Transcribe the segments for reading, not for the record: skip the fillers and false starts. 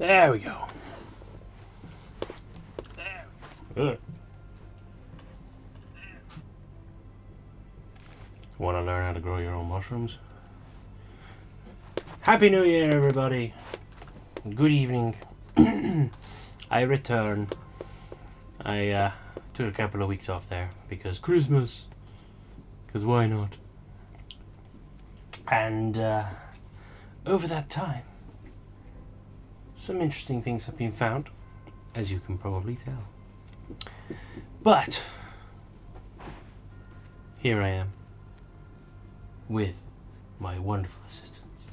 There we go. Want to learn how to grow your own mushrooms? Happy New Year, everybody. Good evening. I return. I took a couple of weeks off there because Christmas. Because why not? And over that time, some interesting things have been found, as you can probably tell. But here I am with my wonderful assistants,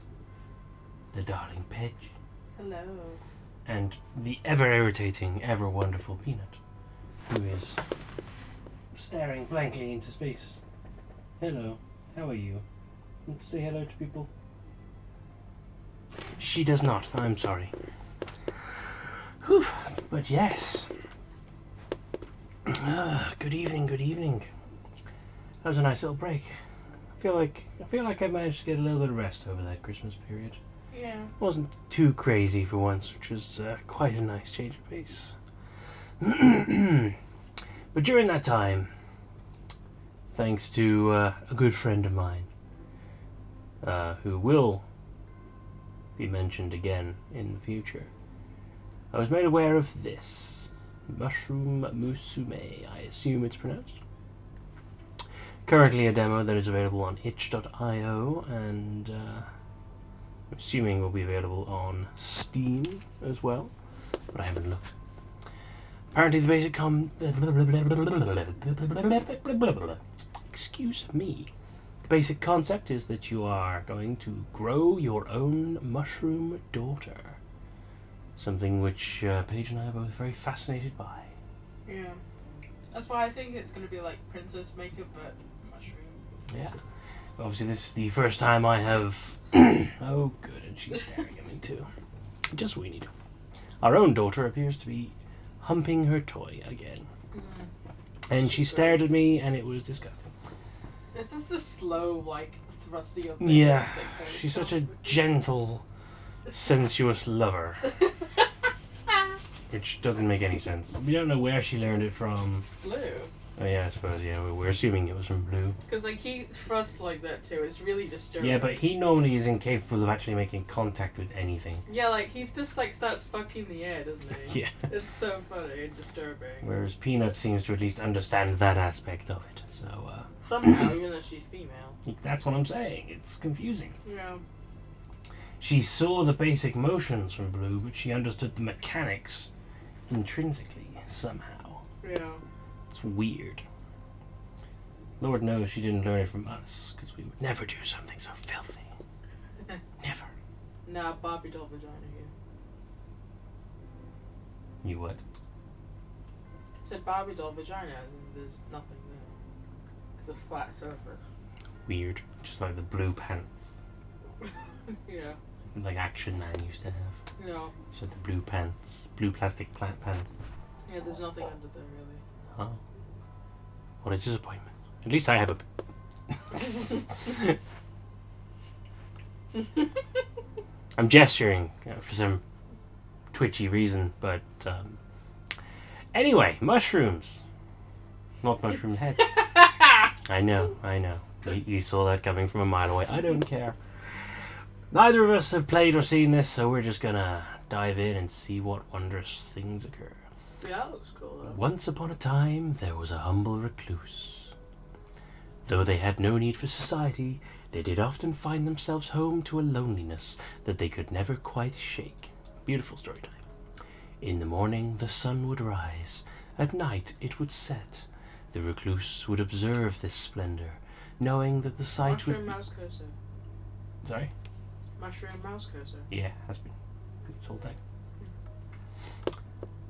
the darling Pedge. Hello. And the ever-irritating, ever-wonderful Peanut, who is staring blankly into space. Hello, how are you? Want to say hello to people? She does not, I'm sorry. Whew, but yes. Good evening, good evening. That was a nice little break. I feel like I managed to get a little bit of rest over that Christmas period. Yeah. Wasn't too crazy for once, which was quite a nice change of pace. But during that time, thanks to a good friend of mine, who will be mentioned again in the future, I was made aware of this. Mushroom Musume, I assume it's pronounced. Currently a demo that is available on itch.io and I'm assuming will be available on Steam as well, but I haven't looked. Apparently the basic excuse me. The basic concept is that you are going to grow your own mushroom daughter. Something which Paige and I are both very fascinated by. Yeah. That's why I think it's going to be like princess makeup, but mushroom. Yeah. Obviously this is the first time I have... oh good, and she's staring at me too. Just we need. Our own daughter appears to be humping her toy again. And she stared at me and it was disgusting. Is this the slow, like, thrusty of the Yeah, she's such a gentle, sensuous lover. Which doesn't make any sense. We don't know where she learned it from. Blue. Oh yeah, I suppose, yeah, we're assuming it was from Blue. Because, like, he thrusts like that too. It's really disturbing. Yeah, but he normally is incapable of actually making contact with anything. Yeah, like, he just, like, starts fucking the air, doesn't he? Yeah. It's so funny and disturbing. Whereas Peanut seems to at least understand that aspect of it, so, Somehow, even though she's female. that's what I'm saying. It's confusing. Yeah. She saw the basic motions from Blue, but she understood the mechanics intrinsically, somehow. Yeah. It's weird. Lord knows she didn't learn it from us, because we would never do something so filthy. Never. Nah, Barbie doll vagina here. You what? I said Barbie doll vagina, and there's nothing there. It's a flat surface. Weird. Just like the blue pants. Yeah. Like Action Man used to have. Yeah. So the blue pants. Blue plastic pants. Yeah, there's nothing under there, really. Oh. What a disappointment. At least I have a... I'm gesturing for some twitchy reason, but anyway, mushrooms. Not mushroom heads. I know. You saw that coming from a mile away. I don't care. Neither of us have played or seen this, so we're just gonna dive in and see what wondrous things occur. Yeah, that looks cool though. Once upon a time, there was a humble recluse. Though they had no need for society, they did often find themselves home to a loneliness that they could never quite shake. Beautiful story time. In the morning, the sun would rise. At night, it would set. The recluse would observe this splendor, knowing that the sight Mushroom would... mouse cursor. Sorry? Mushroom mouse cursor. Yeah, has been. This whole time.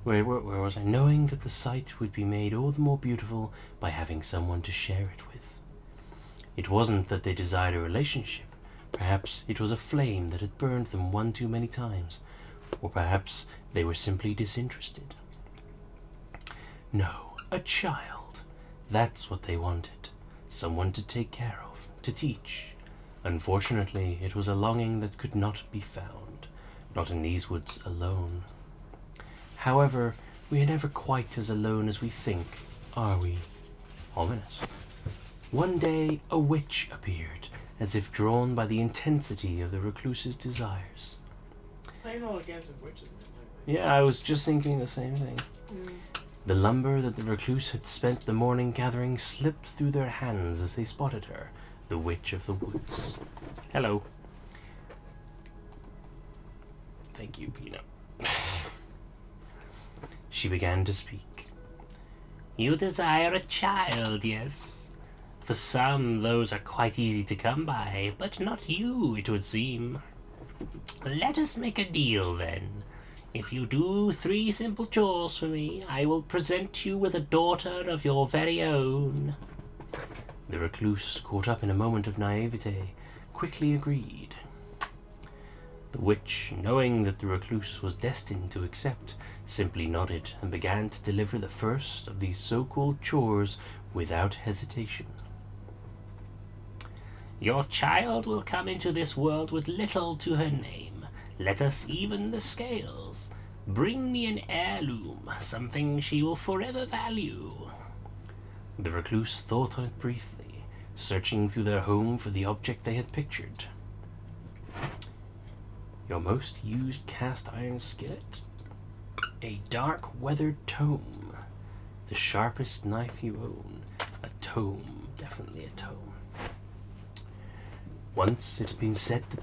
Where was I? Knowing that the sight would be made all the more beautiful by having someone to share it with. It wasn't that they desired a relationship. Perhaps it was a flame that had burned them one too many times. Or perhaps they were simply disinterested. No, a child. That's what they wanted. Someone to take care of, to teach. Unfortunately, it was a longing that could not be found. not in these woods alone. However, we are never quite as alone as we think, are we? Ominous. One day, a witch appeared, as if drawn by the intensity of the recluse's desires. Playing all against witches. Lately. Yeah, I was just thinking the same thing. The lumber that the recluse had spent the morning gathering slipped through their hands as they spotted her, the witch of the woods. Hello. Thank you, Peanut. She began to speak. You desire a child, yes? For some, those are quite easy to come by, but not you, it would seem. Let us make a deal, then. If you do 3 simple chores for me, I will present you with a daughter of your very own. The recluse, caught up in a moment of naivete, quickly agreed. The witch, knowing that the recluse was destined to accept, simply nodded and began to deliver the first of these so-called chores without hesitation. Your child will come into this world with little to her name. Let us even the scales. Bring me an heirloom, something she will forever value. The recluse thought on it briefly, searching through their home for the object they had pictured. Your most used cast iron skillet? A dark weathered tome. The sharpest knife you own. A tome, definitely a tome. Once it had been said that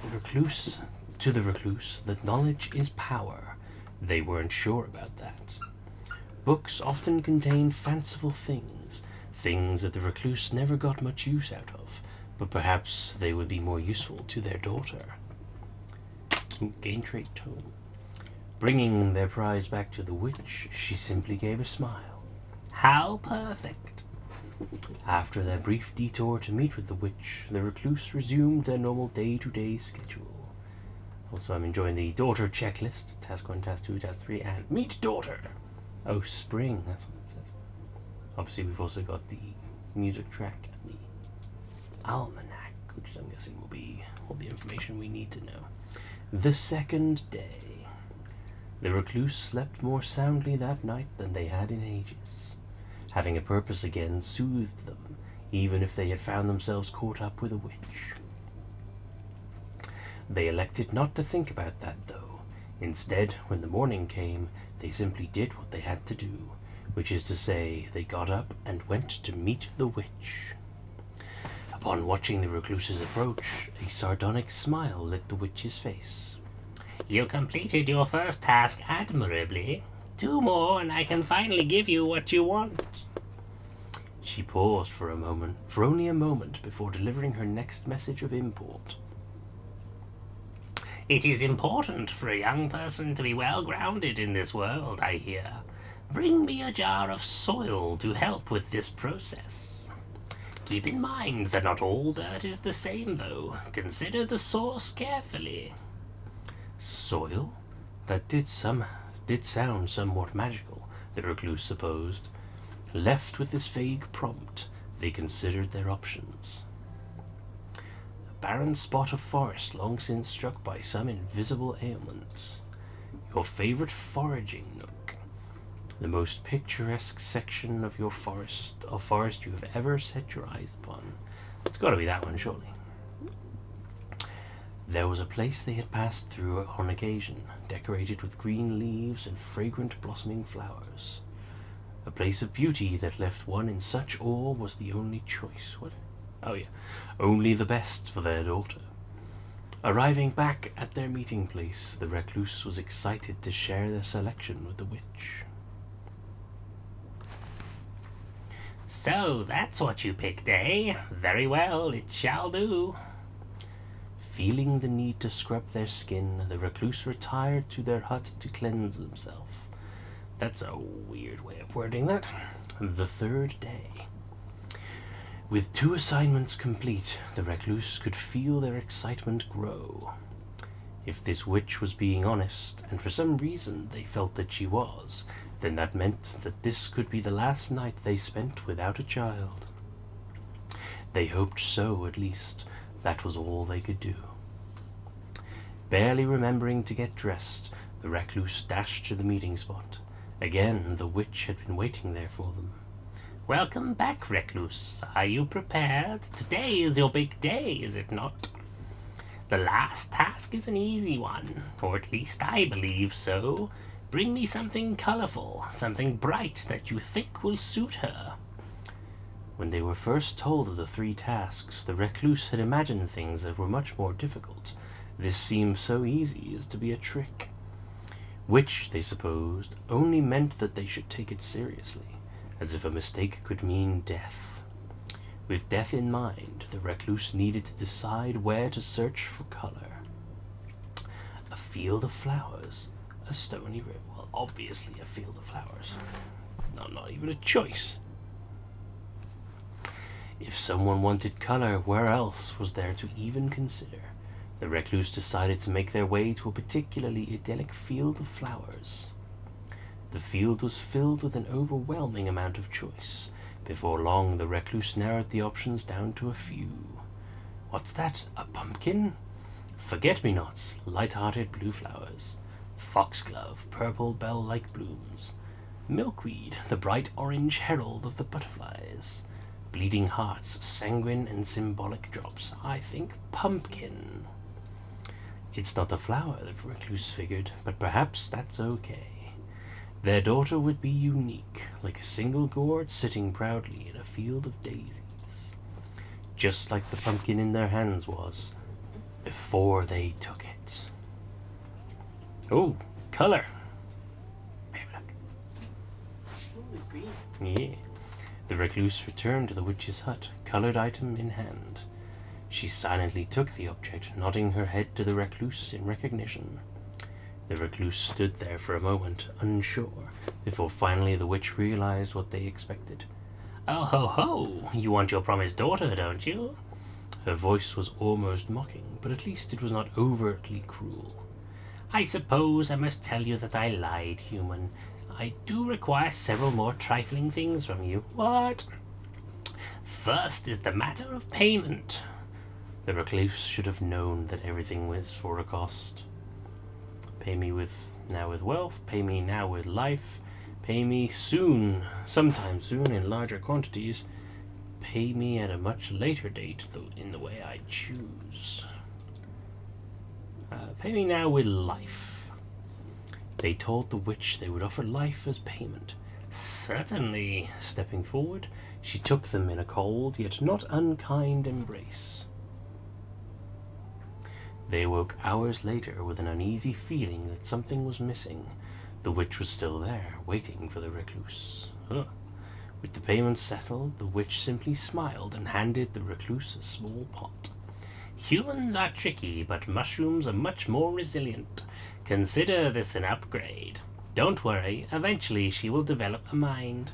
to the recluse that knowledge is power. They weren't sure about that. Books often contain fanciful things that the recluse never got much use out of, but perhaps they would be more useful to their daughter. Gain trait tome. Bringing their prize back to the witch, she simply gave a smile. How perfect! After their brief detour to meet with the witch, the recluse resumed their normal day-to-day schedule. Also, I'm enjoying the daughter checklist. Task 1, Task 2, Task 3, and meet daughter! Oh, spring, that's what it says. Obviously, we've also got the music track and the almanac, which I'm guessing will be all the information we need to know. The second day. The recluse slept more soundly that night than they had in ages. Having a purpose again soothed them, even if they had found themselves caught up with a witch. They elected not to think about that, though. Instead, when the morning came, they simply did what they had to do, which is to say, they got up and went to meet the witch. Upon watching the recluse's approach, a sardonic smile lit the witch's face. You completed your first task admirably. 2 more, and I can finally give you what you want. She paused for only a moment, before delivering her next message of import. It is important for a young person to be well grounded in this world, I hear. Bring me a jar of soil to help with this process. Keep in mind that not all dirt is the same, though. Consider the source carefully. Soil? That did sound somewhat magical, the recluse supposed. Left with this vague prompt, they considered their options. A barren spot of forest long since struck by some invisible ailment. Your favorite foraging nook. The most picturesque section of your forest you have ever set your eyes upon. It's got to be that one, surely. There was a place they had passed through on occasion, decorated with green leaves and fragrant blossoming flowers. A place of beauty that left one in such awe was the only choice. What? Oh yeah, only the best for their daughter. Arriving back at their meeting place, the recluse was excited to share their selection with the witch. So, that's what you picked, eh? Very well, it shall do. Feeling the need to scrub their skin, the recluse retired to their hut to cleanse themselves. That's a weird way of wording that. The third day. With 2 assignments complete, the recluse could feel their excitement grow. If this witch was being honest, and for some reason they felt that she was, then that meant that this could be the last night they spent without a child. They hoped so, at least. That was all they could do. Barely remembering to get dressed, the recluse dashed to the meeting spot. Again, the witch had been waiting there for them. "Welcome back, recluse. Are you prepared? Today is your big day, is it not? The last task is an easy one, or at least I believe so. Bring me something colorful, something bright that you think will suit her." When they were first told of the 3 tasks, the recluse had imagined things that were much more difficult. This seemed so easy as to be a trick, which, they supposed, only meant that they should take it seriously, as if a mistake could mean death. With death in mind, the recluse needed to decide where to search for color. A field of flowers, a stony river. Well, obviously a field of flowers. No, not even a choice. If someone wanted color, where else was there to even consider? The recluse decided to make their way to a particularly idyllic field of flowers. The field was filled with an overwhelming amount of choice. Before long, the recluse narrowed the options down to a few. What's that? A pumpkin? Forget-me-nots, light-hearted blue flowers. Foxglove, purple bell-like blooms. Milkweed, the bright orange herald of the butterflies. Bleeding hearts, sanguine and symbolic drops. I think pumpkin. It's not a flower, the recluse figured, but perhaps that's okay. Their daughter would be unique, like a single gourd sitting proudly in a field of daisies. Just like the pumpkin in their hands was, before they took it. Oh, color! Baby, look. Ooh, it's green. Yeah. The recluse returned to the witch's hut, colored item in hand. She silently took the object, nodding her head to the recluse in recognition. The recluse stood there for a moment, unsure, before finally the witch realized what they expected. "Oh ho ho! You want your promised daughter, don't you?" Her voice was almost mocking, but at least it was not overtly cruel. "I suppose I must tell you that I lied, human. I do require several more trifling things from you." "What?" "First is the matter of payment." The recluse should have known that everything was for a cost. Pay me now with wealth, pay me now with life, pay me soon, sometime soon in larger quantities, pay me at a much later date, though in the way I choose. Pay me now with life. They told the witch they would offer life as payment. "Certainly." Stepping forward, she took them in a cold yet not unkind embrace. They awoke hours later with an uneasy feeling that something was missing. The witch was still there, waiting for the recluse. With the payment settled, the witch simply smiled and handed the recluse a small pot. "Humans are tricky, but mushrooms are much more resilient. Consider this an upgrade. Don't worry, eventually she will develop a mind.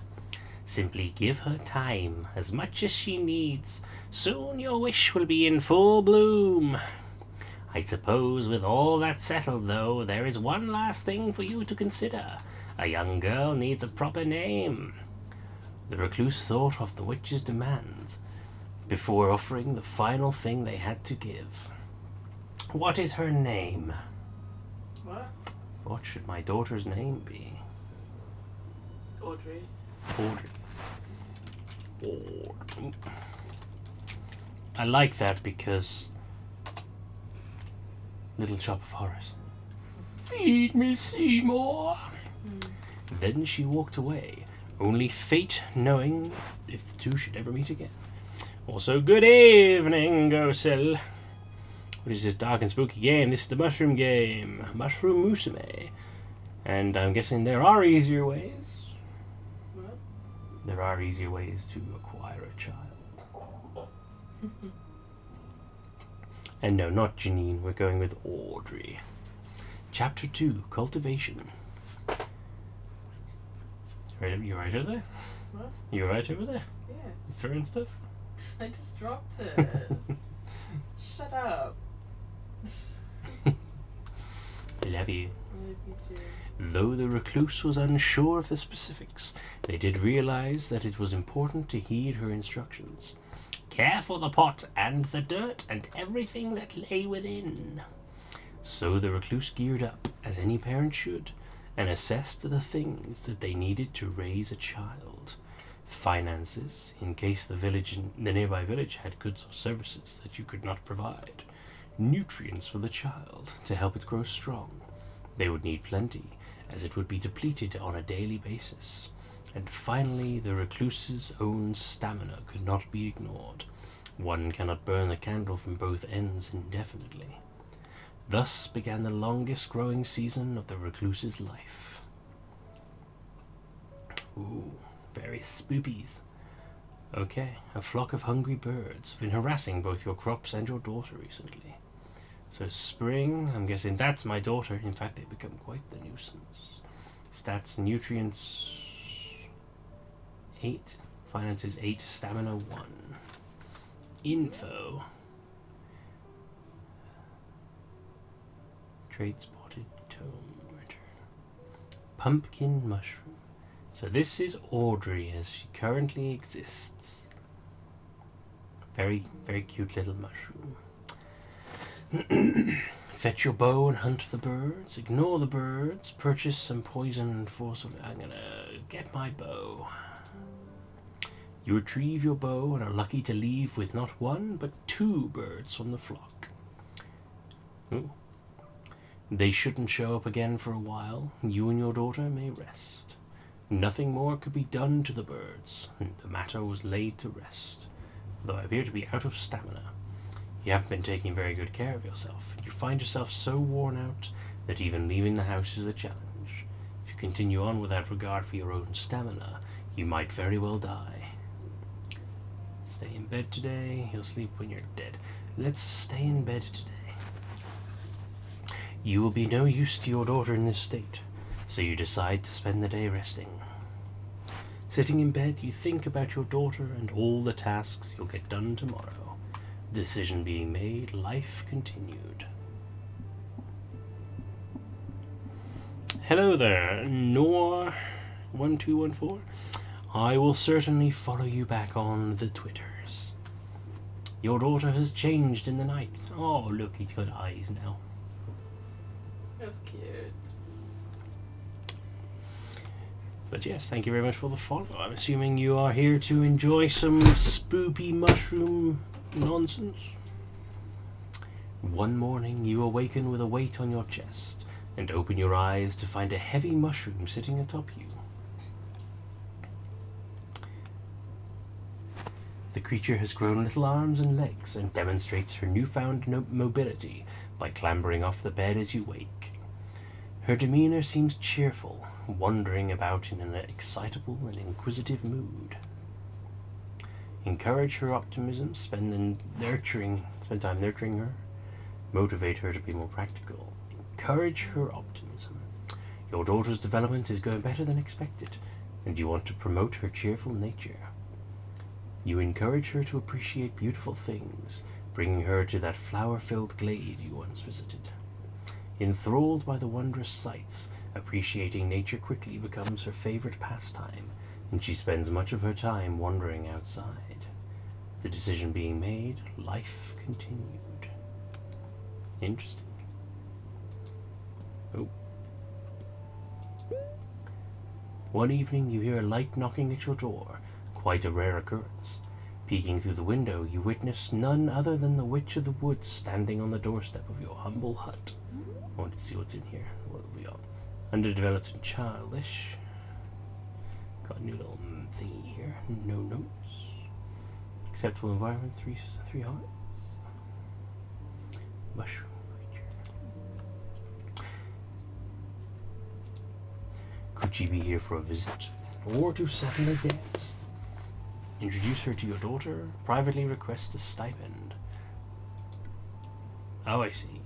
Simply give her time, as much as she needs. Soon your wish will be in full bloom. I suppose with all that settled, though, there is one last thing for you to consider. A young girl needs a proper name." The recluse thought of the witch's demands before offering the final thing they had to give. "What is her name?" What? "What should my daughter's name be?" Audrey. Audrey. I like that because Little Shop of Horrors. "Feed me, Seymour." Then she walked away, only fate knowing if the two should ever meet again. Also, good evening, Gosel. What is this dark and spooky game? This is the mushroom game. Mushroom Musume. And I'm guessing there are easier ways. What? There are easier ways to acquire a child. And no, not Janine. We're going with Audrey. Chapter 2, Cultivation. You right over there? What? You right over there? Yeah. You throwing stuff? I just dropped it. Shut up. I love you. I love you too. Though the recluse was unsure of the specifics, they did realize that it was important to heed her instructions. Care for the pot and the dirt and everything that lay within. So the recluse geared up, as any parent should, and assessed the things that they needed to raise a child. Finances, in case the nearby village had goods or services that you could not provide. Nutrients for the child, to help it grow strong. They would need plenty, as it would be depleted on a daily basis. And finally, the recluse's own stamina could not be ignored. One cannot burn a candle from both ends indefinitely. Thus began the longest growing season of the recluse's life. Ooh, very spoopies. Okay, a flock of hungry birds have been harassing both your crops and your daughter recently. So spring, I'm guessing that's my daughter. In fact, they've become quite the nuisance. Stats, nutrients 8, finances 8, stamina 1. Info. Trade spotted, tome, return. Pumpkin mushroom. So this is Audrey as she currently exists. Very, very cute little mushroom. Fetch your bow and hunt the birds. Ignore the birds. Purchase some poison and forcefully. I'm gonna get my bow. You retrieve your bow and are lucky to leave with not one, but 2 birds from the flock. Ooh. They shouldn't show up again for a while. You and your daughter may rest. Nothing more could be done to the birds. The matter was laid to rest, though I appear to be out of stamina. You haven't been taking very good care of yourself. You find yourself so worn out that even leaving the house is a challenge. If you continue on without regard for your own stamina, you might very well die. Stay in bed today. You'll sleep when you're dead. Let's stay in bed today. You will be no use to your daughter in this state, so you decide to spend the day resting. Sitting in bed, you think about your daughter and all the tasks you'll get done tomorrow. Decision being made, life continued. Hello there, Nor1214. I will certainly follow you back on the Twitters. Your daughter has changed in the night. Oh, look, he's got eyes now. That's cute. But yes, thank you very much for the follow. I'm assuming you are here to enjoy some spoopy mushroom nonsense. One morning you awaken with a weight on your chest and open your eyes to find a heavy mushroom sitting atop you. The creature has grown little arms and legs and demonstrates her newfound mobility by clambering off the bed as you wake. Her demeanor seems cheerful, wandering about in an excitable and inquisitive mood. Encourage her optimism, spend time nurturing her, motivate her to be more practical. Encourage her optimism. Your daughter's development is going better than expected, and you want to promote her cheerful nature. You encourage her to appreciate beautiful things, bringing her to that flower-filled glade you once visited. Enthralled by the wondrous sights, appreciating nature quickly becomes her favorite pastime, and she spends much of her time wandering outside. The decision being made, life continued. Interesting. Oh. One evening you hear a light knocking at your door, quite a rare occurrence. Peeking through the window, you witness none other than the Witch of the Woods standing on the doorstep of your humble hut. I want to see what's in here. What have we got? Underdeveloped and childish. Got a new little thingy here. No notes. Acceptable environment, three hearts. Mushroom creature. Could she be here for a visit? Or to settle a debt? Introduce her to your daughter. Privately request a stipend. Oh, I see.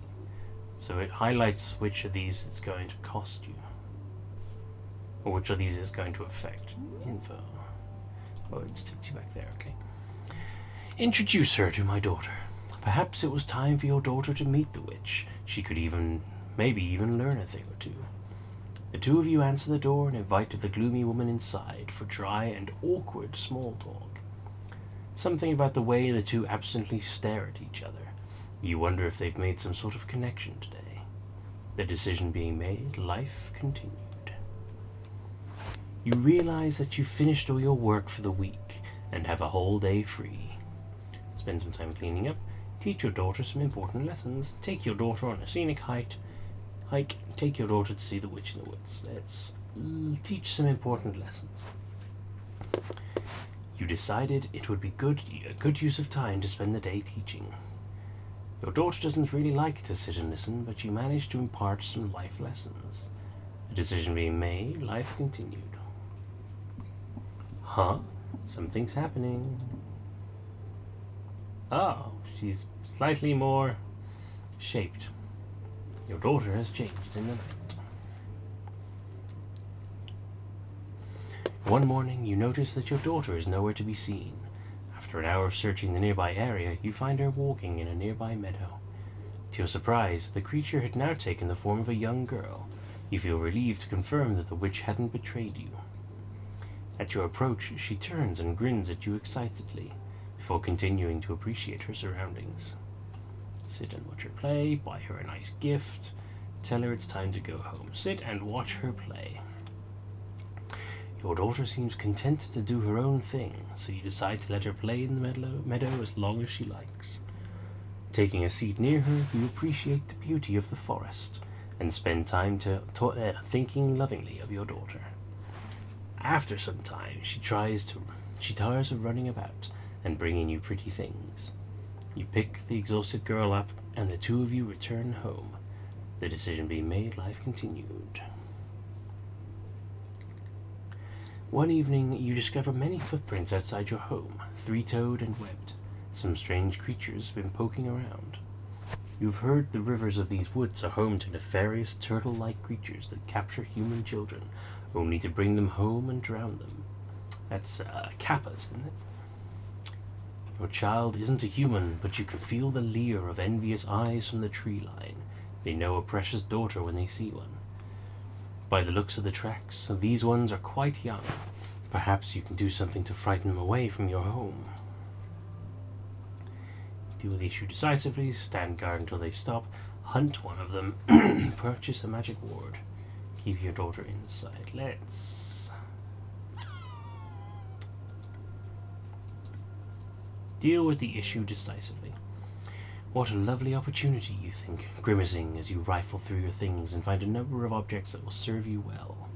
So it highlights which of these it's going to cost you. Or which of these is going to affect. Info. Oh, it just takes you back there, okay. Introduce her to my daughter. Perhaps it was time for your daughter to meet the witch. She could maybe even learn a thing or two. The two of you answer the door and invite the gloomy woman inside for dry and awkward small talk. Something about the way the two absently stare at each other. You wonder if they've made some sort of connection today. The decision being made, life continued. You realize that you've finished all your work for the week and have a whole day free. Spend some time cleaning up, teach your daughter some important lessons, take your daughter on a scenic hike, take your daughter to see the witch in the woods. Let's teach some important lessons. You decided it would be a good use of time to spend the day teaching. Your daughter doesn't really like to sit and listen, but you managed to impart some life lessons. The decision being made, life continued. Huh? Something's happening. Oh, she's slightly more shaped. Your daughter has changed in the night. One morning, you notice that your daughter is nowhere to be seen. After an hour of searching the nearby area, you find her walking in a nearby meadow. To your surprise, the creature had now taken the form of a young girl. You feel relieved to confirm that the witch hadn't betrayed you. At your approach, she turns and grins at you excitedly, before continuing to appreciate her surroundings. Sit and watch her play, buy her a nice gift, tell her it's time to go home. Sit and watch her play. Your daughter seems content to do her own thing, so you decide to let her play in the meadow as long as she likes. Taking a seat near her, you appreciate the beauty of the forest, and spend time thinking lovingly of your daughter. After some time, she tires of running about and bringing you pretty things. You pick the exhausted girl up, and the two of you return home. The decision being made, life continued. One evening, you discover many footprints outside your home, three-toed and webbed. Some strange creatures have been poking around. You've heard the rivers of these woods are home to nefarious turtle-like creatures that capture human children, only to bring them home and drown them. That's kappas, isn't it? Your child isn't a human, but you can feel the leer of envious eyes from the tree line. They know a precious daughter when they see one. By the looks of the tracks, these ones are quite young. Perhaps you can do something to frighten them away from your home. Deal with the issue decisively, stand guard until they stop, hunt one of them, purchase a magic ward. Keep your daughter inside. Let's deal with the issue decisively. What a lovely opportunity, you think, grimacing as you rifle through your things and find a number of objects that will serve you well.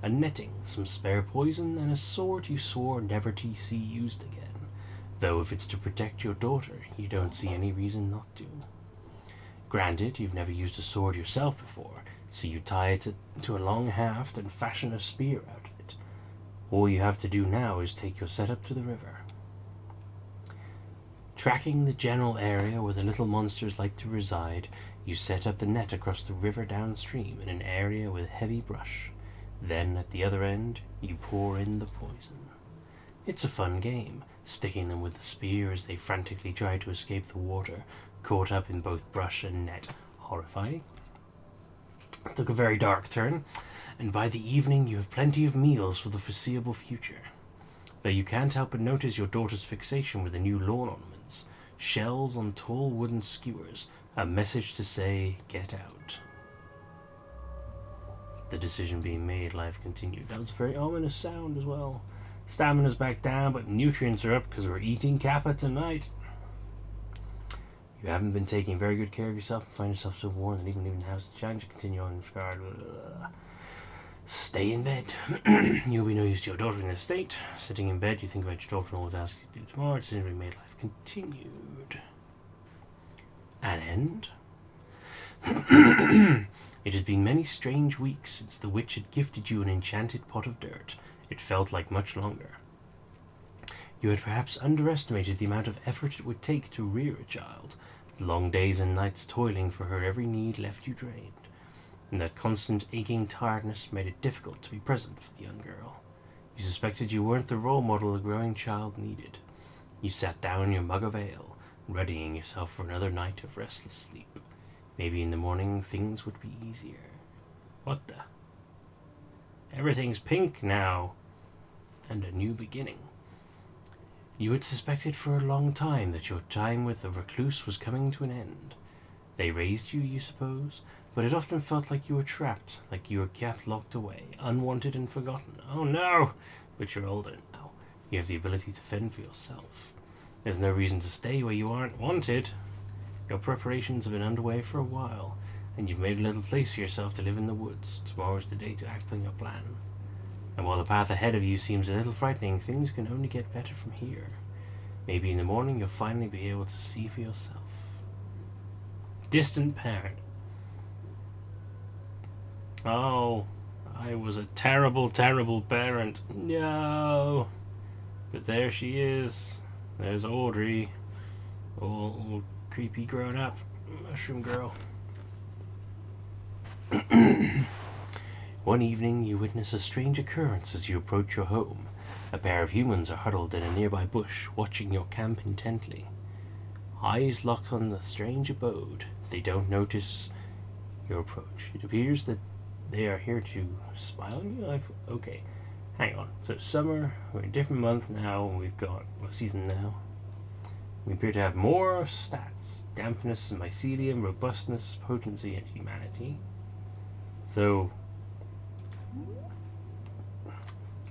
A netting, some spare poison, and a sword you swore never to see used again. Though if it's to protect your daughter, you don't see any reason not to. Granted, you've never used a sword yourself before, so you tie it to a long haft and fashion a spear out of it. All you have to do now is take your setup to the river. Tracking the general area where the little monsters like to reside, you set up the net across the river downstream in an area with heavy brush. Then, at the other end, you pour in the poison. It's a fun game, sticking them with the spear as they frantically try to escape the water, caught up in both brush and net. Horrifying. It took a very dark turn, and by the evening you have plenty of meals for the foreseeable future. Though you can't help but notice your daughter's fixation with the new lawn ornaments, shells on tall wooden skewers, a message to say, get out. The decision being made, life continued. That was a very ominous sound as well. Stamina's back down, but nutrients are up because we're eating kappa tonight. You haven't been taking very good care of yourself and find yourself so worn that even leaving the house is a challenge to continue on this regard. Stay in bed. You'll be no use to your daughter in this state. Sitting in bed, you think about your daughter and all tasks you do tomorrow. Decision being made, life continued. An end? It had been many strange weeks since the witch had gifted you an enchanted pot of dirt. It felt like much longer. You had perhaps underestimated the amount of effort it would take to rear a child. The long days and nights toiling for her every need left you drained, and that constant aching tiredness made it difficult to be present for the young girl. You suspected you weren't the role model a growing child needed. You sat down your mug of ale, readying yourself for another night of restless sleep. Maybe in the morning things would be easier. What the? Everything's pink now. And a new beginning. You had suspected for a long time that your time with the recluse was coming to an end. They raised you, you suppose, but it often felt like you were trapped, like you were kept locked away, unwanted and forgotten. Oh no! But you're older now. You have the ability to fend for yourself. There's no reason to stay where you aren't wanted. Your preparations have been underway for a while, and you've made a little place for yourself to live in the woods. Tomorrow's the day to act on your plan. And while the path ahead of you seems a little frightening, things can only get better from here. Maybe in the morning you'll finally be able to see for yourself. Distant parent. Oh, I was a terrible, terrible parent. No. But there she is. There's Audrey. Old creepy grown up mushroom girl. One evening you witness a strange occurrence as you approach your home. A pair of humans are huddled in a nearby bush, watching your camp intently. Eyes locked on the strange abode, they don't notice your approach. It appears that they are here to spy on you? Okay, hang on. So summer, we're in a different month now, and we've got, what season now? We appear to have more stats. Dampness, mycelium, robustness, potency, and humanity. So,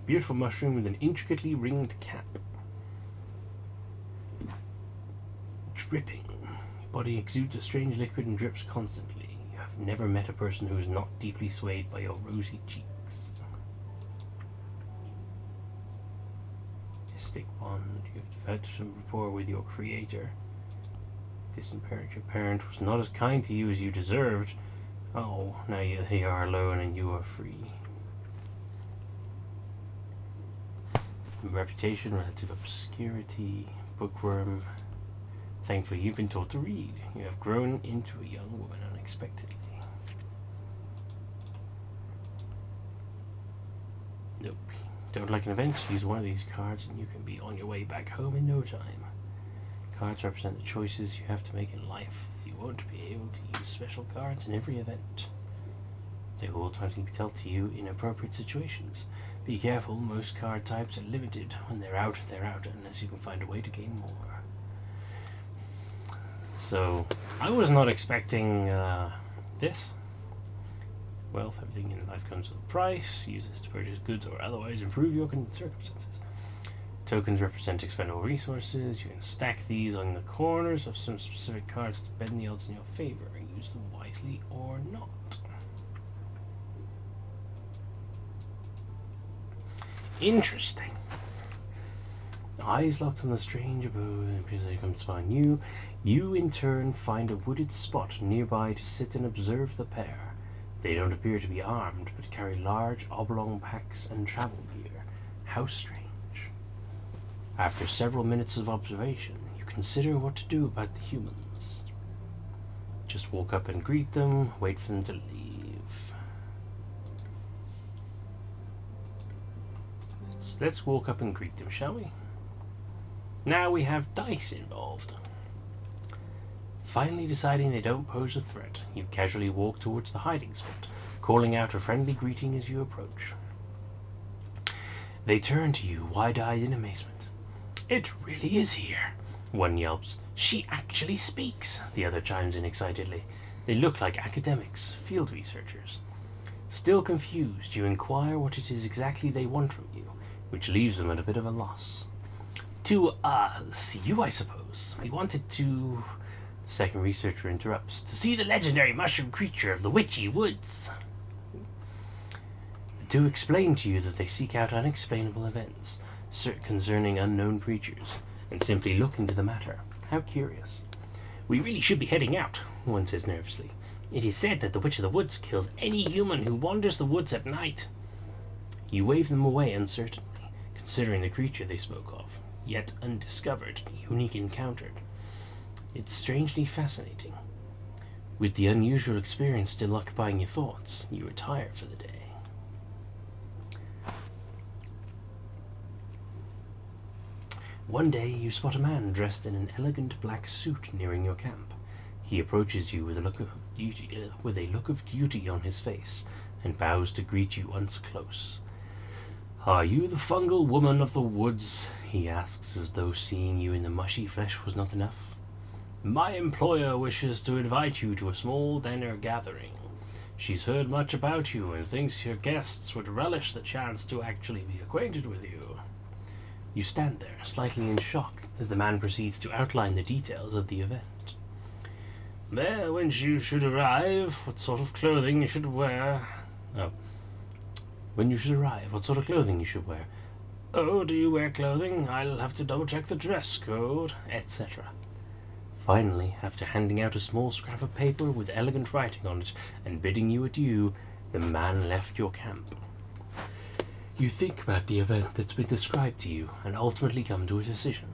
beautiful mushroom with an intricately ringed cap. Dripping. Your body exudes a strange liquid and drips constantly. You have never met a person who is not deeply swayed by your rosy cheeks. Mystic bond. You have developed some rapport with your creator. Distant parent. Your parent was not as kind to you as you deserved. Oh, now they are alone and you are free. Reputation, relative obscurity, bookworm. Thankfully, you've been taught to read. You have grown into a young woman unexpectedly. Nope. Don't like an event? Use one of these cards and you can be on your way back home in no time. Cards represent the choices you have to make in life. You won't be able to use special cards in every event. They will automatically be dealt to you in appropriate situations. Be careful, most card types are limited. When they're out, unless you can find a way to gain more. So, I was not expecting this. Wealth, everything in life comes with a price. Use this to purchase goods or otherwise improve your circumstances. Tokens represent expendable resources. You can stack these on the corners of some specific cards to bend the odds in your favor. Use them wisely or not. Interesting. Eyes locked on the strange abode, and appears they come to spy on you. You, in turn, find a wooded spot nearby to sit and observe the pair. They don't appear to be armed, but carry large oblong packs and travel gear. How strange. After several minutes of observation, you consider what to do about the humans. Just walk up and greet them, wait for them to leave. Let's walk up and greet them, shall we? Now we have dice involved. Finally deciding they don't pose a threat, you casually walk towards the hiding spot, calling out a friendly greeting as you approach. They turn to you, wide-eyed in amazement. "It really is here," one yelps. "She actually speaks," the other chimes in excitedly. They look like academics, field researchers. Still confused, you inquire what it is exactly they want from you, which leaves them at a bit of a loss. "To, see you, I suppose. We wanted to..." The second researcher interrupts. "To see the legendary mushroom creature of the witchy woods." The two explain to you that they seek out unexplainable events concerning unknown creatures, and simply look into the matter. How curious. "We really should be heading out," one says nervously. "It is said that the Witch of the Woods kills any human who wanders the woods at night." You wave them away uncertainly, considering the creature they spoke of. Yet undiscovered, unique encountered. It's strangely fascinating. With the unusual experience still occupying your thoughts, you retire for the day. One day you spot a man dressed in an elegant black suit nearing your camp. He approaches you with a look of duty on his face, and bows to greet you once close. "Are you the fungal woman of the woods?" he asks, as though seeing you in the mushy flesh was not enough. My employer wishes to invite you to a small dinner gathering. She's heard much about you and thinks your guests would relish the chance to actually be acquainted with you. You stand there, slightly in shock, as the man proceeds to outline the details of the event. Well, when you should arrive, what sort of clothing you should wear. Oh. When you should arrive, what sort of clothing you should wear. Oh, do you wear clothing? I'll have to double-check the dress code, etc. Finally, after handing out a small scrap of paper with elegant writing on it and bidding you adieu, the man left your camp. You think about the event that's been described to you and ultimately come to a decision.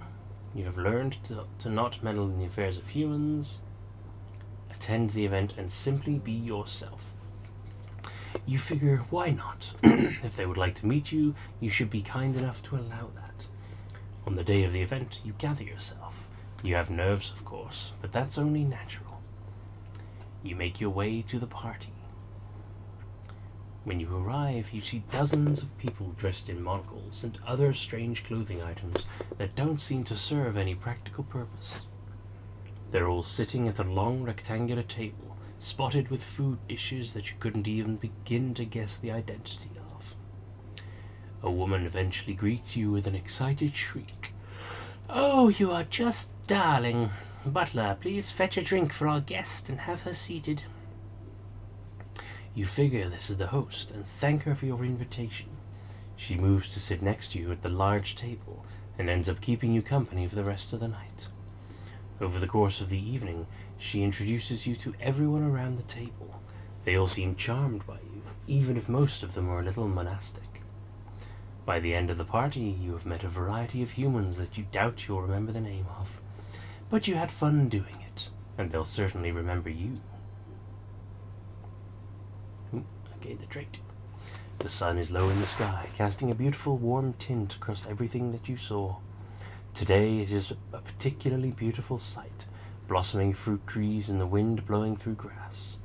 You have learned to not meddle in the affairs of humans, attend the event, and simply be yourself. You figure, why not? If they would like to meet you, you should be kind enough to allow that. On the day of the event, you gather yourself. You have nerves, of course, but that's only natural. You make your way to the party. When you arrive, you see dozens of people dressed in monocles and other strange clothing items that don't seem to serve any practical purpose. They're all sitting at a long rectangular table, spotted with food dishes that you couldn't even begin to guess the identity of. A woman eventually greets you with an excited shriek. Oh, you are just darling. Butler, please fetch a drink for our guest and have her seated. You figure this is the host and thank her for your invitation. She moves to sit next to you at the large table and ends up keeping you company for the rest of the night. Over the course of the evening, she introduces you to everyone around the table. They all seem charmed by you, even if most of them are a little monastic. By the end of the party, you have met a variety of humans that you doubt you'll remember the name of. But you had fun doing it, and they'll certainly remember you. Okay, the trait. The sun is low in the sky, casting a beautiful warm tint across everything that you saw. Today it is a particularly beautiful sight, blossoming fruit trees and the wind blowing through grass.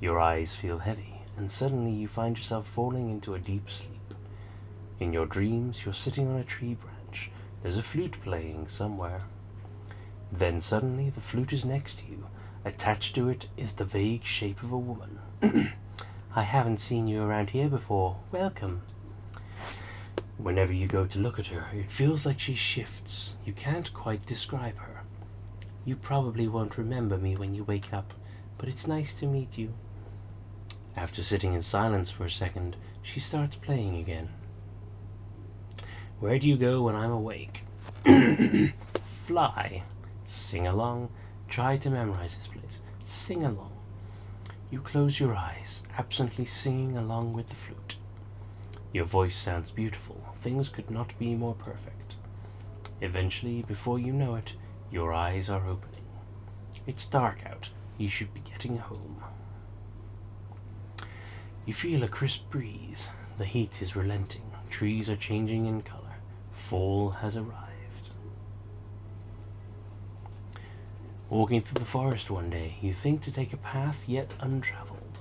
Your eyes feel heavy, and suddenly you find yourself falling into a deep sleep. In your dreams, you're sitting on a tree branch. There's a flute playing somewhere. Then suddenly the flute is next to you. Attached to it is the vague shape of a woman. I haven't seen you around here before. Welcome. Whenever you go to look at her, it feels like she shifts. You can't quite describe her. You probably won't remember me when you wake up, but it's nice to meet you. After sitting in silence for a second, she starts playing again. Where do you go when I'm awake? Fly. Sing along. Try to memorize this place. Sing along. You close your eyes, absently singing along with the flute. Your voice sounds beautiful. Things could not be more perfect. Eventually, before you know it, your eyes are opening. It's dark out. You should be getting home. You feel a crisp breeze. The heat is relenting. Trees are changing in color. Fall has arrived. Walking through the forest one day, you think to take a path yet untraveled.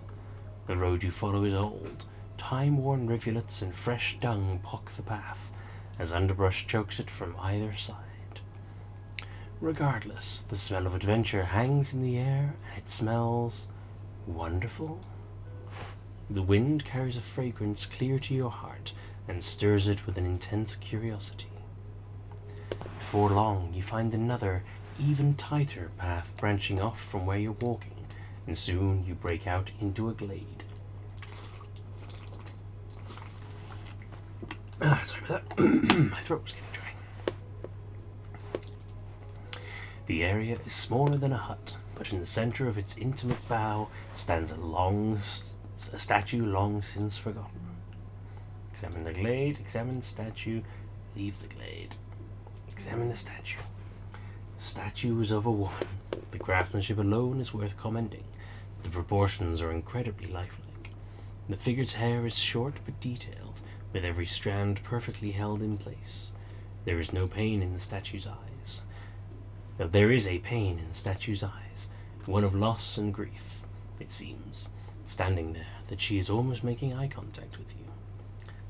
The road you follow is old. Time-worn rivulets and fresh dung pock the path, as underbrush chokes it from either side. Regardless, the smell of adventure hangs in the air, and it smells wonderful. The wind carries a fragrance clear to your heart and stirs it with an intense curiosity. Before long, you find another, even tighter path branching off from where you're walking, and soon you break out into a glade. Sorry about that. My throat was getting dry. The area is smaller than a hut, but in the center of its intimate bow stands a statue long since forgotten. Examine the glade, examine the statue, leave the glade. Examine the statue. The statue is of a woman. The craftsmanship alone is worth commending. The proportions are incredibly lifelike. The figure's hair is short but detailed, with every strand perfectly held in place. There is no pain in the statue's eyes. Though there is a pain in the statue's eyes, one of loss and grief, it seems, standing there, that she is almost making eye contact with you.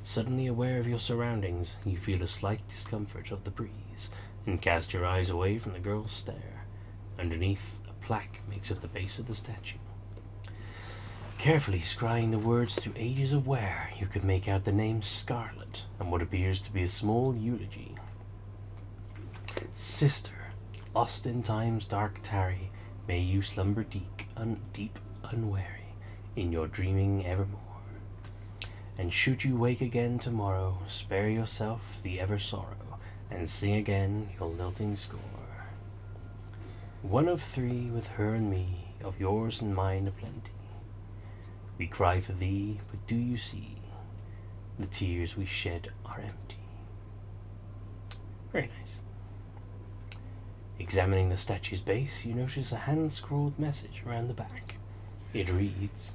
Suddenly aware of your surroundings, you feel a slight discomfort of the breeze, and cast your eyes away from the girl's stare. Underneath, a plaque makes up the base of the statue. Carefully scrying the words through ages of wear, you could make out the name Scarlet and what appears to be a small eulogy. Sister, lost in time's dark tarry, may you slumber deep unwary, in your dreaming evermore. And should you wake again tomorrow, spare yourself the ever sorrow, and sing again your lilting score. One of three with her and me, of yours and mine a plenty. We cry for thee, but do you see, the tears we shed are empty. Very nice. Examining the statue's base, you notice a hand-scrawled message around the back. It reads,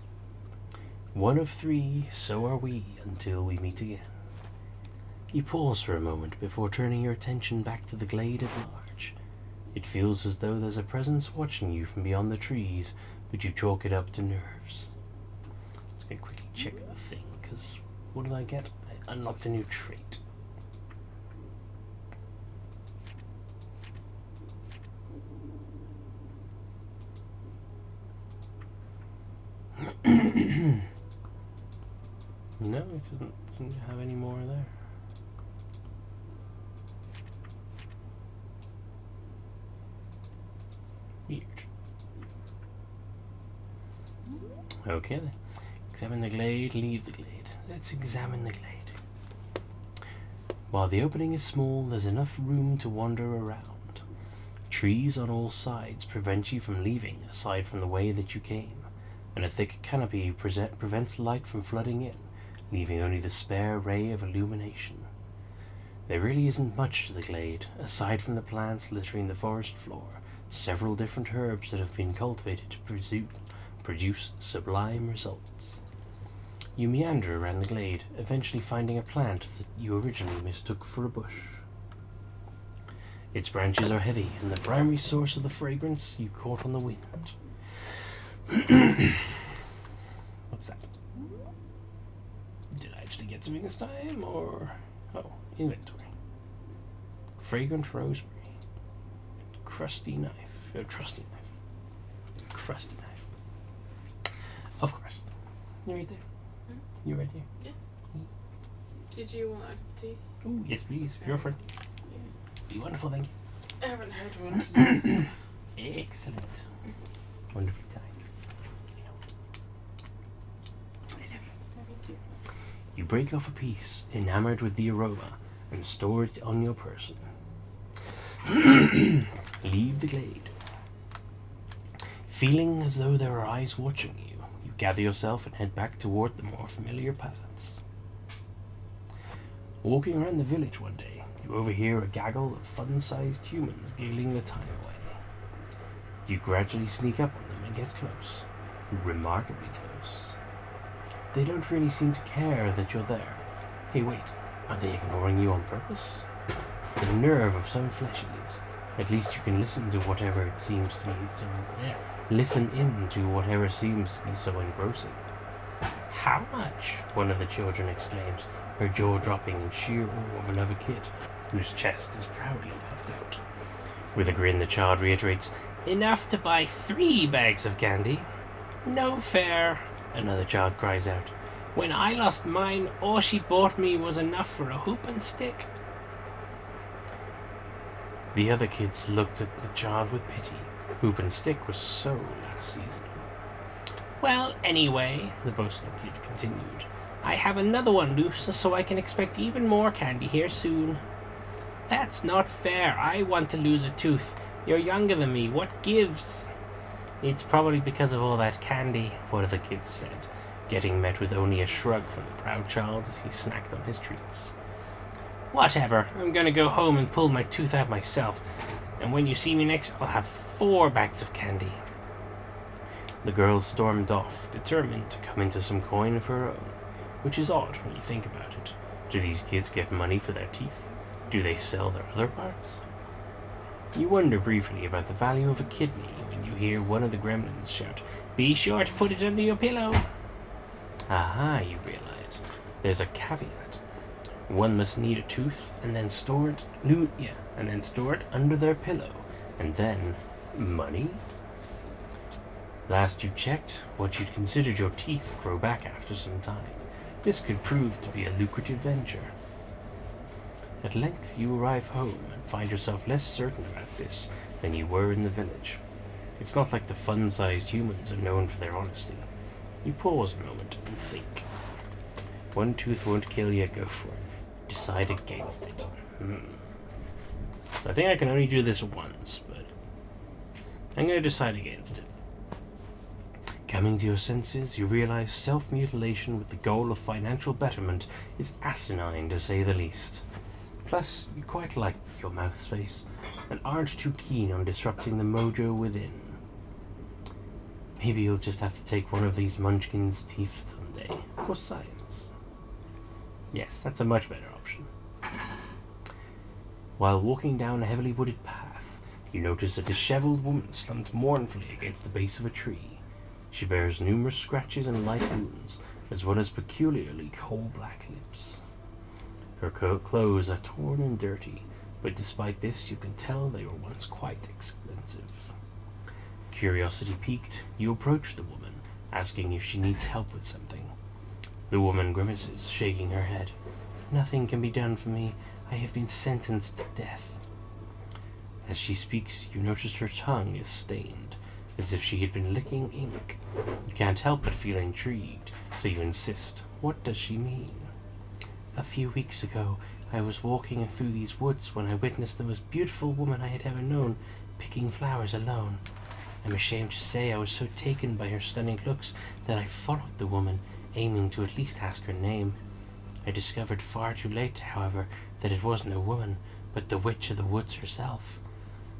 "One of three, so are we, until we meet again." You pause for a moment before turning your attention back to the glade at large. It feels as though there's a presence watching you from beyond the trees, but you chalk it up to nerves. I'm going to quickly check the thing, because what did I get? I unlocked a new trait. No, it doesn't seem to have any more there. Weird. Okay then. Examine the glade, leave the glade. Let's examine the glade. While the opening is small, there's enough room to wander around. Trees on all sides prevent you from leaving, aside from the way that you came, and a thick canopy prevents light from flooding in, leaving only the spare ray of illumination. There really isn't much to the glade, aside from the plants littering the forest floor, several different herbs that have been cultivated to produce sublime results. You meander around the glade, eventually finding a plant that you originally mistook for a bush. Its branches are heavy, and the primary source of the fragrance you caught on the wind. What's that? Did I actually get something this time, or... Oh, inventory. Fragrant rosemary. Crusty knife. Oh, trusty knife. Crusty knife. Of course. You right there. You right there. Yeah. Did you want a tea? Oh, yes, please. Your friend. Yeah. Be wonderful, thank you. I haven't had one today. Excellent. Wonderfully timed. You break off a piece, enamored with the aroma, and store it on your person. Leave the glade. Feeling as though there are eyes watching you, you gather yourself and head back toward the more familiar paths. Walking around the village one day, you overhear a gaggle of fun-sized humans giggling the time away. You gradually sneak up on them and get close, remarkably close. They don't really seem to care that you're there. Hey, wait, are they ignoring you on purpose? The nerve of some fleshies. At least you can listen to whatever it seems to be so... Listen in to whatever seems to be so engrossing. How much? One of the children exclaims, her jaw dropping in sheer awe of another kid, whose chest is proudly puffed out. With a grin, the child reiterates, "Enough to buy 3 bags of candy." "No fair," another child cries out. "When I lost mine, all she bought me was enough for a hoop and stick." The other kids looked at the child with pity. Hoop and stick was so last season. "Well, anyway," the boastful kid continued, "I have another one loose, so I can expect even more candy here soon." "That's not fair. I want to lose a tooth. You're younger than me. What gives?" "It's probably because of all that candy," one of the kids said, getting met with only a shrug from the proud child as he snacked on his treats. "Whatever. I'm going to go home and pull my tooth out myself. And when you see me next, I'll have 4 bags of candy." The girl stormed off, determined to come into some coin of her own, which is odd when you think about it. Do these kids get money for their teeth? Do they sell their other parts? You wonder briefly about the value of a kidney when you hear one of the gremlins shout, "Be sure to put it under your pillow." Aha, you realize. There's a caveat. One must need a tooth and then store it under their pillow, and then Money? Last you checked, what you'd considered your teeth grow back after some time. This could prove to be a lucrative venture. At length you arrive home and find yourself less certain about this than you were in the village. It's not like the fun-sized humans are known for their honesty. You pause a moment and think. One tooth won't kill you, go for it. Decide against it. So I think I can only do this once, but I'm going to decide against it. Coming to your senses, you realize self-mutilation with the goal of financial betterment is asinine, to say the least. Plus, you quite like your mouth space, and aren't too keen on disrupting the mojo within. Maybe you'll just have to take one of these munchkins' teeth someday, for science. Yes, that's a much better option. While walking down a heavily wooded path, you notice a disheveled woman slumped mournfully against the base of a tree. She bears numerous scratches and light wounds, as well as peculiarly coal-black lips. Her clothes are torn and dirty, but despite this you can tell they were once quite expensive. Curiosity piqued, you approach the woman, asking if she needs help with something. The woman grimaces, shaking her head. "Nothing can be done for me. I have been sentenced to death." As she speaks, you notice her tongue is stained, as if she had been licking ink. You can't help but feel intrigued, so you insist. What does she mean? "A few weeks ago, I was walking through these woods when I witnessed the most beautiful woman I had ever known, picking flowers alone. I'm ashamed to say I was so taken by her stunning looks that I followed the woman, aiming to at least ask her name. I discovered far too late, however, that it wasn't a woman, but the witch of the woods herself."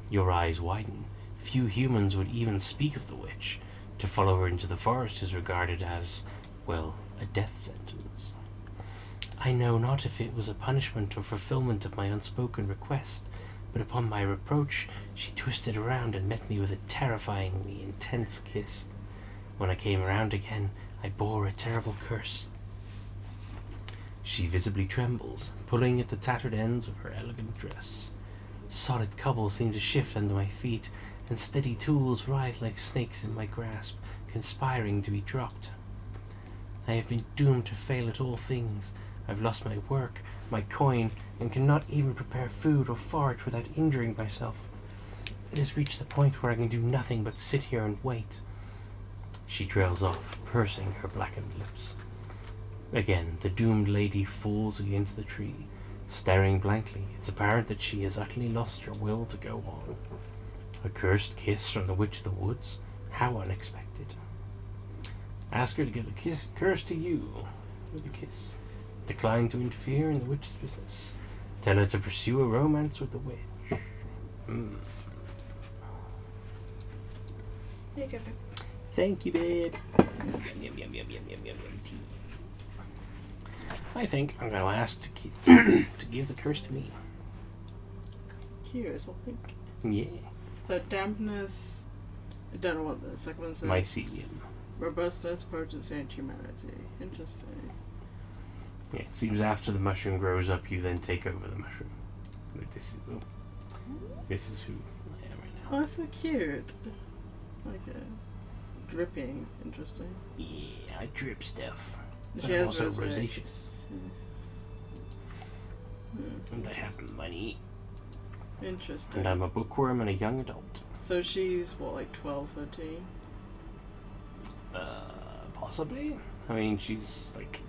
Your eyes widen. Few humans would even speak of the witch. To follow her into the forest is regarded as, well, a death sentence. "I know not if it was a punishment or fulfillment of my unspoken request, but upon my reproach, she twisted around and met me with a terrifyingly intense kiss. When I came around again, I bore a terrible curse." She visibly trembles, pulling at the tattered ends of her elegant dress. "Solid cobbles seem to shift under my feet, and steady tools writhe like snakes in my grasp, conspiring to be dropped. I have been doomed to fail at all things. I've lost my work, my coin, and cannot even prepare food or forage without injuring myself. It has reached the point where I can do nothing but sit here and wait." She trails off, pursing her blackened lips. Again, the doomed lady falls against the tree, staring blankly. It's apparent that she has utterly lost her will to go on. A cursed kiss from the witch of the woods? How unexpected. Ask her to give the curse to you with a kiss. Decline to interfere in the witch's business. Tell her to pursue a romance with the witch. Here you go, babe. Thank you, babe. Yum, yum, yum, yum, yum, yum, tea. I think I'm going to ask to give the curse to me. Curious, I think. Yeah. So dampness, I don't know what the second one says. Mycelium. Robustness, potency, and humanity. Interesting. Yeah, it seems after the mushroom grows up, you then take over the mushroom. But this is who I am right now. Oh, that's so cute. Like a dripping. Interesting. Yeah, I drip stuff. But She I'm has also rosé. rosaceous. And I have money. Interesting. And I'm a bookworm and a young adult. So she's, what, like 12, 13? Possibly. I mean, she's like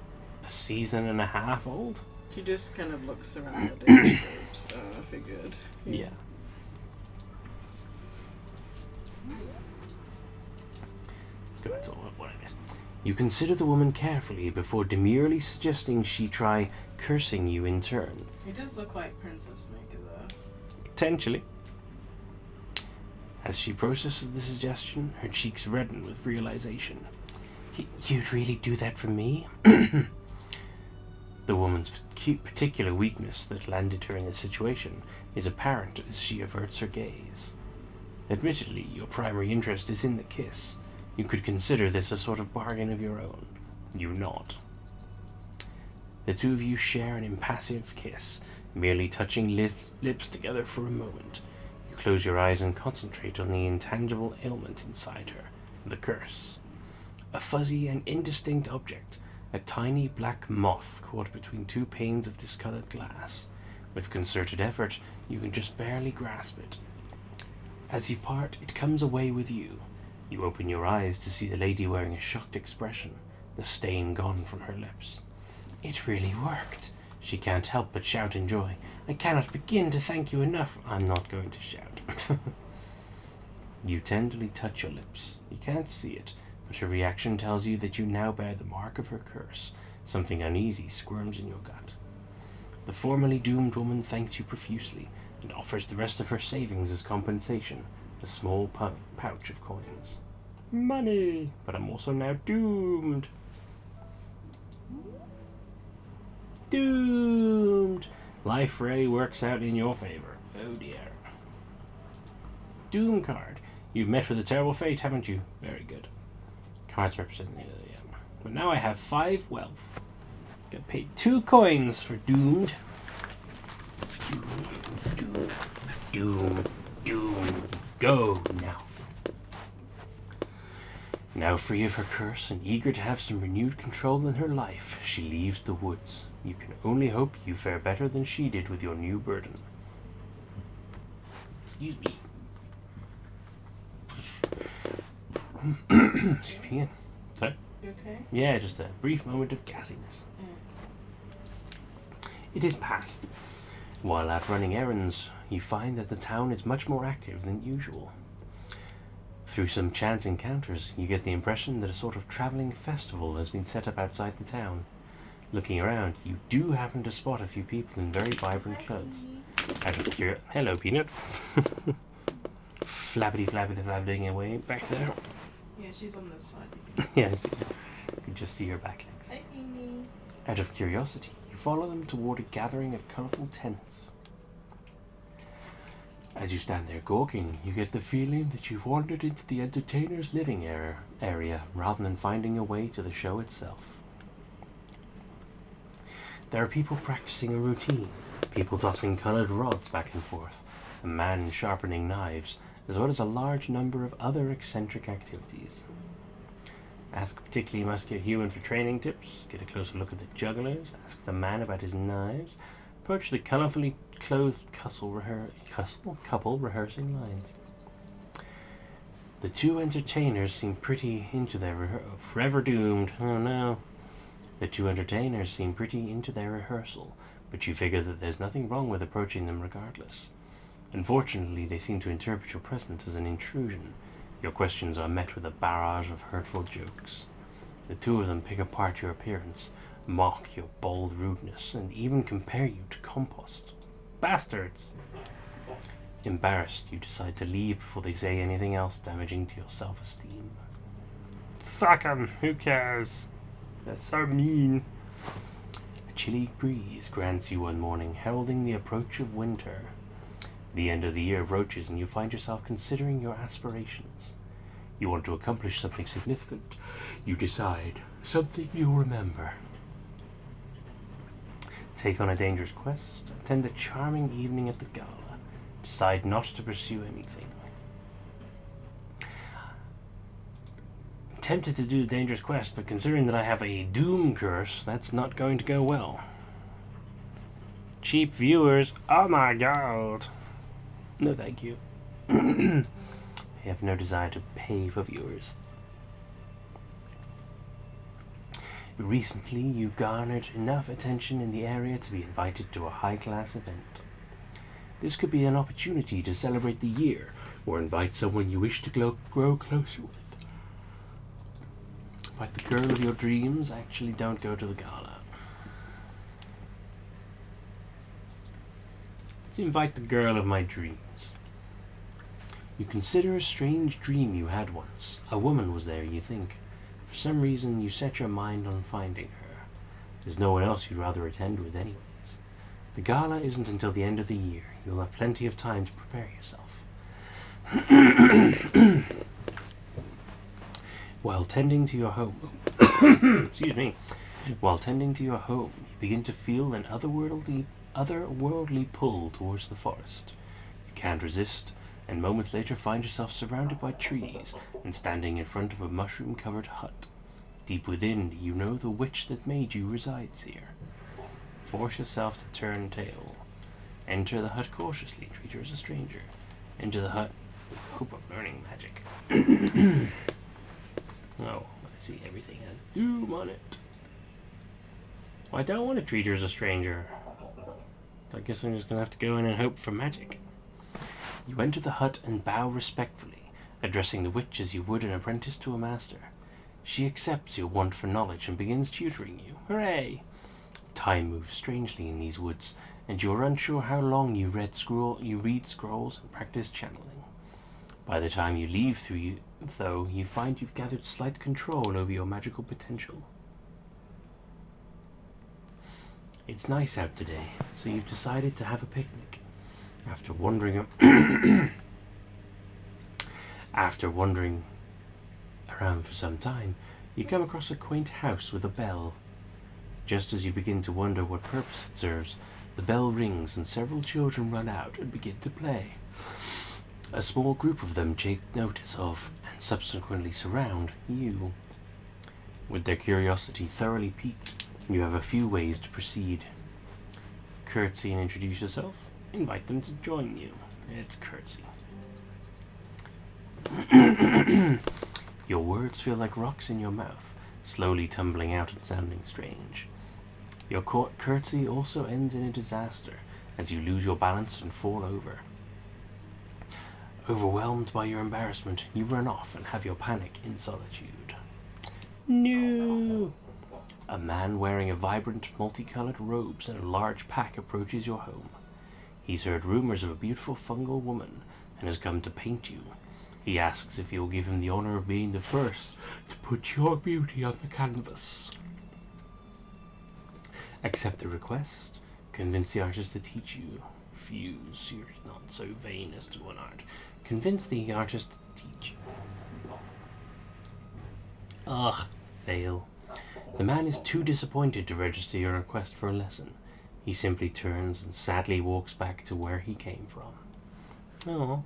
a season and a half old. She just kind of looks around the age group, so I figured. Yeah. Let's go back to what I missed. You consider the woman carefully before demurely suggesting she try cursing you in turn. He does look like Princess Maker, though. Potentially. As she processes the suggestion, her cheeks redden with realization. You'd really do that for me? The woman's particular weakness that landed her in this situation is apparent as she averts her gaze. Admittedly, your primary interest is in the kiss. You could consider this a sort of bargain of your own. You nod. The two of you share an impassive kiss, merely touching lips together for a moment. You You close your eyes and concentrate on the intangible ailment inside her, the curse. A fuzzy and indistinct object, a tiny black moth caught between two panes of discolored glass. With concerted effort, you can just barely grasp it. As you part, it comes away with you. You open your eyes to see the lady wearing a shocked expression, the stain gone from her lips. It really worked. She can't help but shout in joy. I cannot begin to thank you enough. I'm not going to shout. You tenderly touch your lips. You can't see it, but her reaction tells you that you now bear the mark of her curse. Something uneasy squirms in your gut. The formerly doomed woman thanks you profusely and offers the rest of her savings as compensation, a small pouch of coins. Money! But I'm also now doomed. Doomed! Life really works out in your favor. Oh dear. Doom card. You've met with a terrible fate, haven't you? Very good. Cards represent the but now I have 5 wealth. Got paid 2 coins for doomed. Doom. Go now. Now free of her curse and eager to have some renewed control in her life, she leaves the woods. You can only hope you fare better than she did with your new burden. Excuse me. Excuse me again. Sorry? You okay? Yeah, just a brief moment of gassiness. It is past. While out running errands, you find that the town is much more active than usual. Through some chance encounters, you get the impression that a sort of travelling festival has been set up outside the town. Looking around, you do happen to spot a few people in very vibrant clothes. Out of curiosity, hello, Peanut. Flappity away back there. Yeah, she's on this side. Yes, you can just see her back legs. Hi, Amy. Out of curiosity, you follow them toward a gathering of colourful tents. As you stand there gawking, you get the feeling that you've wandered into the entertainer's living area rather than finding a way to the show itself. There are people practicing a routine, people tossing coloured rods back and forth, a man sharpening knives, as well as a large number of other eccentric activities. Ask a particularly muscular human for training tips, get a closer look at the jugglers, ask the man about his knives, approach the colourfully clothed couple rehearsing lines. The 2 entertainers seem pretty into their forever doomed. Oh no. The 2 entertainers seem pretty into their rehearsal, but you figure that there's nothing wrong with approaching them regardless. Unfortunately, they seem to interpret your presence as an intrusion. Your questions are met with a barrage of hurtful jokes. The 2 of them pick apart your appearance, mock your bold rudeness, and even compare you to compost. Bastards! Embarrassed, you decide to leave before they say anything else damaging to your self-esteem. Fuck 'em, who cares? That's so mean. A chilly breeze grants you one morning, heralding the approach of winter. The end of the year approaches and you find yourself considering your aspirations. You want to accomplish something significant. You decide. Something you'll remember. Take on a dangerous quest. Attend a charming evening at the gala. Decide not to pursue anything. Tempted to do the dangerous quest, but considering that I have a doom curse, that's not going to go well. Cheap viewers. Oh my god. No, thank you. I have no desire to pay for viewers. Recently, you garnered enough attention in the area to be invited to a high-class event. This could be an opportunity to celebrate the year, or invite someone you wish to grow closer with. But the girl of your dreams, actually don't go to the gala. Let's invite the girl of my dreams. You consider a strange dream you had once. A woman was there, you think. For some reason, you set your mind on finding her. There's no one else you'd rather attend with anyways. The gala isn't until the end of the year. You'll have plenty of time to prepare yourself. While tending to your home... Excuse me. While tending to your home, you begin to feel an otherworldly pull towards the forest. You can't resist, and moments later find yourself surrounded by trees and standing in front of a mushroom-covered hut. Deep within, you know the witch that made you resides here. Force yourself to turn tail. Enter the hut cautiously, treat her as a stranger. Enter the hut with the hope of learning magic. Oh, I see everything has doom on it. Well, I don't want to treat her as a stranger. So I guess I'm just going to have to go in and hope for magic. You enter the hut and bow respectfully, addressing the witch as you would an apprentice to a master. She accepts your want for knowledge and begins tutoring you. Hooray! Time moves strangely in these woods, and you are unsure how long you read scrolls and practice channeling. By the time you leave though, you find you've gathered slight control over your magical potential. It's nice out today, so you've decided to have a picnic. After wandering around for some time, you come across a quaint house with a bell. Just as you begin to wonder what purpose it serves, the bell rings and several children run out and begin to play. A small group of them take notice of, and subsequently surround, you. With their curiosity thoroughly piqued, you have a few ways to proceed. Curtsy and introduce yourself. Invite them to join you. It's curtsy. Your words feel like rocks in your mouth, slowly tumbling out and sounding strange. Your curtsy also ends in a disaster, as you lose your balance and fall over. Overwhelmed by your embarrassment, you run off and have your panic in solitude. No! A man wearing a vibrant, multicolored robes and a large pack approaches your home. He's heard rumors of a beautiful fungal woman and has come to paint you. He asks if you'll give him the honor of being the first to put your beauty on the canvas. Accept the request. Convince the artist to teach you. Fuse, you're not so vain as to want art. Convince the artist to teach you. Ugh, fail. The man is too disappointed to register your request for a lesson. He simply turns and sadly walks back to where he came from. Oh.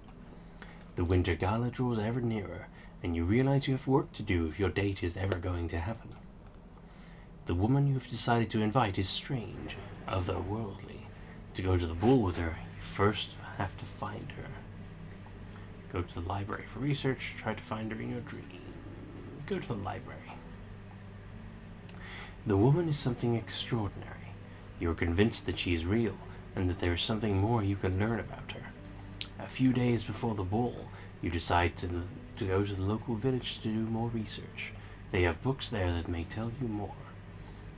The winter gala draws ever nearer, and you realize you have work to do if your date is ever going to happen. The woman you have decided to invite is strange, otherworldly. To go to the ball with her, you first have to find her. Go to the library for research, try to find her in your dream. Go to the library. The woman is something extraordinary. You are convinced that she is real, and that there is something more you can learn about her. A few days before the ball, you decide to go to the local village to do more research. They have books there that may tell you more.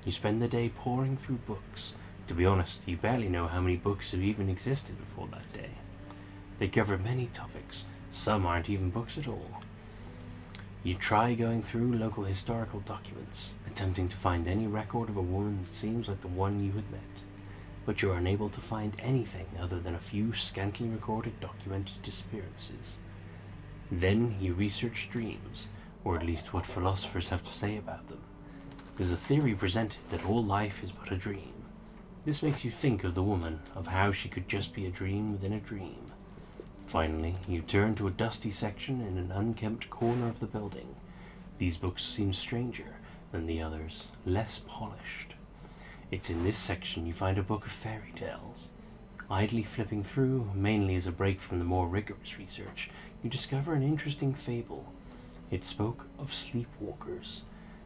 You spend the day poring through books. To be honest, you barely know how many books have even existed before that day. They cover many topics. Some aren't even books at all. You try going through local historical documents, attempting to find any record of a woman that seems like the one you had met. But you are unable to find anything other than a few scantily recorded documented disappearances. Then you research dreams, or at least what philosophers have to say about them. There's a theory presented that all life is but a dream. This makes you think of the woman, of how she could just be a dream within a dream. Finally, you turn to a dusty section in an unkempt corner of the building. These books seem stranger than the others, less polished. It's in this section you find a book of fairy tales. Idly flipping through, mainly as a break from the more rigorous research, you discover an interesting fable. It spoke of sleepwalkers,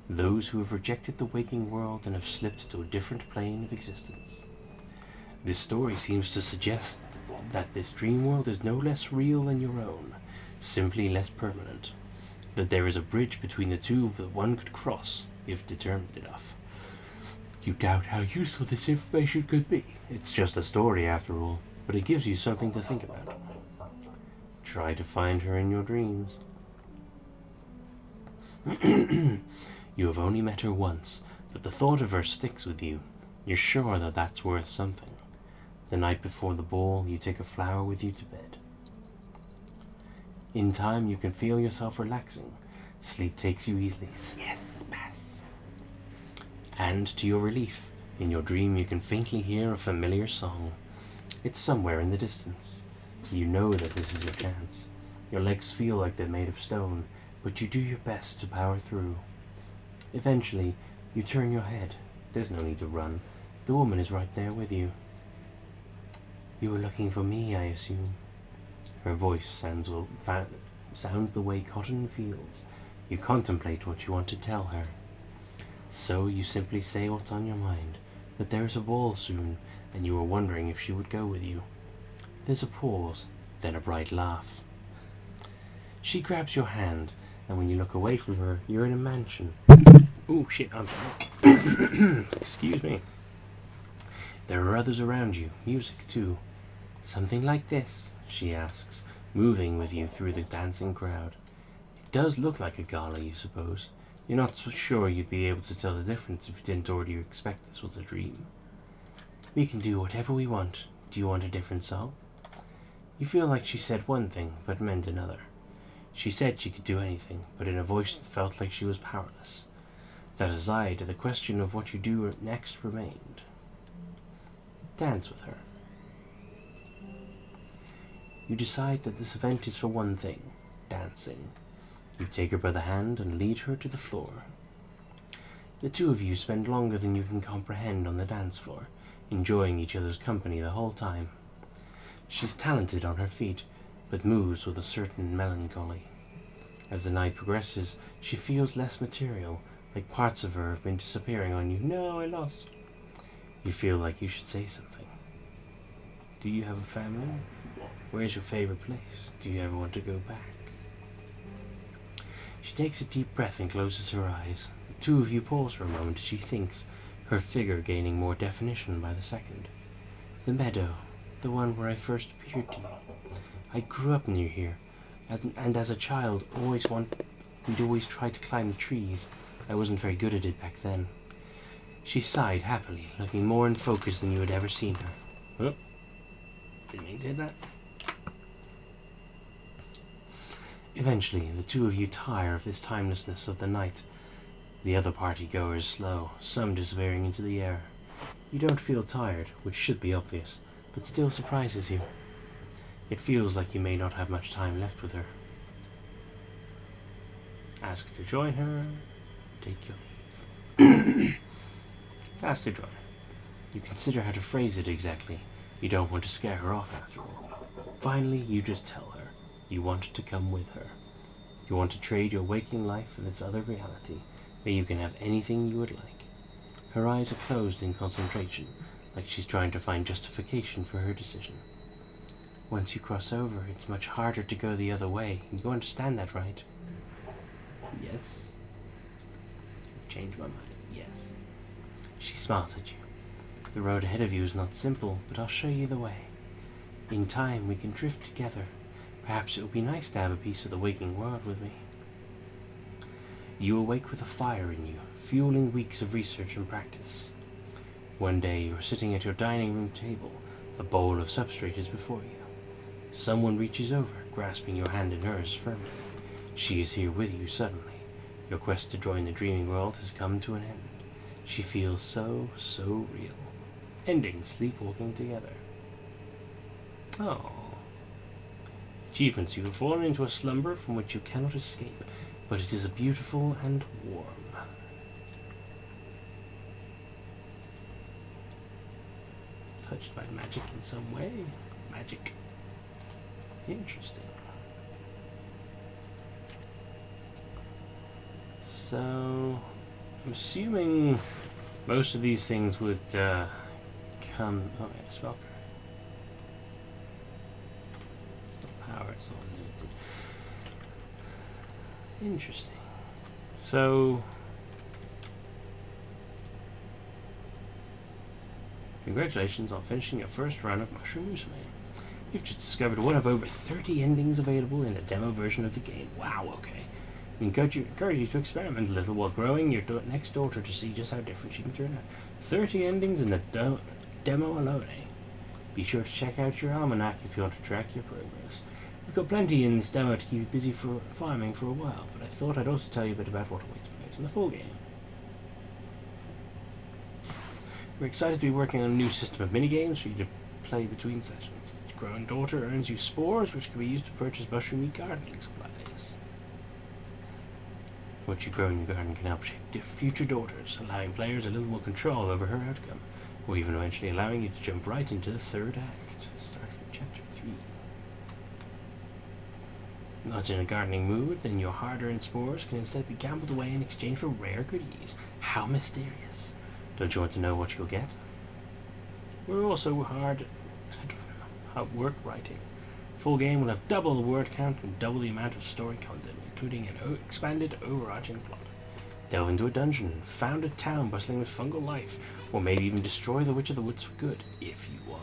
those who have rejected the waking world and have slipped to a different plane of existence. This story seems to suggest that this dream world is no less real than your own, simply less permanent. That there is a bridge between the two that one could cross, if determined enough. You doubt how useful this information could be. It's just a story after all, but it gives you something to think about. Try to find her in your dreams. You have only met her once, but the thought of her sticks with you. You're sure that that's worth something. The night before the ball, you take a flower with you to bed. In time, you can feel yourself relaxing. Sleep takes you easily. Yes, pass. And to your relief, in your dream you can faintly hear a familiar song. It's somewhere in the distance. You know that this is your chance. Your legs feel like they're made of stone, but you do your best to power through. Eventually, you turn your head. There's no need to run. The woman is right there with you. You were looking for me, I assume. Her voice sounds the way cotton feels. You contemplate what you want to tell her. So you simply say what's on your mind, that there is a ball soon, and you are wondering if she would go with you. There's a pause, then a bright laugh. She grabs your hand, and when you look away from her, you're in a mansion. Oh shit, I'm sorry. Excuse me. There are others around you, music too. Something like this, she asks, moving with you through the dancing crowd. It does look like a gala, you suppose. You're not so sure you'd be able to tell the difference if you didn't already expect this was a dream. We can do whatever we want. Do you want a different song? You feel like she said one thing, but meant another. She said she could do anything, but in a voice that felt like she was powerless. That aside, the question of what you do next remained. Dance with her. You decide that this event is for one thing, dancing. You take her by the hand and lead her to the floor. The two of you spend longer than you can comprehend on the dance floor, enjoying each other's company the whole time. She's talented on her feet, but moves with a certain melancholy. As the night progresses, she feels less material, like parts of her have been disappearing on you. No, I lost. You feel like you should say something. Do you have a family? Where's your favorite place? Do you ever want to go back? She takes a deep breath and closes her eyes. The two of you pause for a moment as she thinks, her figure gaining more definition by the second. The meadow, the one where I first appeared to you. I grew up near here, and as a child, we'd always try to climb the trees. I wasn't very good at it back then. She sighed happily, looking more in focus than you had ever seen her. Oh, didn't mean to hit that. Eventually, the two of you tire of this timelessness of the night. The other party goers slow, some disappearing into the air. You don't feel tired, which should be obvious, but still surprises you. It feels like you may not have much time left with her. Ask to join her, take your leave. Ask to join her. You consider how to phrase it exactly. You don't want to scare her off after all. Finally, you just tell her. You want to come with her. You want to trade your waking life for this other reality, where you can have anything you would like. Her eyes are closed in concentration, like she's trying to find justification for her decision. Once you cross over, it's much harder to go the other way. You understand that, right? Yes. I've changed my mind. Yes. She smiles at you. The road ahead of you is not simple, but I'll show you the way. In time, we can drift together. Perhaps it would be nice to have a piece of the waking world with me. You awake with a fire in you, fueling weeks of research and practice. One day you are sitting at your dining room table. A bowl of substrate is before you. Someone reaches over, grasping your hand in hers firmly. She is here with you suddenly. Your quest to join the dreaming world has come to an end. She feels so real. Ending sleepwalking together. Oh. Achievements. You have fallen into a slumber from which you cannot escape, but it is beautiful and warm. Touched by magic in some way? Magic. Interesting. So, I'm assuming most of these things would come... Oh, yeah, spell card. Power is unlimited. Interesting. So, congratulations on finishing your first run of Musume. You've just discovered one of over 30 endings available in the demo version of the game. Wow, okay. We encourage you to experiment a little while growing your next daughter to see just how different she can turn out. 30 endings in the demo alone, eh? Be sure to check out your almanac if you want to track your progress. We've got plenty in this demo to keep you busy for farming for a while, but I thought I'd also tell you a bit about what awaits players in the full game. We're excited to be working on a new system of minigames for you to play between sessions. growing daughter earns you spores, which can be used to purchase mushroomy gardening supplies. What you grow in your garden can help shape future daughters, allowing players a little more control over her outcome, or even eventually allowing you to jump right into the third act. Start from chapter 3. Not in a gardening mood, then your hard-earned spores can instead be gambled away in exchange for rare goodies. How mysterious. Don't you want to know what you'll get? We're also hard at work writing. Full game will have double the word count and double the amount of story content, including an expanded overarching plot. Delve into a dungeon, found a town bustling with fungal life, or maybe even destroy the Witch of the Woods for good, if you want.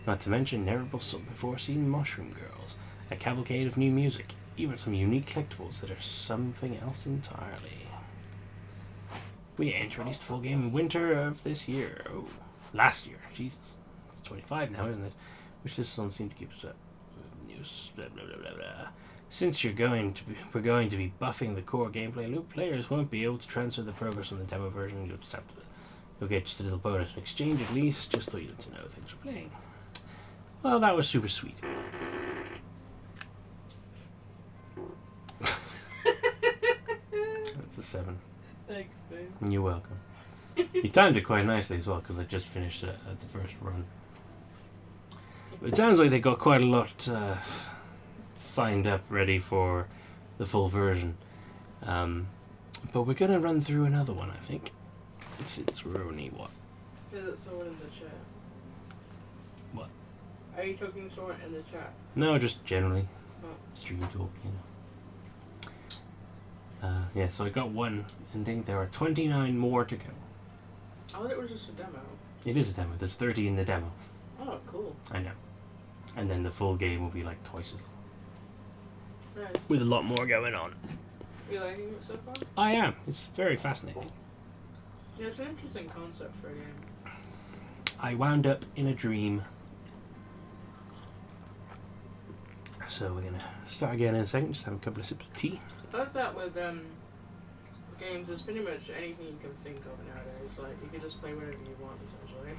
Not to mention never before seen mushroom girls, a cavalcade of new music, even some unique collectibles that are something else entirely. We aim to release the full game in winter of this year. Oh, last year. Jesus. It's 25 now, isn't it? Which this doesn't seem to keep us up. News. Blah, blah, blah, blah, blah. Since we're going to be buffing the core gameplay loop, players won't be able to transfer the progress on the demo version. You'll get just a little bonus in exchange at least, just so you to know things we're playing. Well, that was super sweet. That's a 7. Thanks, babe. You're welcome. You timed it quite nicely as well, because I just finished it at the first run. It sounds like they got quite a lot signed up, ready for the full version. But we're going to run through another one, I think. It's only what? Is it someone in the chat? What? Are you talking to someone in the chat? No, just generally. Oh. Stream talk, you know. Yeah, so I got one ending. There are 29 more to go. I thought it was just a demo. It is a demo. There's 30 in the demo. Oh, cool. I know. And then the full game will be like twice as long. Right. With a lot more going on. You liking it so far? I am. It's very fascinating. Yeah, it's an interesting concept for a game. I wound up in a dream. So we're going to start again in a second. Just have a couple of sips of tea. I love that with games, it's pretty much anything you can think of nowadays. Like, you can just play whatever you want, essentially.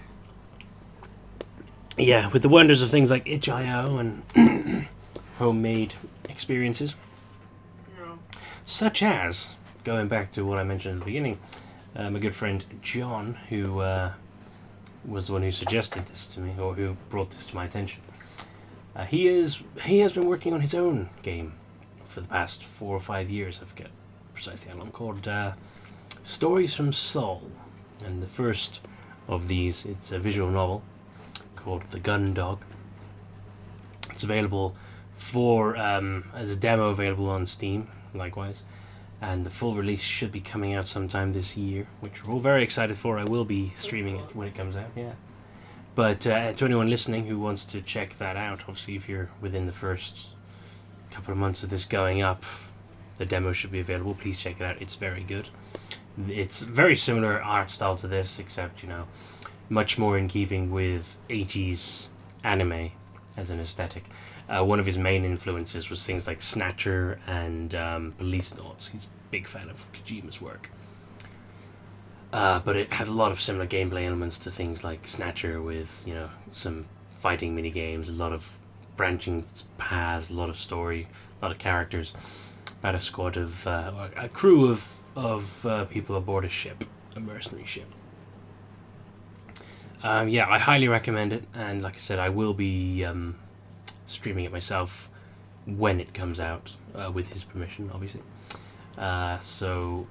Yeah, with the wonders of things like itch.io and homemade experiences. Yeah. Such as, going back to what I mentioned at the beginning, my good friend John, who was the one who suggested this to me, or who brought this to my attention. He has been working on his own game for the past 4 or 5 years. I forget precisely how long. Called Stories from Soul, and the first of these, it's a visual novel called The Gun Dog. It's available for as a demo, available on Steam, likewise, and the full release should be coming out sometime this year, which we're all very excited for. I will be streaming it when it comes out. Yeah. But to anyone listening who wants to check that out, obviously if you're within the first couple of months of this going up, the demo should be available. Please check it out. It's very good. It's very similar art style to this, except, you know, much more in keeping with 80s anime as an aesthetic. One of his main influences was things like Snatcher and Police Notes. He's a big fan of Kojima's work. But it has a lot of similar gameplay elements to things like Snatcher, with, you know, some fighting mini games, a lot of branching paths, a lot of story, a lot of characters. About a squad of a crew of people aboard a ship, a mercenary ship. Yeah, I highly recommend it, and like I said, I will be streaming it myself when it comes out, with his permission, obviously. So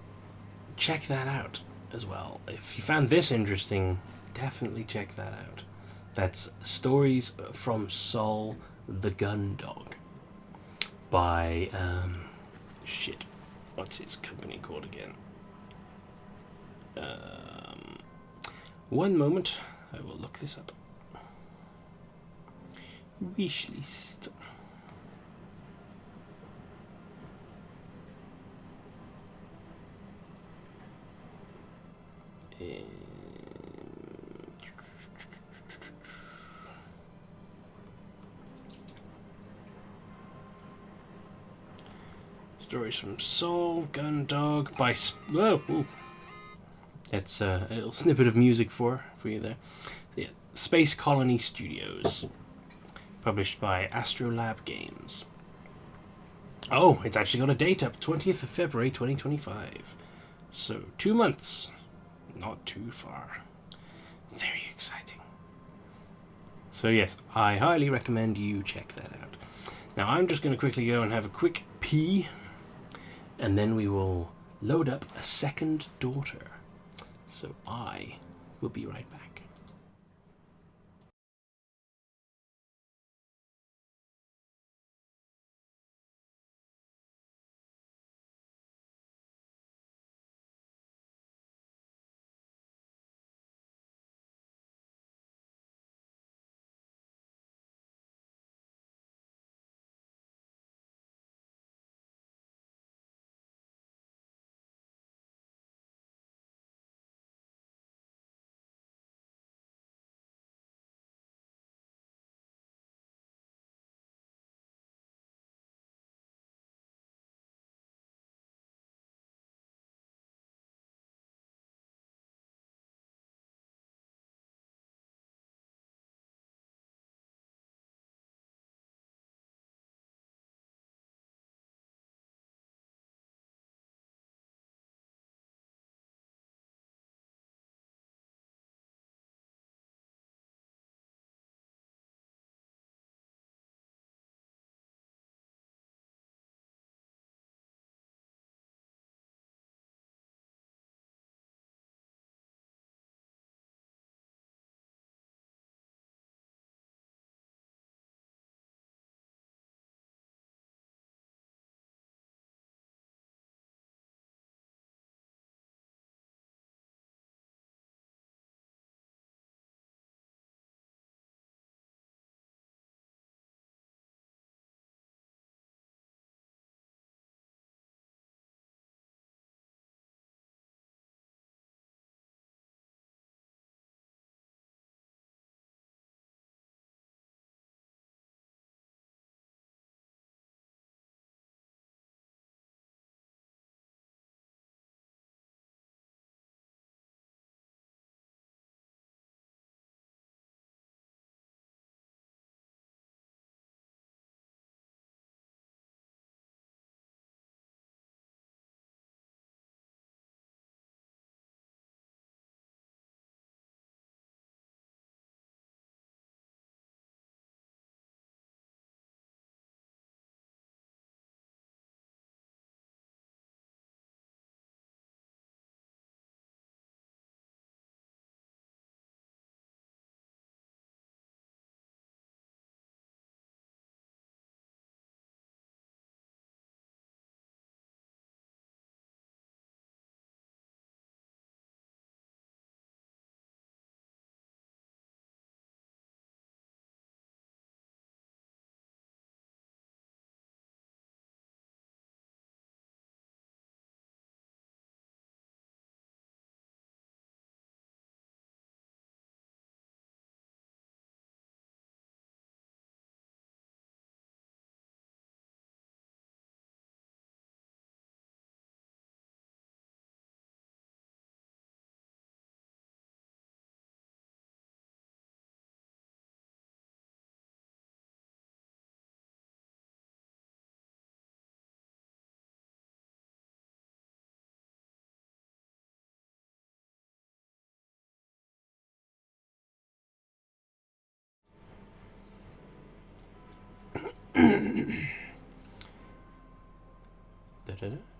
check that out as well. If you found this interesting, definitely check that out. That's Stories from Soul, The Gun Dog, by what's his company called again? One moment, I will look this up. Wishlist. Stories from Soul, Gun Dog by That's a little snippet of music for you there. So yeah, Space Colony Studios, published by Astrolab Games. Oh, it's actually got a date up, 20th of February 2025. So 2 months. Not too far. Very exciting. So yes, I highly recommend you check that out. Now I'm just going to quickly go and have a quick pee, and then we will load up a second daughter. So I will be right back.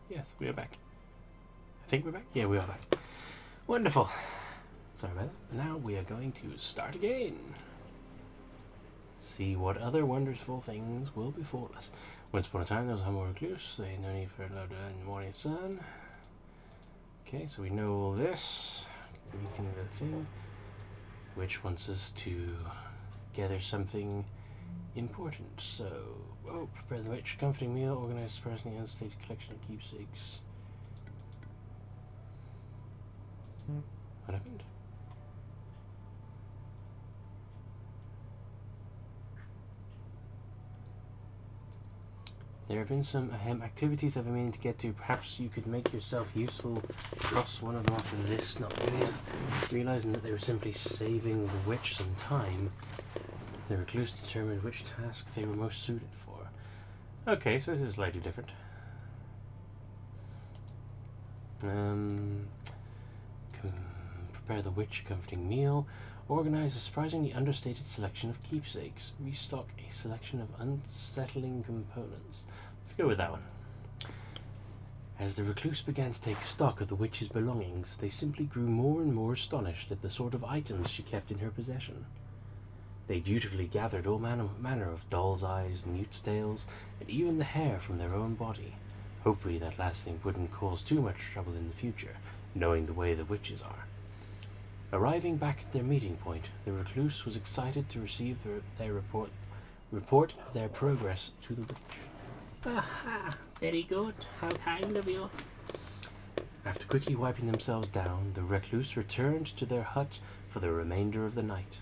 Yes, we are back. I think we're back. Yeah, we are back. Wonderful. Sorry about that. Now we are going to start again. See what other wonderful things will befall us. Once upon a time, there was a humble recluse. They had no need for a load in the morning sun. Okay, so we know all this. Reading the thing, which wants us to gather something important. So, prepare the rich, comforting meal, organize surprisingly unstated collection of keepsakes. What happened? There have been some activities I've been meaning to get to. Perhaps you could make yourself useful. Cross one of them off the list, not realizing that they were simply saving the witch some time. The recluse determined which task they were most suited for. Okay, so this is slightly different. Prepare the witch a comforting meal. Organize a surprisingly understated selection of keepsakes. Restock a selection of unsettling components. Let's go with that one. As the recluse began to take stock of the witch's belongings, they simply grew more and more astonished at the sort of items she kept in her possession. They dutifully gathered all manner of doll's eyes, newt's tails, and even the hair from their own body. Hopefully that last thing wouldn't cause too much trouble in the future, knowing the way the witches are. Arriving back at their meeting point, the recluse was excited to receive their report their progress to the witch. Aha! Very good. How kind of you. After quickly wiping themselves down, the recluse returned to their hut for the remainder of the night.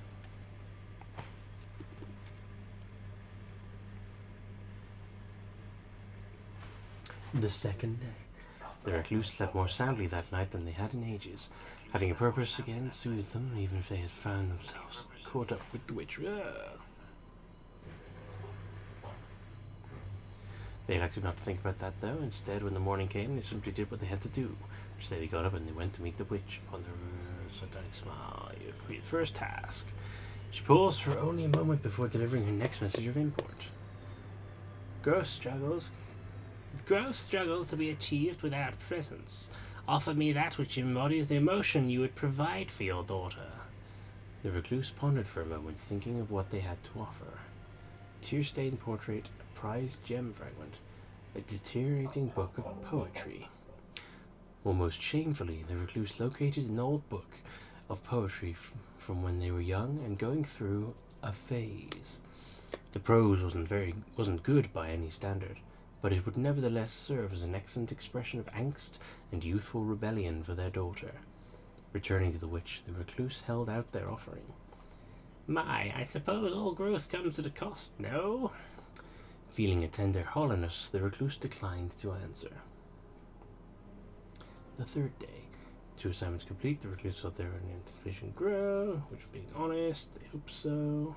The second day. The recluse slept more soundly that night than they had in ages. Having a purpose again soothed them, even if they had found themselves caught up with the witch. They elected not to think about that, though. Instead, when the morning came, they simply did what they had to do. So they got up and they went to meet the witch. Upon their sardonic smile, you complete the first task. She paused for only a moment before delivering her next message of import. Growth struggles to be achieved without presence. Offer me that which embodies the emotion you would provide for your daughter. The recluse pondered for a moment, thinking of what they had to offer. Tear-stained portrait, a prized gem fragment, a deteriorating book of poetry. Almost shamefully, the recluse located an old book of poetry from when they were young and going through a phase. The prose wasn't good by any standard, but it would nevertheless serve as an excellent expression of angst and youthful rebellion for their daughter. Returning to the witch, the recluse held out their offering. My, I suppose all growth comes at a cost, no? Feeling a tender hollowness, the recluse declined to answer. The third day. 2 assignments complete, the recluse felt their anticipation grow, which, being honest, they hope so.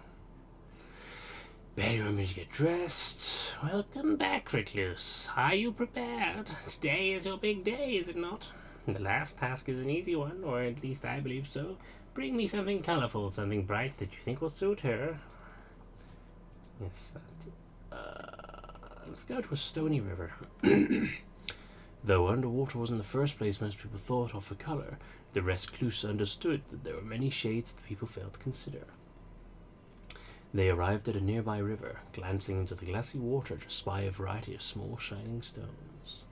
Barely remember to get dressed. Welcome back, recluse. Are you prepared? Today is your big day, is it not? The last task is an easy one, or at least I believe so. Bring me something colorful, something bright that you think will suit her. Yes, let's go to a stony river. Though underwater wasn't the first place most people thought of for color, the recluse understood that there were many shades that people failed to consider. They arrived at a nearby river, glancing into the glassy water to spy a variety of small shining stones.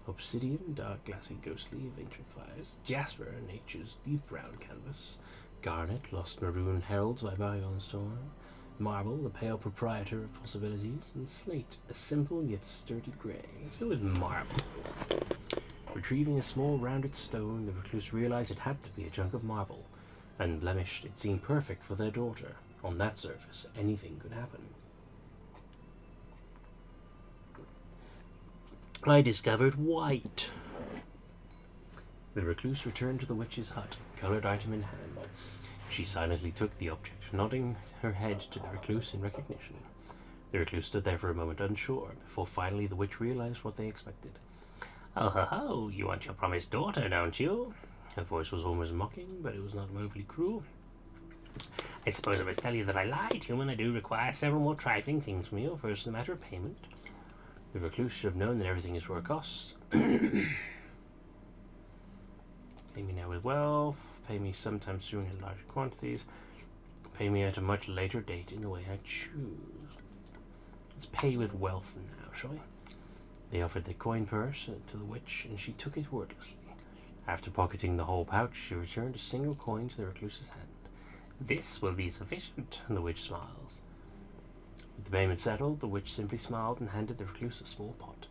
Obsidian, dark, glassy, ghostly of ancient fires. Jasper, nature's deep brown canvas. Garnet, lost maroon heralds by bygone storm. Marble, the pale proprietor of possibilities. And slate, a simple yet sturdy grey. Let's go with marble. Retrieving a small rounded stone, the recluse realized it had to be a chunk of marble. Unblemished, it seemed perfect for their daughter. On that surface, anything could happen. I discovered white. The recluse returned to the witch's hut, colored item in hand. She silently took the object, nodding her head to the recluse in recognition. The recluse stood there for a moment unsure, before finally the witch realized what they expected. Oh ho ho, you want your promised daughter, don't you? Her voice was almost mocking, but it was not overly cruel. I suppose I must tell you that I lied, human. I do require several more trifling things from you. First, the matter of payment. The recluse should have known that everything is for a cost. Pay me now with wealth. Pay me sometime soon in large quantities. Pay me at a much later date in the way I choose. Let's pay with wealth now, shall we? They offered the coin purse to the witch, and she took it wordlessly. After pocketing the whole pouch, she returned a single coin to the recluse's hand. This will be sufficient, the witch smiles. With the payment settled, the witch simply smiled and handed the recluse a small pot.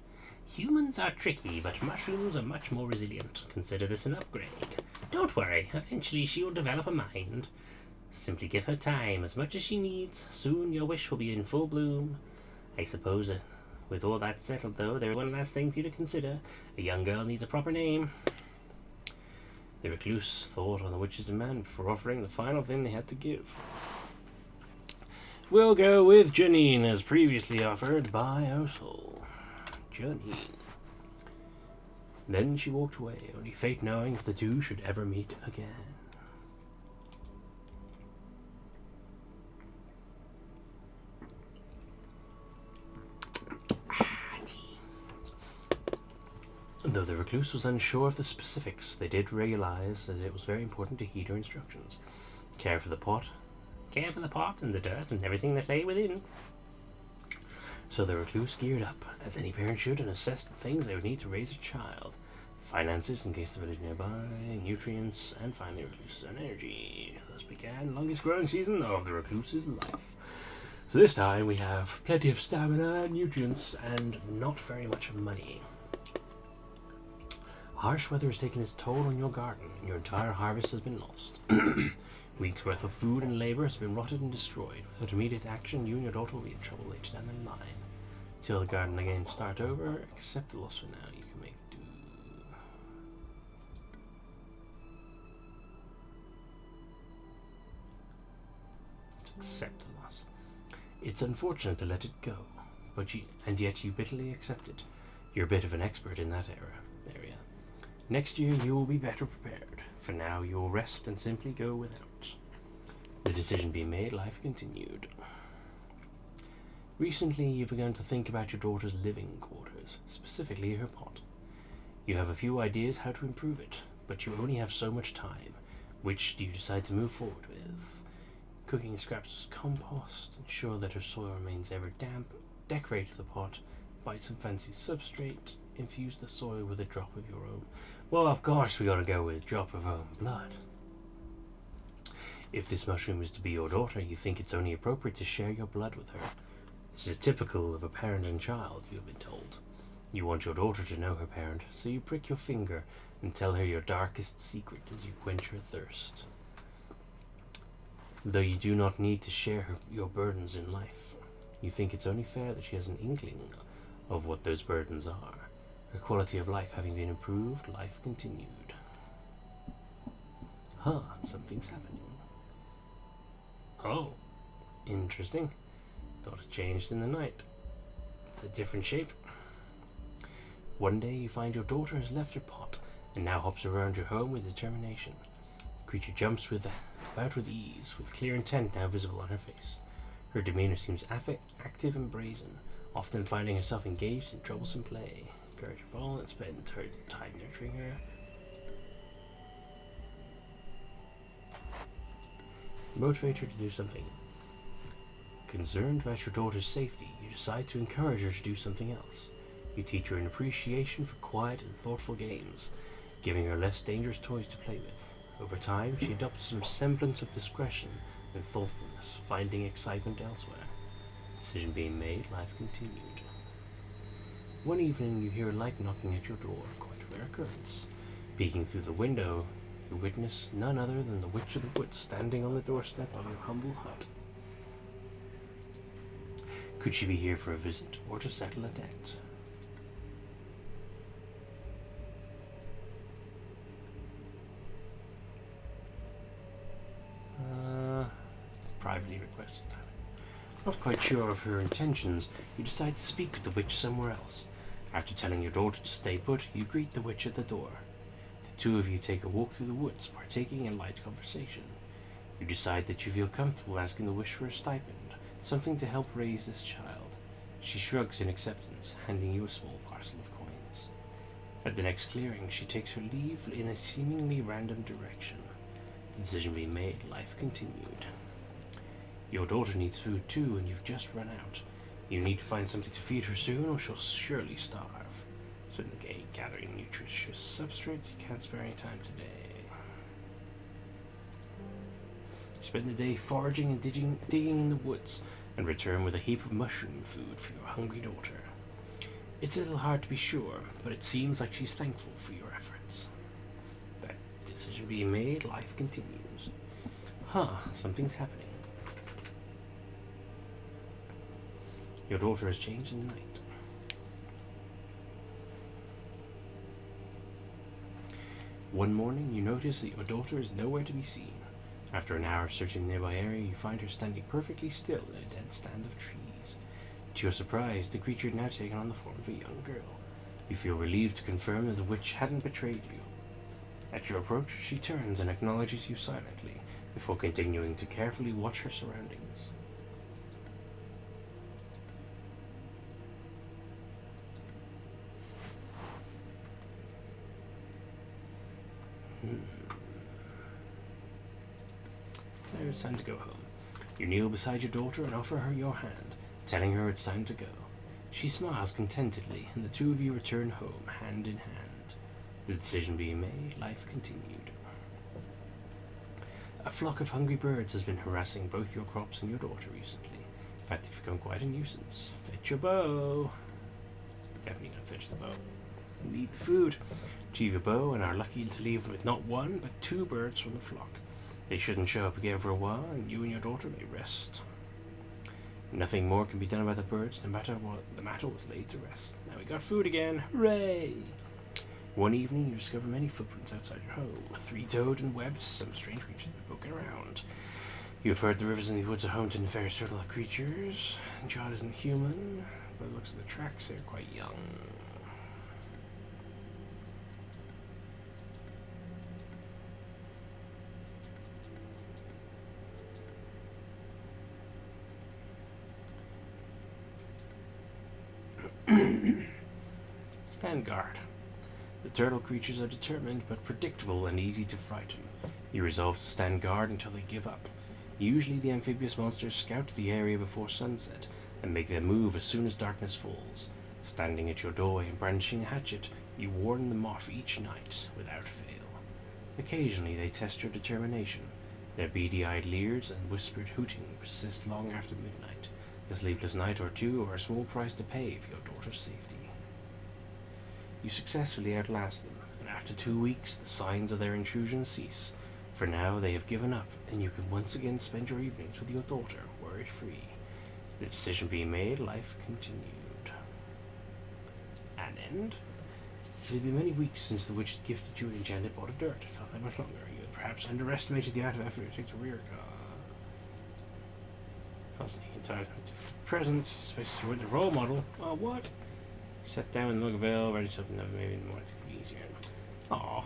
Humans are tricky, but mushrooms are much more resilient. Consider this an upgrade. Don't worry, eventually she will develop a mind. Simply give her time, as much as she needs. Soon your wish will be in full bloom. I suppose With all that settled, though, there's one last thing for you to consider. A young girl needs a proper name. The recluse thought on the witch's demand before offering the final thing they had to give. We'll go with Janine, as previously offered by Ursel. Janine. Then she walked away, only fate knowing if the two should ever meet again. Though the recluse was unsure of the specifics, they did realize that it was very important to heed her instructions. Care for the pot and the dirt and everything that lay within. So the recluse geared up, as any parent should, and assessed the things they would need to raise a child. Finances, in case the village nearby, nutrients, and finally recluse's own energy. Thus began the longest growing season of the recluse's life. So this time we have plenty of stamina, nutrients, and not very much money. Harsh weather has taken its toll on your garden, and your entire harvest has been lost. Weeks' worth of food and labor has been rotted and destroyed. Without immediate action, you and your daughter will be in trouble later down the line. Till the garden again start over, accept the loss for now. You can make do. Accept the loss. It's unfortunate to let it go, and yet you bitterly accept it. You're a bit of an expert in that area. Next year you will be better prepared. For now you will rest and simply go without. The decision being made, life continued. Recently you've begun to think about your daughter's living quarters, specifically her pot. You have a few ideas how to improve it, but you only have so much time. Which do you decide to move forward with? Cooking scraps as compost, ensure that her soil remains ever damp, decorate the pot, buy some fancy substrate, infuse the soil with a drop of your own. Well, of course we gotta go with a drop of own blood. If this mushroom is to be your daughter, you think it's only appropriate to share your blood with her. This is typical of a parent and child, you have been told. You want your daughter to know her parent, so you prick your finger and tell her your darkest secret as you quench her thirst. Though you do not need to share your burdens in life, you think it's only fair that she has an inkling of what those burdens are. Her quality of life having been improved, life continued. Something's happening. Oh, interesting. Thought it changed in the night. It's a different shape. One day you find your daughter has left her pot and now hops around your home with determination. The creature jumps about with ease, with clear intent now visible on her face. Her demeanor seems active and brazen, often finding herself engaged in troublesome play. Encourage her ball and spend her time nurturing her. Motivate her to do something. Concerned about your daughter's safety, you decide to encourage her to do something else. You teach her an appreciation for quiet and thoughtful games, giving her less dangerous toys to play with. Over time, she adopts some semblance of discretion and thoughtfulness, finding excitement elsewhere. Decision being made, life continued. One evening, you hear a light knocking at your door, quite a rare occurrence. Peeking through the window, you witness none other than the Witch of the Woods standing on the doorstep of your humble hut. Could she be here for a visit or to settle a debt? Privately requested. Not quite sure of her intentions, you decide to speak with the witch somewhere else. After telling your daughter to stay put, you greet the witch at the door. The two of you take a walk through the woods, partaking in light conversation. You decide that you feel comfortable asking the witch for a stipend, something to help raise this child. She shrugs in acceptance, handing you a small parcel of coins. At the next clearing, she takes her leave in a seemingly random direction. The decision being made, life continued. Your daughter needs food too, and you've just run out. You need to find something to feed her soon, or she'll surely starve. So negate gathering nutritious substrate, you can't spare any time today. Spend the day foraging and digging in the woods, and return with a heap of mushroom food for your hungry daughter. It's a little hard to be sure, but it seems like she's thankful for your efforts. That decision being made, life continues. Something's happening. Your daughter has changed in the night. One morning, you notice that your daughter is nowhere to be seen. After an hour searching the nearby area, you find her standing perfectly still in a dead stand of trees. To your surprise, the creature had now taken on the form of a young girl. You feel relieved to confirm that the witch hadn't betrayed you. At your approach, she turns and acknowledges you silently, before continuing to carefully watch her surroundings. Now it's time to go home. You kneel beside your daughter and offer her your hand, telling her it's time to go. She smiles contentedly, and the two of you return home, hand in hand. The decision being made, life continued. A flock of hungry birds has been harassing both your crops and your daughter recently. In fact, they've become quite a nuisance. Fetch your bow. Definitely gonna fetch the bow. Need the food. Achieve a bow and are lucky to leave with not one, but two birds from the flock. They shouldn't show up again for a while, and you and your daughter may rest. Nothing more can be done about the birds, no matter what. The matter was laid to rest. Now we got food again. Hooray! One evening, you discover many footprints outside your home. Three-toed and webbed, some strange creatures have been poking around. You have heard the rivers and the woods are home to nefarious turtle creatures. Jod isn't human. By the looks of the tracks, they're quite young. Stand guard. The turtle creatures are determined but predictable and easy to frighten. You resolve to stand guard until they give up. Usually the amphibious monsters scout the area before sunset and make their move as soon as darkness falls. Standing at your doorway and brandishing a hatchet, you warn them off each night without fail. Occasionally they test your determination. Their beady-eyed leers and whispered hooting persist long after midnight. A sleepless night or two or a small price to pay for your daughter's safety. You successfully outlast them, and after 2 weeks the signs of their intrusion cease. For now they have given up, and you can once again spend your evenings with your daughter, worry-free. The decision being made, life continued. An end? It had been many weeks since the witch had gifted you an enchanted pot of dirt. It felt that much longer. You had perhaps underestimated the amount of effort it takes to rear constantly entitled to present, especially with the role model. Oh, what? Sat down in the Mugaville, ready something that maybe more easier. Aww.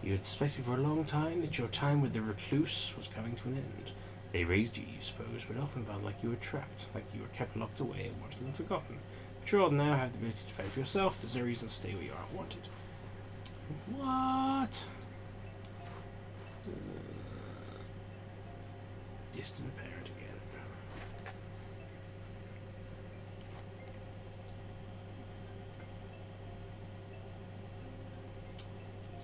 You had suspected for a long time that your time with the recluse was coming to an end. They raised you, you suppose, but often felt like you were trapped, like you were kept locked away and wanted and forgotten. But you all now have the ability to fend for yourself. There's no reason to stay where you are wanted. What? Distant parent again.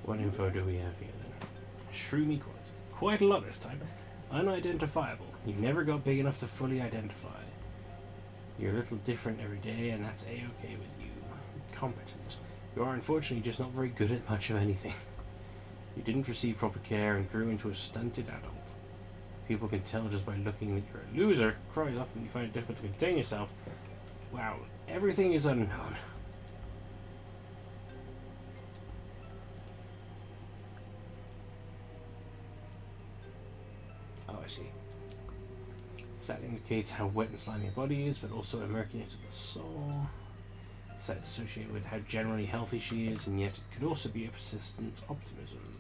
What info do we have here then? Shroomy coins. Quite a lot this time. Unidentifiable. You never got big enough to fully identify. You're a little different every day, and that's a-okay with you. Competent. You are unfortunately just not very good at much of anything. You didn't receive proper care and grew into a stunted adult. People can tell just by looking that you're a loser. Cries often you find it difficult to contain yourself. Wow, everything is unknown. Oh, I see. That indicates how wet and slimy your body is, but also a murkiness of the soul. That's associated with how generally healthy she is, and yet it could also be a persistent optimism.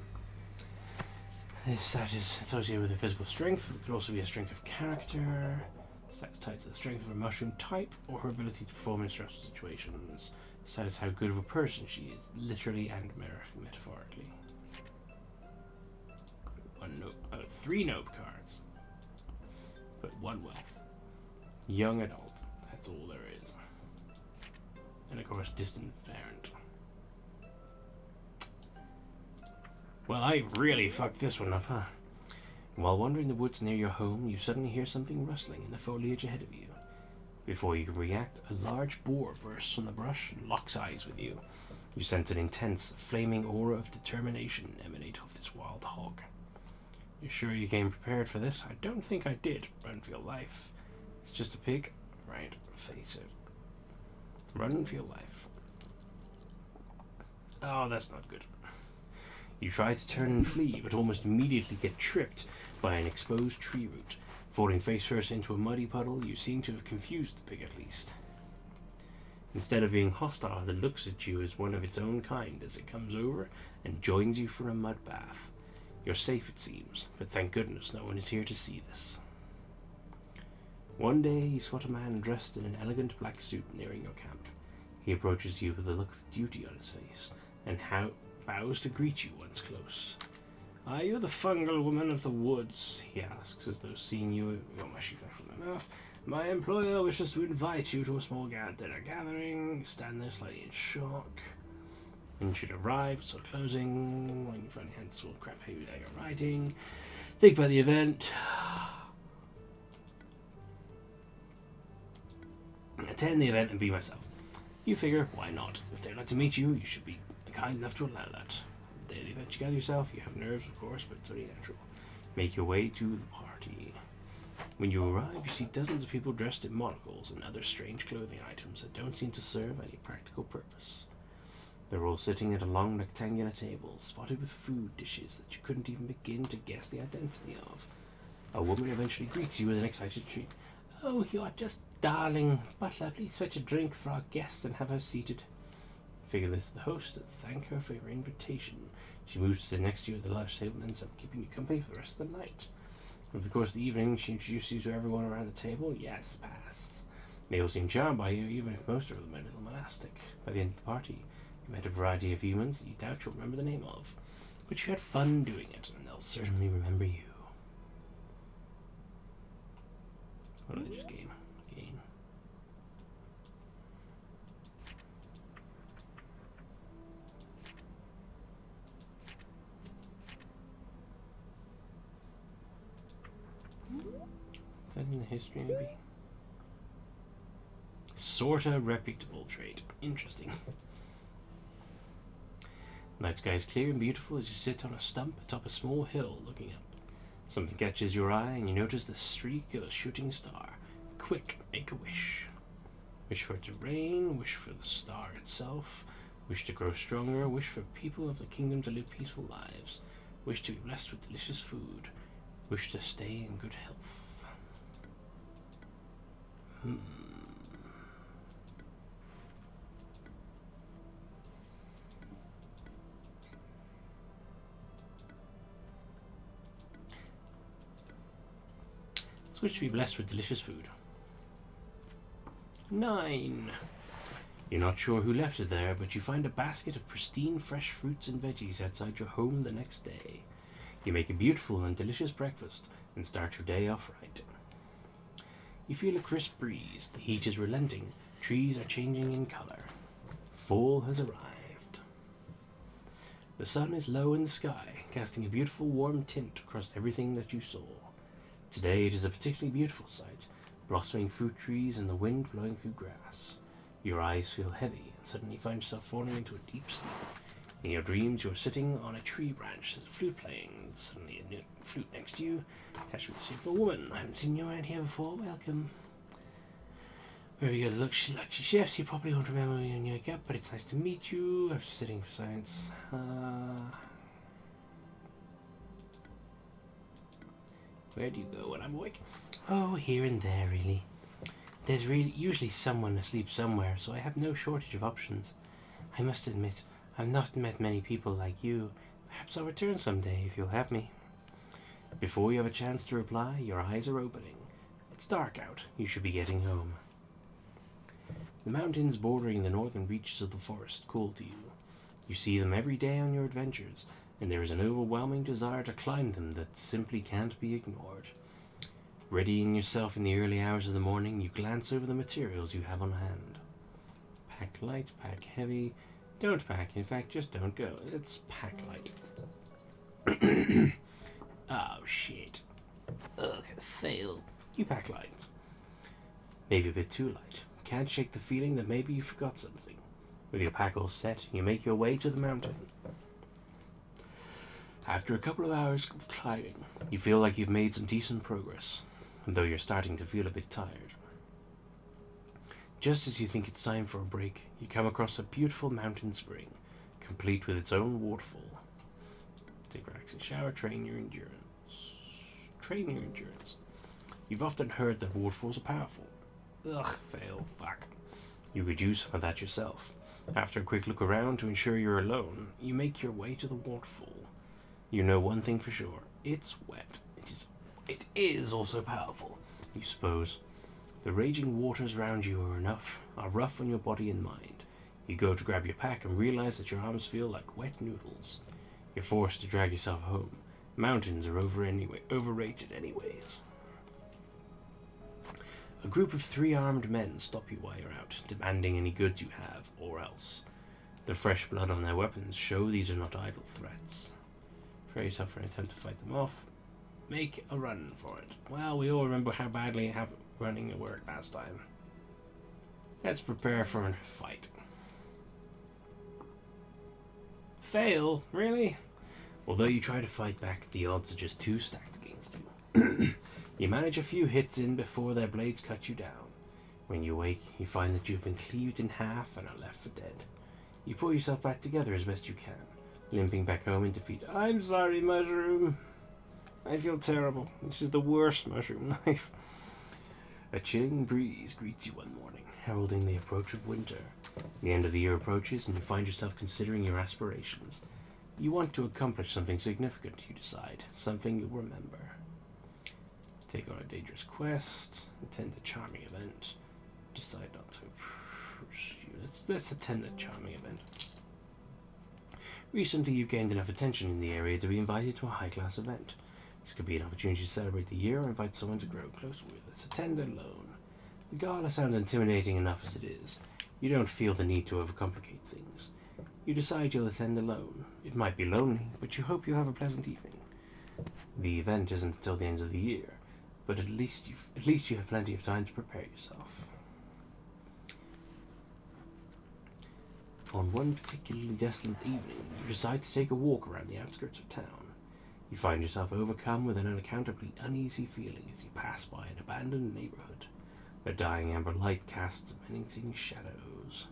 This stat is associated with her physical strength. It could also be a strength of character. Stats tied to the strength of her mushroom type or her ability to perform in stressful situations. Stat is how good of a person she is, literally and metaphorically. 3 nope cards, but 1 wealth. Young adult. That's all there is. And of course, distant parent. Well, I really fucked this one up, huh? While wandering the woods near your home, you suddenly hear something rustling in the foliage ahead of you. Before you can react, a large boar bursts from the brush and locks eyes with you. You sense an intense, flaming aura of determination emanate off this wild hog. You're sure you came prepared for this? I don't think I did. Run for your life. It's just a pig. right? Face it. Running for your life. Oh, that's not good. You try to turn and flee, but almost immediately get tripped by an exposed tree root. Falling face first into a muddy puddle, you seem to have confused the pig at least. Instead of being hostile, it looks at you as one of its own kind as it comes over and joins you for a mud bath. You're safe, it seems, but thank goodness no one is here to see this. One day you spot a man dressed in an elegant black suit nearing your camp. He approaches you with a look of duty on his face, and bows to greet you once close. "Are you the fungal woman of the woods?" he asks, as though seeing you, your mushy flesh from my mouth. "My employer wishes to invite you to a small dinner gathering." You stand there slightly in shock. When you should arrive, it's closing. When you find your hands full of crap heavy that you're writing. Think about the event. Attend the event and be myself. You figure, why not? If they'd like to meet you, you should be kind enough to allow that. The day of the event, you gather yourself. You have nerves, of course, but it's only natural. Make your way to the party. When you arrive, you see dozens of people dressed in monocles and other strange clothing items that don't seem to serve any practical purpose. They're all sitting at a long rectangular table, spotted with food dishes that you couldn't even begin to guess the identity of. A woman eventually greets you with an excited shriek. "Oh, you're just darling. Butler, please fetch a drink for our guest and have her seated." Figure this is the host and thank her for your invitation. She moves to sit next to you at the large table and ends up keeping you company for the rest of the night. Over the course of the evening, she introduces you to everyone around the table. Yes, pass. They all seem charmed by you, even if most of them are a little monastic. By the end of the party, you met a variety of humans that you doubt you'll remember the name of. But you had fun doing it, and they'll certainly remember you. What did I just gain? Is that in the history, maybe? Sorta reputable trait. Interesting. Night sky is clear and beautiful as you sit on a stump atop a small hill looking up. Something catches your eye and you notice the streak of a shooting star. Quick, make a wish. Wish for it to rain, wish for the star itself, wish to grow stronger, wish for people of the kingdom to live peaceful lives, wish to be blessed with delicious food, wish to stay in good health. Let's wish to be blessed with delicious food. 9. You're not sure who left it there, but you find a basket of pristine fresh fruits and veggies outside your home the next day. You make a beautiful and delicious breakfast and start your day off right. You feel a crisp breeze, the heat is relenting, trees are changing in color. Fall has arrived. The sun is low in the sky, casting a beautiful warm tint across everything that you saw. Today it is a particularly beautiful sight, blossoming fruit trees and the wind blowing through grass. Your eyes feel heavy and suddenly find yourself falling into a deep sleep. In your dreams you are sitting on a tree branch, there's a flute playing, and suddenly a new flute next to you. Attached with a beautiful woman. I haven't seen you around here before, welcome. Wherever you go to look like she shifts, you probably won't remember me when you wake up, but it's nice to meet you. I'm sitting for science. Where do you go when I'm awake? Oh, here and there, really. There's usually someone asleep somewhere, so I have no shortage of options. I must admit, I've not met many people like you. Perhaps I'll return someday if you'll have me. Before you have a chance to reply, your eyes are opening. It's dark out. You should be getting home. The mountains bordering the northern reaches of the forest call to you. You see them every day on your adventures, and there is an overwhelming desire to climb them that simply can't be ignored. Readying yourself in the early hours of the morning, you glance over the materials you have on hand. Pack light, pack heavy. Don't pack, in fact, just don't go. It's pack light. Oh, shit. Ugh, fail. You pack light. Maybe a bit too light. Can't shake the feeling that maybe you forgot something. With your pack all set, you make your way to the mountain. After a couple of hours of climbing, you feel like you've made some decent progress, though you're starting to feel a bit tired. Just as you think it's time for a break, you come across a beautiful mountain spring, complete with its own waterfall. Take a relaxing shower, train your endurance. Train your endurance. You've often heard that waterfalls are powerful. Ugh, fail, fuck. You could use some of that yourself. After a quick look around to ensure you're alone, you make your way to the waterfall. You know one thing for sure. It's wet. It is also powerful, you suppose. The raging waters around you are rough on your body and mind. You go to grab your pack and realize that your arms feel like wet noodles. You're forced to drag yourself home. Mountains are overrated anyways. A group of 3 armed men stop you while you're out, demanding any goods you have, or else. The fresh blood on their weapons show these are not idle threats. Prepare yourself for an attempt to fight them off. Make a run for it. Well, we all remember how badly running worked last time. Let's prepare for a fight. Fail? Really? Although you try to fight back, the odds are just too stacked against you. You manage a few hits in before their blades cut you down. When you wake, you find that you've been cleaved in half and are left for dead. You pull yourself back together as best you can, limping back home in defeat. I'm sorry, Mushroom. I feel terrible. This is the worst mushroom life. A chilling breeze greets you one morning, heralding the approach of winter. The end of the year approaches, and you find yourself considering your aspirations. You want to accomplish something significant, you decide, something you'll remember. Take on a dangerous quest, attend a charming event, decide not to pursue. Let's attend a charming event. Recently, you've gained enough attention in the area to be invited to a high-class event. This could be an opportunity to celebrate the year or invite someone to grow close with. Let's attend alone. The gala sounds intimidating enough as it is. You don't feel the need to overcomplicate things. You decide you'll attend alone. It might be lonely, but you hope you'll have a pleasant evening. The event isn't until the end of the year, but at least you have plenty of time to prepare yourself. On one particularly desolate evening, you decide to take a walk around the outskirts of town. You find yourself overcome with an unaccountably uneasy feeling as you pass by an abandoned neighborhood. A dying amber light casts menacing shadows.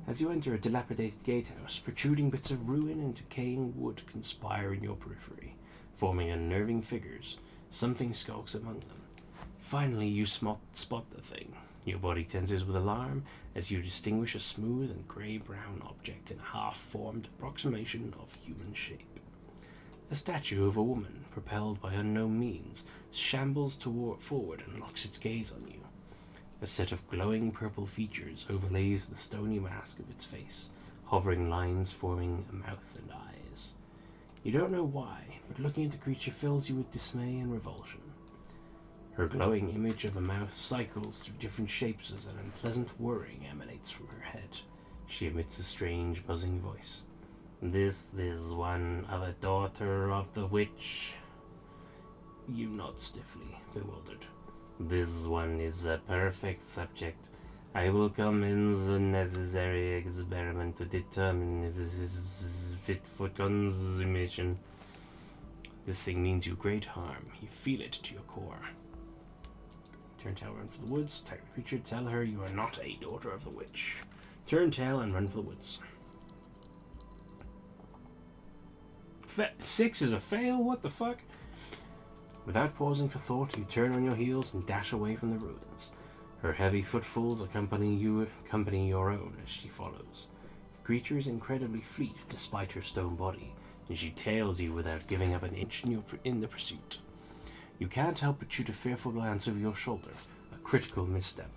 As you enter a dilapidated gatehouse, protruding bits of ruin and decaying wood conspire in your periphery, forming unnerving figures. Something skulks among them. Finally, you spot the thing. Your body tenses with alarm as you distinguish a smooth and grey-brown object in a half-formed approximation of human shape. A statue of a woman, propelled by unknown means, shambles forward and locks its gaze on you. A set of glowing purple features overlays the stony mask of its face, hovering lines forming a mouth and eyes. You don't know why, but looking at the creature fills you with dismay and revulsion. Her glowing image of a mouth cycles through different shapes as an unpleasant whirring emanates from her head. She emits a strange, buzzing voice. This is one of a daughter of the witch. You nod stiffly, bewildered. This one is a perfect subject. I will commence the necessary experiment to determine if this is fit for consummation. This thing means you great harm. You feel it to your core. Turn tail, run for the woods. Attack the creature. Tell her you are not a daughter of the witch. Turn tail and run for the woods. 6 is a fail? What the fuck? Without pausing for thought, you turn on your heels and dash away from the ruins. Her heavy footfalls accompany your own as she follows. The creature is incredibly fleet despite her stone body, and she tails you without giving up an inch in the pursuit. You can't help but shoot a fearful glance over your shoulder, a critical misstep.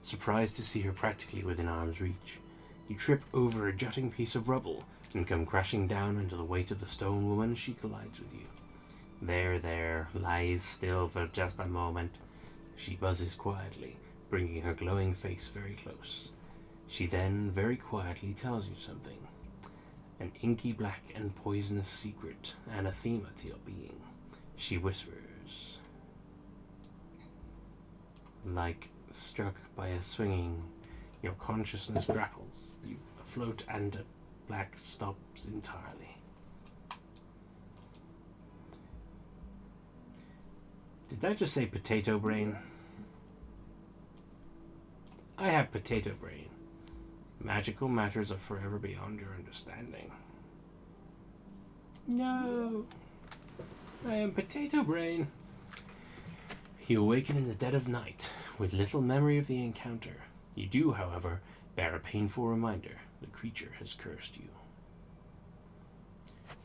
Surprised to see her practically within arm's reach. You trip over a jutting piece of rubble and come crashing down under the weight of the stone woman. She collides with you. There, lie still for just a moment. She buzzes quietly, bringing her glowing face very close. She then, very quietly, tells you something. An inky black and poisonous secret, anathema to your being. She whispers. Like struck by a swinging, your consciousness grapples. You float and the black stops entirely. Did that just say potato brain? I have potato brain. Magical matters are forever beyond your understanding. No, I am potato brain. You awaken in the dead of night, with little memory of the encounter. You do, however, bear a painful reminder. The creature has cursed you.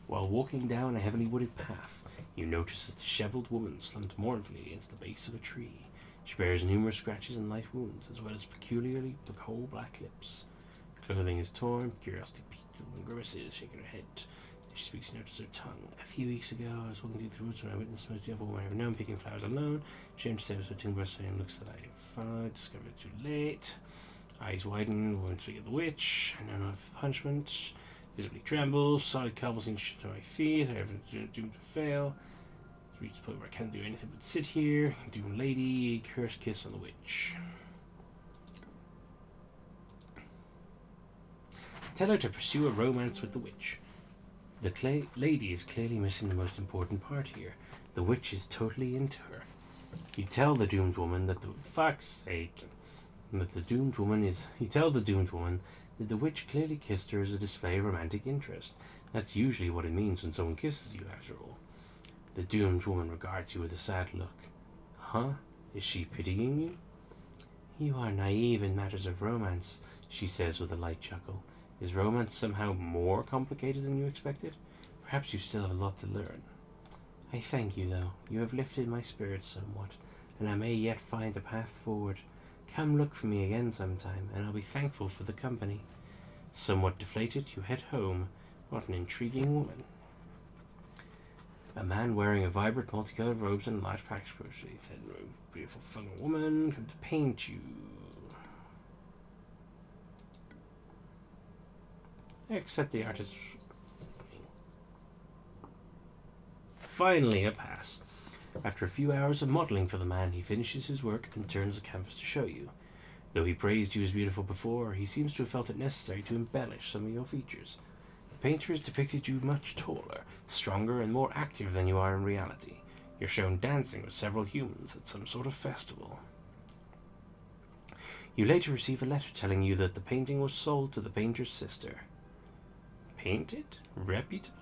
While walking down a heavily wooded path, you notice a disheveled woman slumped mournfully against the base of a tree. She bears numerous scratches and light wounds, as well as peculiarly coal-black lips. Clothing is torn, curiosity piqued, and grimaces, shaking her head. She speaks, you notice her tongue. A few weeks ago, I was walking through the woods when I witnessed most of woman I have known picking flowers alone. She said with her tongue bristling and looks that I followed, discovered it too late. Eyes widen, won't speak of the witch. I know not of punishment. Visibly trembles, solid cobbles inch to my feet. I haven't doomed to fail. It's reached the point where I can't do anything but sit here. Doomed lady, cursed kiss on the witch. Tell her to pursue a romance with the witch. The lady is clearly missing the most important part here. The witch is totally into her. You tell the doomed woman that you tell the doomed woman that the witch clearly kissed her as a display of romantic interest. That's usually what it means when someone kisses you, after all. The doomed woman regards you with a sad look. Huh? Is she pitying you? You are naive in matters of romance, she says with a light chuckle. Is romance somehow more complicated than you expected? Perhaps you still have a lot to learn. I thank you, though. You have lifted my spirits somewhat, and I may yet find a path forward. Come look for me again sometime, and I'll be thankful for the company. Somewhat deflated, you head home. What an intriguing woman. A man wearing a vibrant, multicolored robes and a large package brochure said, beautiful fun woman, come to paint you. Except the artist. Finally, a pass. After a few hours of modelling for the man, he finishes his work and turns the canvas to show you. Though he praised you as beautiful before, he seems to have felt it necessary to embellish some of your features. The painter has depicted you much taller, stronger, and more active than you are in reality. You're shown dancing with several humans at some sort of festival. You later receive a letter telling you that the painting was sold to the painter's sister. Painted? Reputable?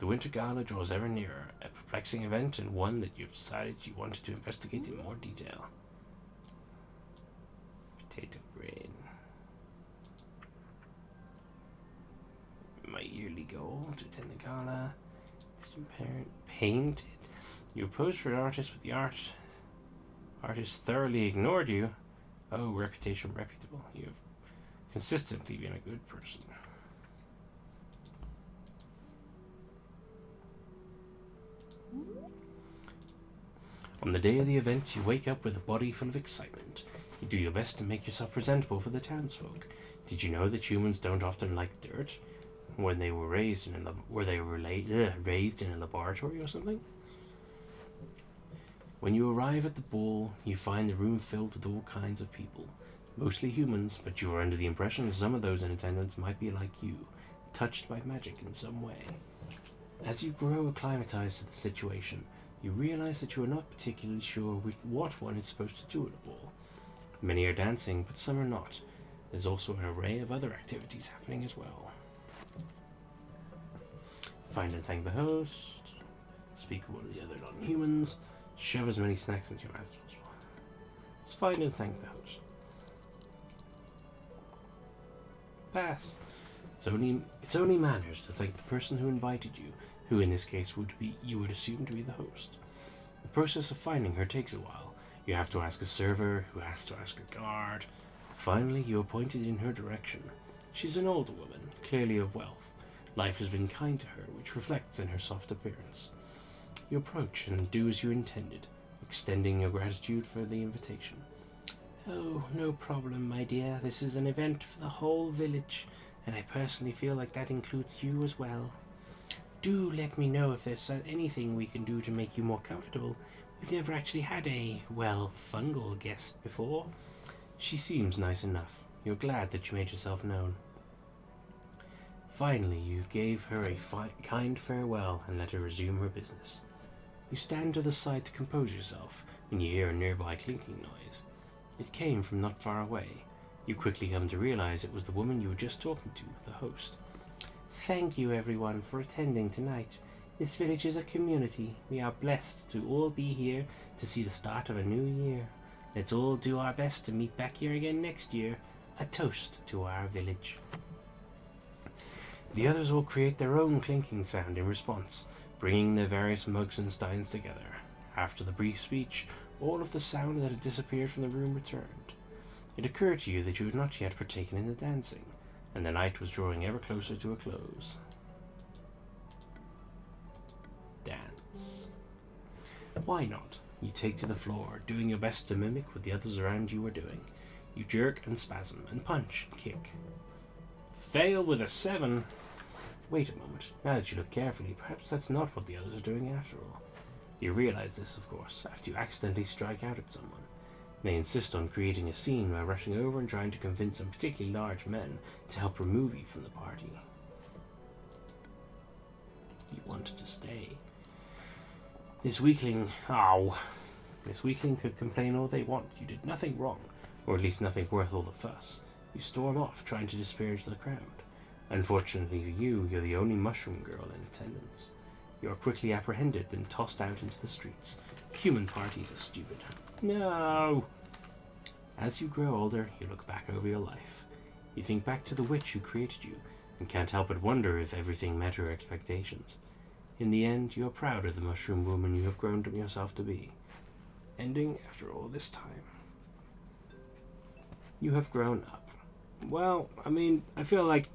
The Winter Gala draws ever nearer, a perplexing event and one that you've decided you wanted to investigate in more detail. Potato brain. My yearly goal to attend the gala. Parent painted. You posed for an artist, but the artist thoroughly ignored you. Oh, reputation reputable. You have consistently been a good person. On the day of the event, you wake up with a body full of excitement. You do your best to make yourself presentable for the townsfolk. Did you know that humans don't often like dirt? When they were raised in raised in a laboratory or something? When you arrive at the ball, you find the room filled with all kinds of people. Mostly humans, but you are under the impression some of those in attendance might be like you, touched by magic in some way. As you grow acclimatized to the situation, you realize that you are not particularly sure what one is supposed to do at a ball. Many are dancing, but some are not. There's also an array of other activities happening as well. Find and thank the host. Speak with one of the other non-humans. Shove as many snacks into your mouth as possible. Let's find and thank the host. Pass. It's only manners to thank the person who invited you, who in this case you would assume to be the host. The process of finding her takes a while. You have to ask a server, who has to ask a guard. Finally, you are pointed in her direction. She's an older woman, clearly of wealth. Life has been kind to her, which reflects in her soft appearance. You approach and do as you intended, extending your gratitude for the invitation. Oh, no problem, my dear. This is an event for the whole village, and I personally feel like that includes you as well. Do let me know if there's anything we can do to make you more comfortable. We've never actually had a, fungal guest before. She seems nice enough. You're glad that you made yourself known. Finally, you gave her a kind farewell and let her resume her business. You stand to the side to compose yourself when you hear a nearby clinking noise. It came from not far away. You quickly come to realize it was the woman you were just talking to, the host. Thank you, everyone, for attending tonight. This village is a community. We are blessed to all be here to see the start of a new year. Let's all do our best to meet back here again next year. A toast to our village. The others will create their own clinking sound in response, bringing their various mugs and steins together. After the brief speech, all of the sound that had disappeared from the room returned. It occurred to you that you had not yet partaken in the dancing, and the night was drawing ever closer to a close. Dance. Why not? You take to the floor, doing your best to mimic what the others around you are doing. You jerk and spasm, and punch and kick. Fail with a 7. Wait a moment. Now that you look carefully, perhaps that's not what the others are doing after all. You realize this, of course, after you accidentally strike out at someone. They insist on creating a scene by rushing over and trying to convince some particularly large men to help remove you from the party. You wanted to stay. This weakling could complain all they want. You did nothing wrong, or at least nothing worth all the fuss. You storm off, trying to disparage the crowd. Unfortunately for you, you're the only mushroom girl in attendance. You are quickly apprehended and tossed out into the streets. Human parties are stupid. No! As you grow older, you look back over your life. You think back to the witch who created you, and can't help but wonder if everything met her expectations. In the end, you are proud of the mushroom woman you have grown yourself to be. Ending after all this time. You have grown up. Well, I mean, I feel like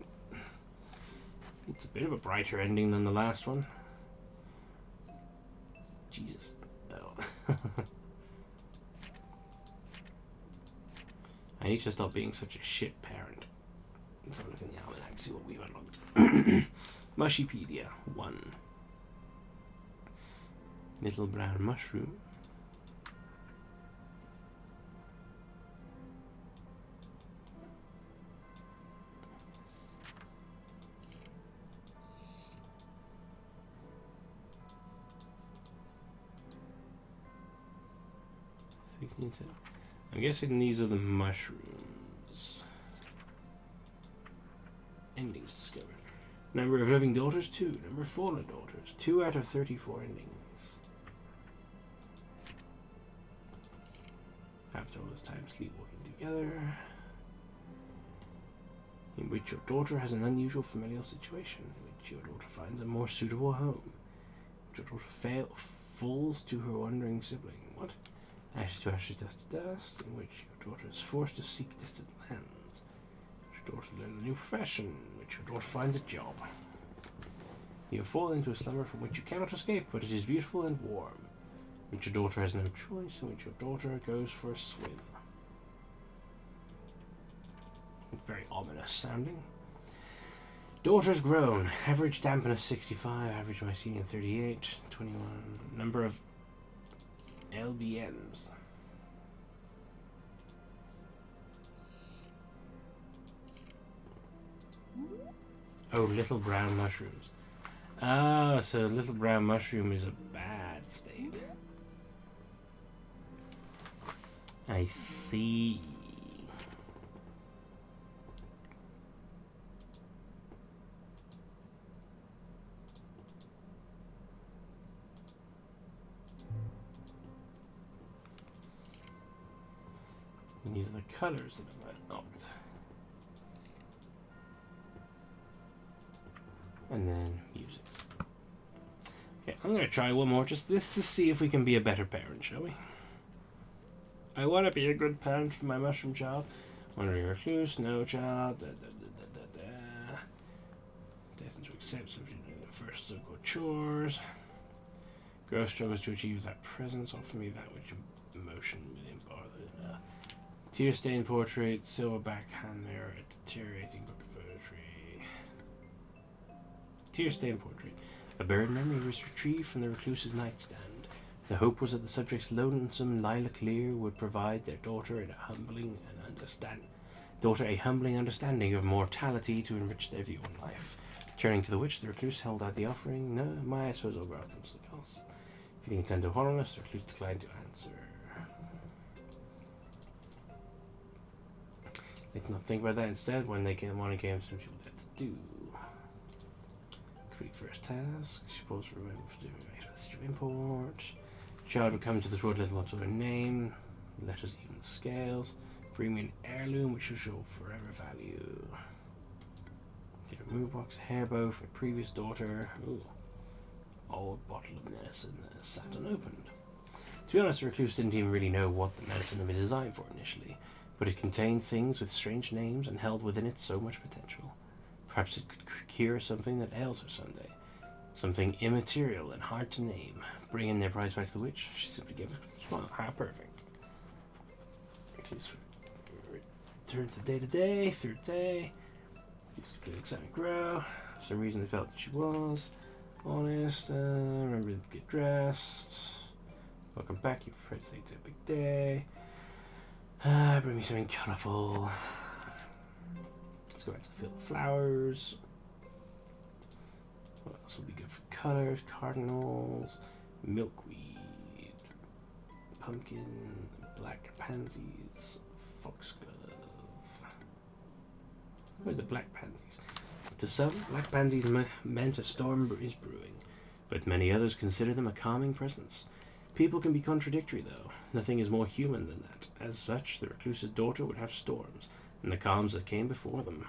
it's a bit of a brighter ending than the last one. Jesus. No. I need to stop being such a shit parent. Let's have a look in the almanac, see what we've unlocked. Mushipedia 1. Little brown mushroom. I'm guessing these are the mushrooms. Endings discovered. Number of living daughters, 2. Number of fallen daughters, 2 out of 34 endings. After all this time sleepwalking together, in which your daughter has an unusual familial situation, in which your daughter finds a more suitable home, in which your daughter falls to her wandering sibling. What? Ashes to ashes, dust to dust, in which your daughter is forced to seek distant lands, in which your daughter learns a new profession, in which your daughter finds a job. You fall into a slumber from which you cannot escape, but it is beautiful and warm, in which your daughter has no choice, in which your daughter goes for a swim. Very ominous sounding. Daughters grown. Average dampness 65, average mycelium 38, 21. Number of LBMs. Oh, little brown mushrooms. Ah, so little brown mushroom is a bad state. I see. And these are the colors that I've unlocked. And then music. Okay, I'm gonna try one more just this to see if we can be a better parent, shall we? I want to be a good parent for my mushroom child. Wandering recluse, no child. Destined to accept something in the first circle of chores. Growth struggles to achieve that presence. Offer me that which emotion within bother. Tear-stained portrait, silverback hand mirror, a deteriorating book of poetry. Tear-stained portrait. A buried memory was retrieved from the recluse's nightstand. The hope was that the subject's lonesome lilac leer would provide their daughter a humbling understanding of mortality to enrich their view on life. Turning to the witch, the recluse held out the offering. No, my suppose I'll welcome something else. Feeling tender hollowness, the recluse declined to answer. They did not think about that instead when they came on and came to what they had to do. Complete first task. Suppose remember to do message of import. Child would come to this world little what's her name. Letters even the scales. Bring me an heirloom which will show forever value. Get a move box, hair bow from a previous daughter. Ooh. Old bottle of medicine that is sat unopened. To be honest, the recluse didn't even really know what the medicine had been designed for initially, but it contained things with strange names and held within it so much potential. Perhaps it could cure something that ails her someday. Something immaterial and hard to name. Bringing their prize back to the witch, she simply gave a smile. How perfect. Return to day to day, third day. Excitement grow. For some reason they felt that she was honest. Remember to get dressed. Welcome back, you prepared to take to a big day. Bring me something colourful. Let's go back to the field of flowers. What else will be good for colours? Cardinals, milkweed, pumpkin, black pansies, foxglove. Where are the black pansies? To some, black pansies meant a storm is brewing, but many others consider them a calming presence. People can be contradictory, though. Nothing is more human than that. As such, the recluse's daughter would have storms, and the calms that came before them.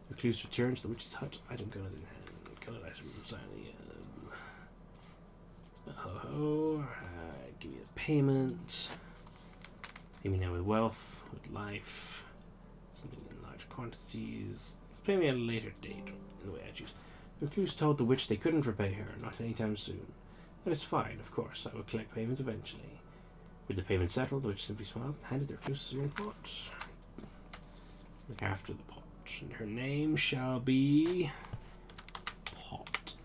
The recluse returns to the witch's hut, item colored in hand. Colored item silently. Ho-ho. Give me the payment. Pay me now with wealth, with life, something in large quantities. Pay me at a later date, in the way I choose. The recluse told the witch they couldn't repay her, not anytime soon. That is fine, of course. I will collect payment eventually. With the payment settled, the witch simply smiled and handed the recluse a pot. Look after the pot. And her name shall be Pot.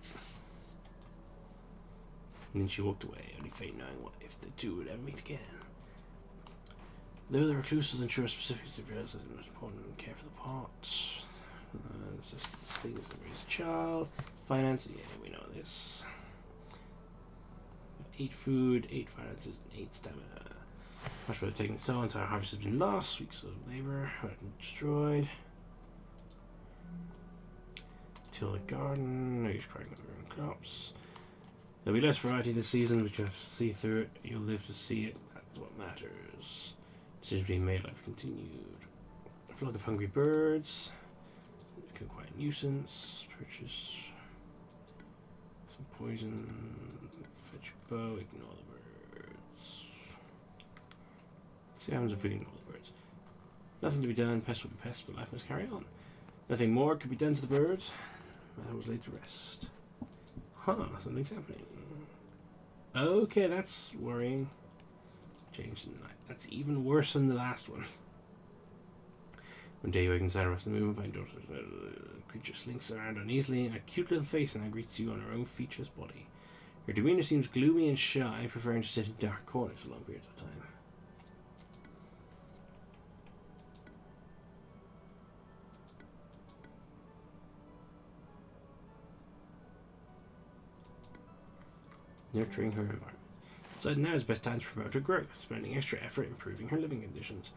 And then she walked away, only fate knowing what if the two would ever meet again. Though the recluse was unsure specifics to realize that it was important to care for the pot. It's just things that raise a child. Finance, yeah, we know this. 8 food, 8 finances, and 8 stamina. Much better taking so entire harvest has been lost. Weeks of labor have been destroyed. Till the garden, no use crying over your own crops. There'll be less variety this season, but you have to see through it. You'll live to see it. That's what matters. Decisions being made, life continued. A flock of hungry birds. Quite a nuisance. Purchase some poison. Fetch a bow. Ignore the birds. See what happens if we ignore the birds. Nothing to be done. Pests will be pests, but life must carry on. Nothing more could be done to the birds. I was laid to rest. Huh, something's happening. Okay, that's worrying. Change in the night. That's even worse than the last one. One day you wake inside the rest of the moon, find daughter's creature slinks around uneasily, and a cute little face now greets you on her own featureless body. Her demeanor seems gloomy and shy, preferring to sit in dark corners for long periods of time. Nurturing her environment. So now is the best time to promote her growth, spending extra effort improving her living conditions.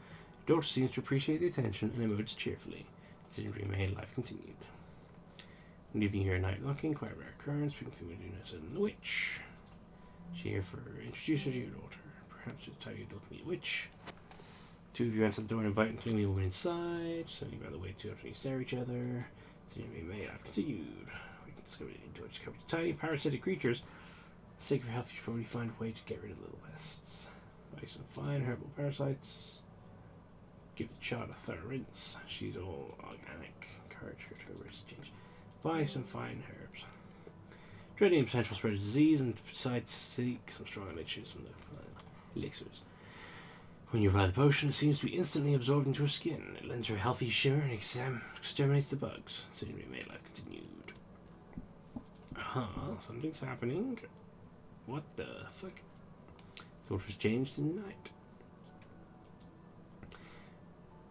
Your daughter seems to appreciate the attention and emotes cheerfully. Decision remained, life continued. Leaving here at night looking, quite a rare occurrence, speaking through Meduna and the witch. She here for introduce her to your daughter. Perhaps it's time you don't meet a witch. Two of you answer the door and invite and clean the woman inside. Suddenly by the way, two of you stare at each other. Decision remained, life continued. We can discover that George discovered tiny parasitic creatures. For the sake of your health, you should probably find a way to get rid of little pests. Buy some fine herbal parasites. Give the child a thorough rinse. She's all organic. Encourage her to embrace change. Buy some fine herbs. Dreading potential spread of disease, and besides seek some strong elixirs from the elixirs. When you apply the potion, it seems to be instantly absorbed into her skin. It lends her a healthy shimmer and exterminates the bugs. Soon remade life continued. Something's happening. What the fuck? Thought it was changed in the night.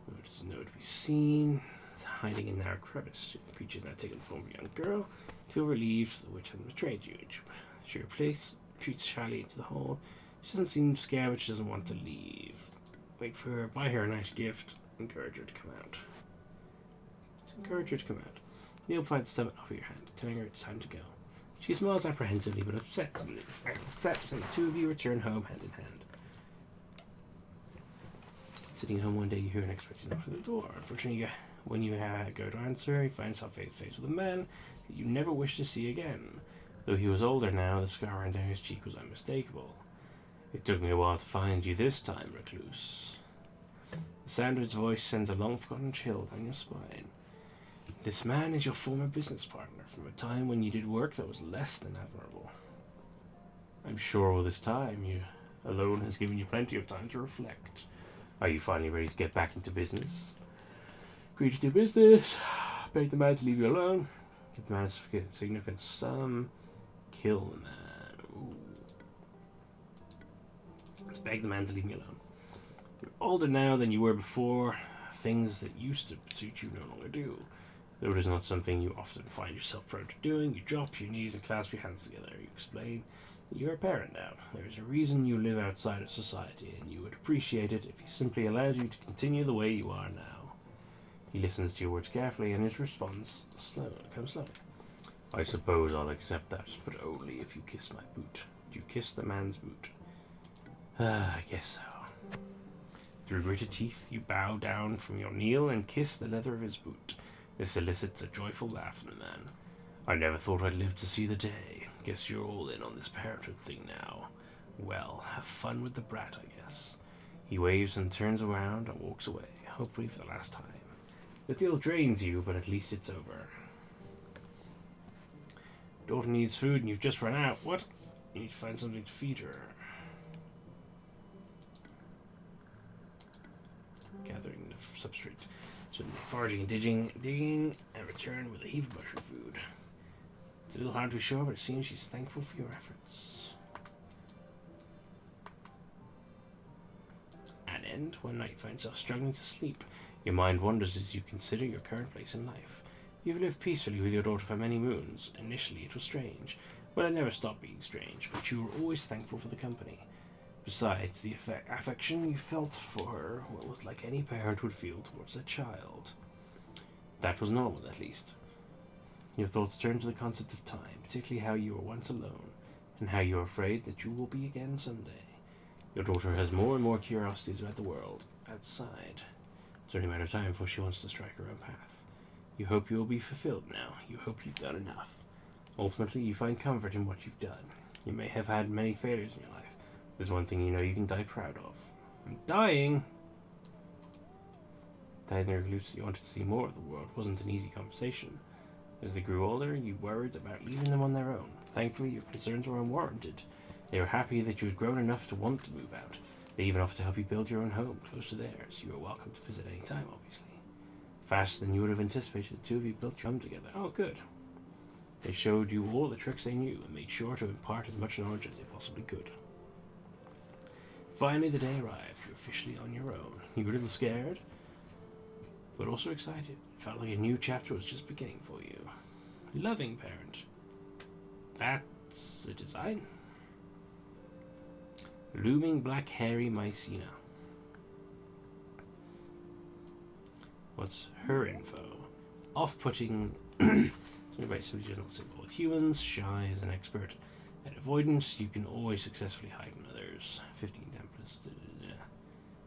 There's nowhere to be seen. It's hiding in a narrow crevice. The creature now taken the form of a young girl. Feel relieved the witch hasn't betrayed you. She retreats shyly into the hole. She doesn't seem scared, but she doesn't want to leave. buy her a nice gift. Encourage her to come out. Encourage her to come out. Neil finds the stomach off your hand, telling her it's time to go. She smiles apprehensively but accepts, and the two of you return home hand in hand. Sitting home one day, you hear an unexpected knock at the door. Unfortunately, when you go to answer, you find yourself face to face with a man that you never wish to see again. Though he was older now, the scar down his cheek was unmistakable. It took me a while to find you this time, recluse. The sound of his voice sends a long-forgotten chill down your spine. This man is your former business partner from a time when you did work that was less than admirable. I'm sure all this time you alone has given you plenty of time to reflect. Are you finally ready to get back into business? Agree to do business, beg the man to leave you alone, give the man a significant sum, kill the man. Ooh. Let's beg the man to leave me alone. You're older now than you were before. Things that used to suit you no longer do. Though it is not something you often find yourself prone to doing, you drop to your knees and clasp your hands together. You explain that you're a parent now. There is a reason you live outside of society, and you would appreciate it if he simply allows you to continue the way you are now. He listens to your words carefully, and his response comes slowly. I suppose I'll accept that, but only if you kiss my boot. You kiss the man's boot. I guess so. Through gritted teeth, you bow down from your kneel and kiss the leather of his boot. This elicits a joyful laugh from the man. I never thought I'd live to see the day. Guess you're all in on this parenthood thing now. Well, have fun with the brat, I guess. He waves and turns around and walks away, hopefully for the last time. The deal drains you, but at least it's over. Daughter needs food and you've just run out. What? You need to find something to feed her. Gathering the substrate. So foraging and digging, and return with a heap of mushroom food. It's a little hard to be sure, but it seems she's thankful for your efforts. At end, one night you find yourself struggling to sleep. Your mind wanders as you consider your current place in life. You've lived peacefully with your daughter for many moons. Initially it was strange. Well, it never stopped being strange, but you were always thankful for the company. Besides, the affection you felt for her was like any parent would feel towards a child. That was normal, at least. Your thoughts turned to the concept of time, particularly how you were once alone, and how you are afraid that you will be again someday. Your daughter has more and more curiosities about the world outside. It's only a matter of time before she wants to strike her own path. You hope you will be fulfilled now. You hope you've done enough. Ultimately, you find comfort in what you've done. You may have had many failures in your life. There's one thing you know you can die proud of. I'm dying! Died in recluse, you wanted to see more of the world. It wasn't an easy conversation. As they grew older, you worried about leaving them on their own. Thankfully, your concerns were unwarranted. They were happy that you had grown enough to want to move out. They even offered to help you build your own home, close to theirs. You were welcome to visit any time, obviously. Faster than you would have anticipated, the two of you built your home together. Oh, good. They showed you all the tricks they knew, and made sure to impart as much knowledge as they possibly could. Finally, the day arrived. You're officially on your own. You were a little scared, but also excited. It felt like a new chapter was just beginning for you. Loving parent. That's a design. Looming black hairy Mycena. What's her info? Off-putting. Somebody does not sit well with humans. Shy as an expert at avoidance. You can always successfully hide from others. 15 templates.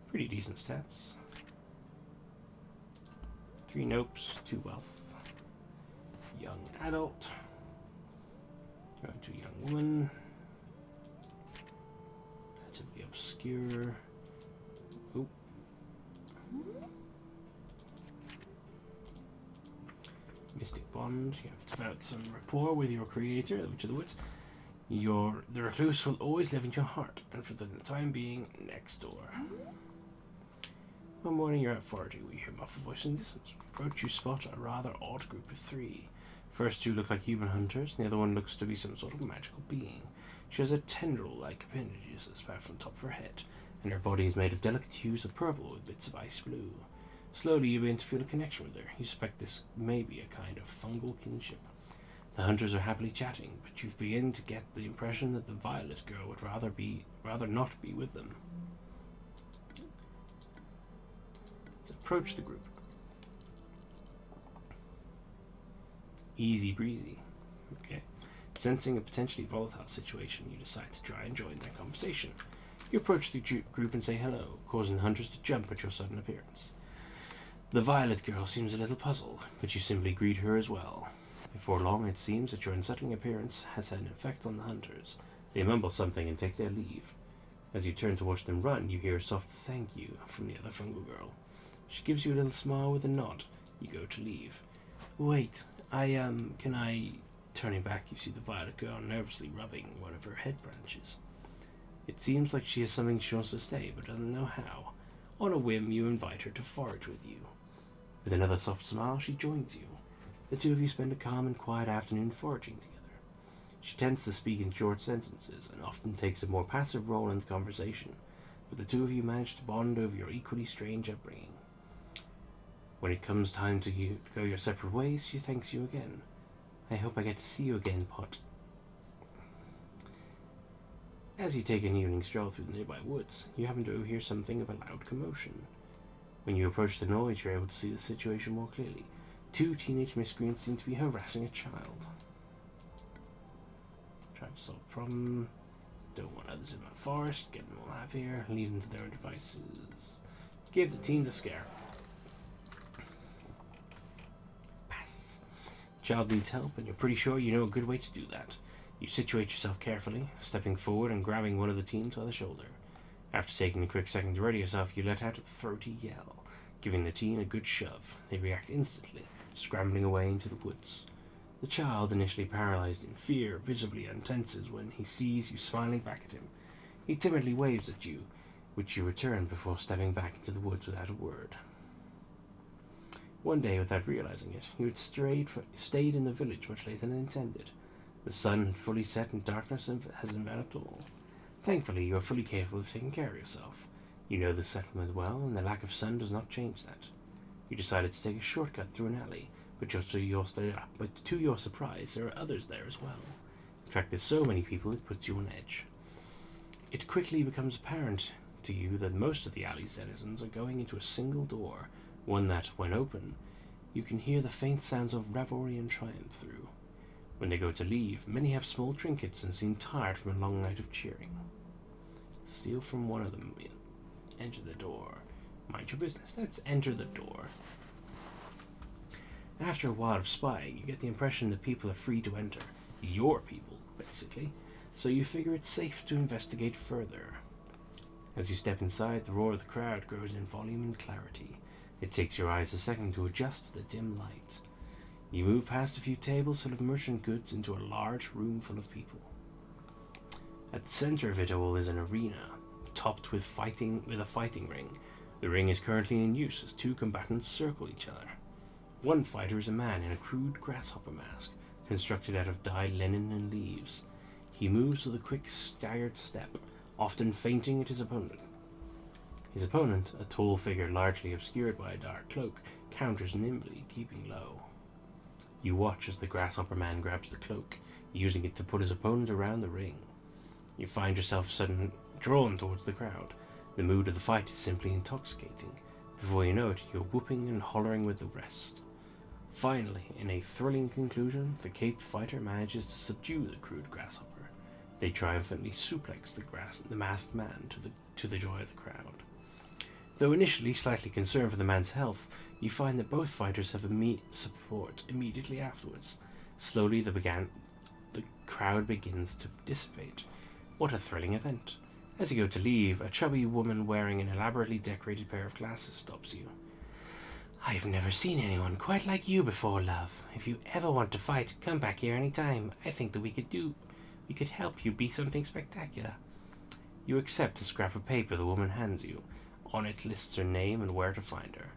Pretty decent stats. 3 nopes, 2 wealth. Young adult. Going to young woman. Relatively obscure. Oop. Mystic bond. You have developed some rapport with your creator, the Witch of the Woods. The recluse will always live in your heart, and for the time being, next door. One morning you're out foraging when you hear a muffled voice in the distance. Approach, you spot a rather odd group of 3. First 2 look like human hunters, and the other one looks to be some sort of magical being. She has a tendril-like appendages that spout from the top of her head, and her body is made of delicate hues of purple with bits of ice blue. Slowly you begin to feel a connection with her. You suspect this may be a kind of fungal kinship. The hunters are happily chatting, but you begin to get the impression that the violet girl would rather not be with them. approach the group. Easy breezy. Okay. Sensing a potentially volatile situation, you decide to try and join their conversation. You approach the group and say hello, causing hunters to jump at your sudden appearance. The violet girl seems a little puzzled, but you simply greet her as well. Before long, it seems that your unsettling appearance has had an effect on the hunters. They mumble something and take their leave. As you turn to watch them run, you hear a soft thank you from the other fungal girl. She gives you a little smile with a nod. You go to leave. Wait, can I... Turning back, you see the violet girl nervously rubbing one of her head branches. It seems like she has something she wants to say, but doesn't know how. On a whim, you invite her to forage with you. With another soft smile, she joins you. The two of you spend a calm and quiet afternoon foraging together. She tends to speak in short sentences and often takes a more passive role in the conversation, but the two of you manage to bond over your equally strange upbringing. When it comes time to go your separate ways, she thanks you again. I hope I get to see you again, Pot. As you take an evening stroll through the nearby woods, you happen to hear something of a loud commotion. When you approach the noise, you're able to see the situation more clearly. Two teenage miscreants seem to be harassing a child. Try to solve the problem. Don't want others in my forest. Get them all out of here. Leave them to their own devices. Give the teens a scare. Pass. Child needs help, and you're pretty sure you know a good way to do that. You situate yourself carefully, stepping forward and grabbing one of the teens by the shoulder. After taking a quick second to ready yourself, you let out a throaty yell, giving the teen a good shove. They react instantly, scrambling away into the woods. The child, initially paralyzed in fear, visibly untenses when he sees you smiling back at him. He timidly waves at you, which you return before stepping back into the woods without a word. One day, without realizing it, you had stayed in the village much later than intended. The sun had fully set and darkness has enveloped all. Thankfully, you are fully capable of taking care of yourself. You know the settlement well, and the lack of sun does not change that. You decided to take a shortcut through an alley, but to your surprise, there are others there as well. In fact, there's so many people it puts you on edge. It quickly becomes apparent to you that most of the alley's denizens are going into a single door, one that, when open, you can hear the faint sounds of revelry and triumph through. When they go to leave, many have small trinkets and seem tired from a long night of cheering. Steal from one of them. Enter the door. Mind your business. Let's enter the door. After a while of spying, you get the impression that people are free to enter. Your people, basically. So you figure it's safe to investigate further. As you step inside, the roar of the crowd grows in volume and clarity. It takes your eyes a second to adjust to the dim light. You move past a few tables full of merchant goods into a large room full of people. At the center of it all is an arena, topped with a fighting ring. The ring is currently in use as two combatants circle each other. One fighter is a man in a crude grasshopper mask, constructed out of dyed linen and leaves. He moves with a quick, staggered step, often feinting at his opponent. His opponent, a tall figure largely obscured by a dark cloak, counters nimbly, keeping low. You watch as the grasshopper man grabs the cloak, using it to pull his opponent around the ring. You find yourself suddenly drawn towards the crowd. The mood of the fight is simply intoxicating. Before you know it, you're whooping and hollering with the rest. Finally, in a thrilling conclusion, the caped fighter manages to subdue the crude grasshopper. They triumphantly suplex the masked man to the joy of the crowd. Though initially slightly concerned for the man's health, you find that both fighters have support immediately afterwards. Slowly, the crowd begins to dissipate. What a thrilling event. As you go to leave, a chubby woman wearing an elaborately decorated pair of glasses stops you. I've never seen anyone quite like you before, love. If you ever want to fight, come back here any time. I think that we could help you be something spectacular. You accept the scrap of paper the woman hands you. On it lists her name and where to find her.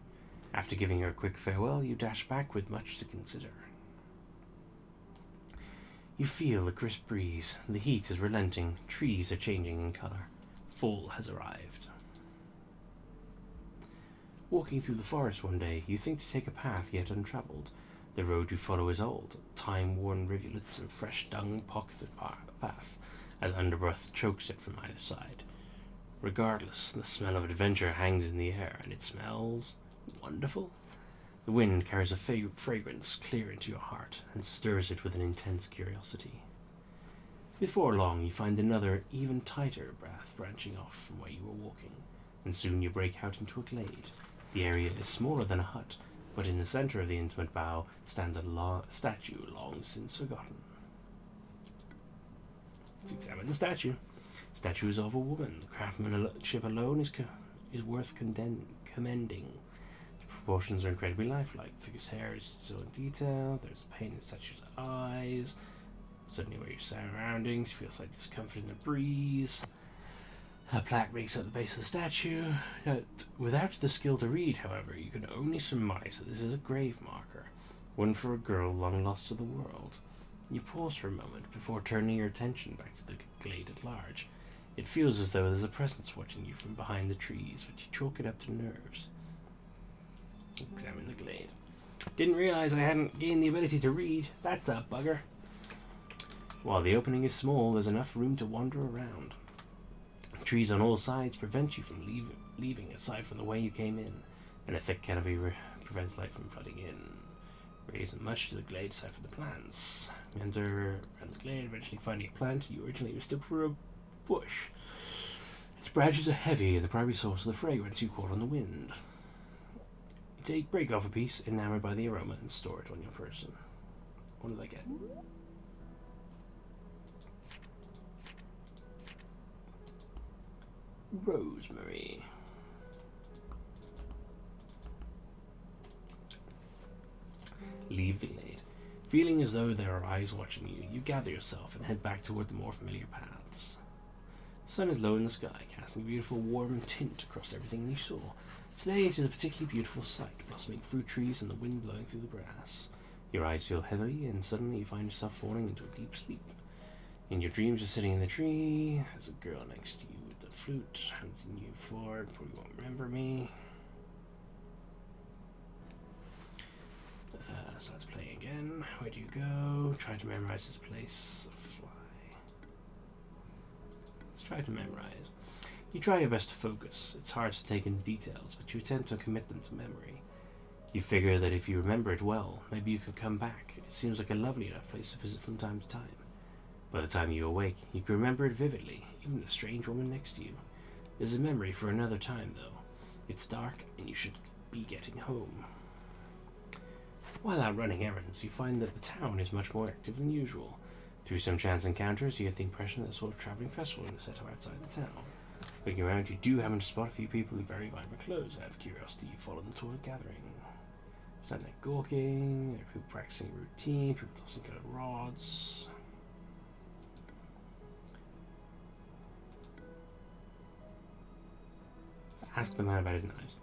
After giving her a quick farewell, you dash back with much to consider. You feel the crisp breeze. The heat is relenting. Trees are changing in color. Fall has arrived. Walking through the forest one day, you think to take a path yet untraveled. The road you follow is old. Time-worn rivulets and fresh dung pocket the path, as underbrush chokes it from either side. Regardless, the smell of adventure hangs in the air, and it smells Wonderful. The wind carries a fragrance clear into your heart and stirs it with an intense curiosity. Before long, you find another, even tighter path branching off from where you were walking, and soon you break out into a glade. The area is smaller than a hut, but in the center of the intimate bow stands a statue long since forgotten. Let's examine the statue. The statue is of a woman. The craftsmanship alone is worth commending. The proportions are incredibly lifelike. The figure's hair is so in detail. There's a pain in the statue's eyes. Suddenly, where your surroundings feels like discomfort in the breeze. A plaque makes up the base of the statue. Without the skill to read, however, you can only surmise that this is a grave marker, one for a girl long lost to the world. You pause for a moment before turning your attention back to the glade at large. It feels as though there's a presence watching you from behind the trees, but you chalk it up to nerves. Examine the glade. Didn't realize I hadn't gained the ability to read. That's a bugger. While the opening is small, there's enough room to wander around. Trees on all sides prevent you from leaving aside from the way you came in, and a thick canopy prevents light from flooding in. There isn't much to the glade aside from the plants. You enter around the glade, eventually finding a plant you originally mistook for a bush. Its branches are heavy and the primary source of the fragrance you caught on the wind. You break off a piece, enamored by the aroma, and store it on your person. What did I get? Rosemary. Leave the glade. Feeling as though there are eyes watching you, you gather yourself and head back toward the more familiar paths. The sun is low in the sky, casting a beautiful warm tint across everything you saw. Today it is a particularly beautiful sight, blossoming fruit trees and the wind blowing through the grass. Your eyes feel heavy, and suddenly you find yourself falling into a deep sleep. In your dreams, you're sitting in the tree. There's a girl next to you with the flute, hunting you forward, probably won't remember me. Starts playing again. Where do you go? Try to memorize this place. Fly. Let's try to memorize. You try your best to focus. It's hard to take in details, but you attempt to commit them to memory. You figure that if you remember it well, maybe you can come back. It seems like a lovely enough place to visit from time to time. By the time you awake, you can remember it vividly, even the strange woman next to you. There's a memory for another time, though. It's dark, and you should be getting home. While out running errands, you find that the town is much more active than usual. Through some chance encounters, you get the impression that a sort of travelling festival is set up outside the town. Looking around, you do happen to spot a few people in very vibrant clothes. Out of curiosity, you follow them toward a gathering. Standing there gawking, there are people practicing a routine, people tossing colored rods. Ask the man about his knives.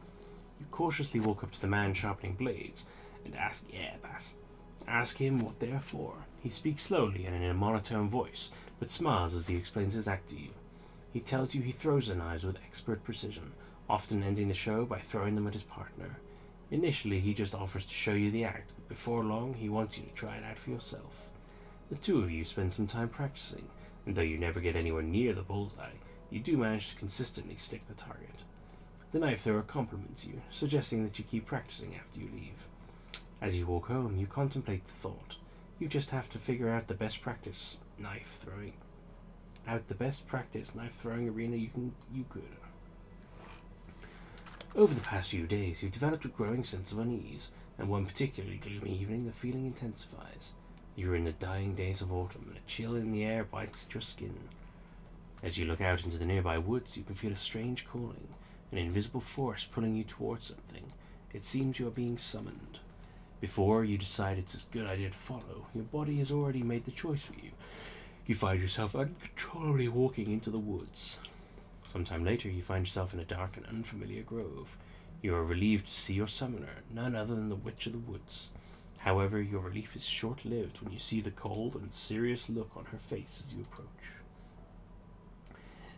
You cautiously walk up to the man sharpening blades and ask him what they're for. He speaks slowly and in a monotone voice, but smiles as he explains his act to you. He tells you he throws the knives with expert precision, often ending the show by throwing them at his partner. Initially, he just offers to show you the act, but before long, he wants you to try it out for yourself. The two of you spend some time practicing, and though you never get anywhere near the bullseye, you do manage to consistently stick the target. The knife thrower compliments you, suggesting that you keep practicing after you leave. As you walk home, you contemplate the thought. You just have to figure out the best practice knife throwing arena you could. Over the past few days, you've developed a growing sense of unease, and one particularly gloomy evening the feeling intensifies. You're in the dying days of autumn, and a chill in the air bites at your skin. As you look out into the nearby woods, you can feel a strange calling, an invisible force pulling you towards something. It seems you are being summoned. Before you decide it's a good idea to follow, your body has already made the choice for you. You find yourself uncontrollably walking into the woods. Sometime later, you find yourself in a dark and unfamiliar grove. You are relieved to see your summoner, none other than the Witch of the Woods. However, your relief is short-lived when you see the cold and serious look on her face as you approach.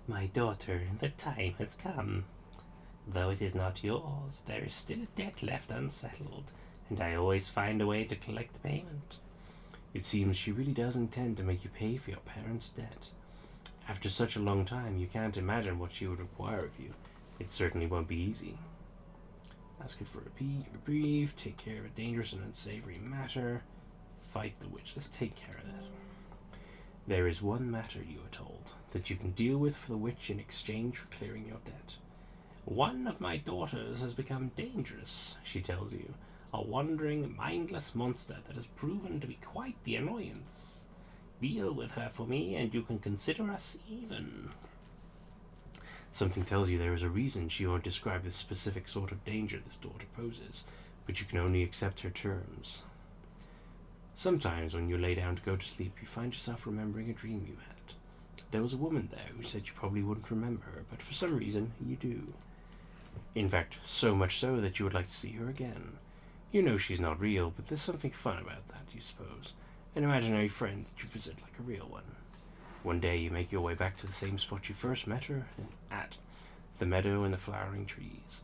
My daughter, the time has come. Though it is not yours, there is still a debt left unsettled, and I always find a way to collect payment. It seems she really does intend to make you pay for your parents' debt. After such a long time, you can't imagine what she would require of you. It certainly won't be easy. Ask her for a reprieve, take care of a dangerous and unsavory matter, fight the witch. Let's take care of that. There is one matter, you are told, that you can deal with for the witch in exchange for clearing your debt. One of my daughters has become dangerous, she tells you. A wandering, mindless monster that has proven to be quite the annoyance. Deal with her for me, and you can consider us even. Something tells you there is a reason she won't describe the specific sort of danger this daughter poses, but you can only accept her terms. Sometimes when you lay down to go to sleep, you find yourself remembering a dream you had. There was a woman there who said you probably wouldn't remember her, but for some reason, you do. In fact, so much so that you would like to see her again. You know she's not real, but there's something fun about that, you suppose. An imaginary friend that you visit like a real one. One day you make your way back to the same spot you first met her at, the meadow and the flowering trees.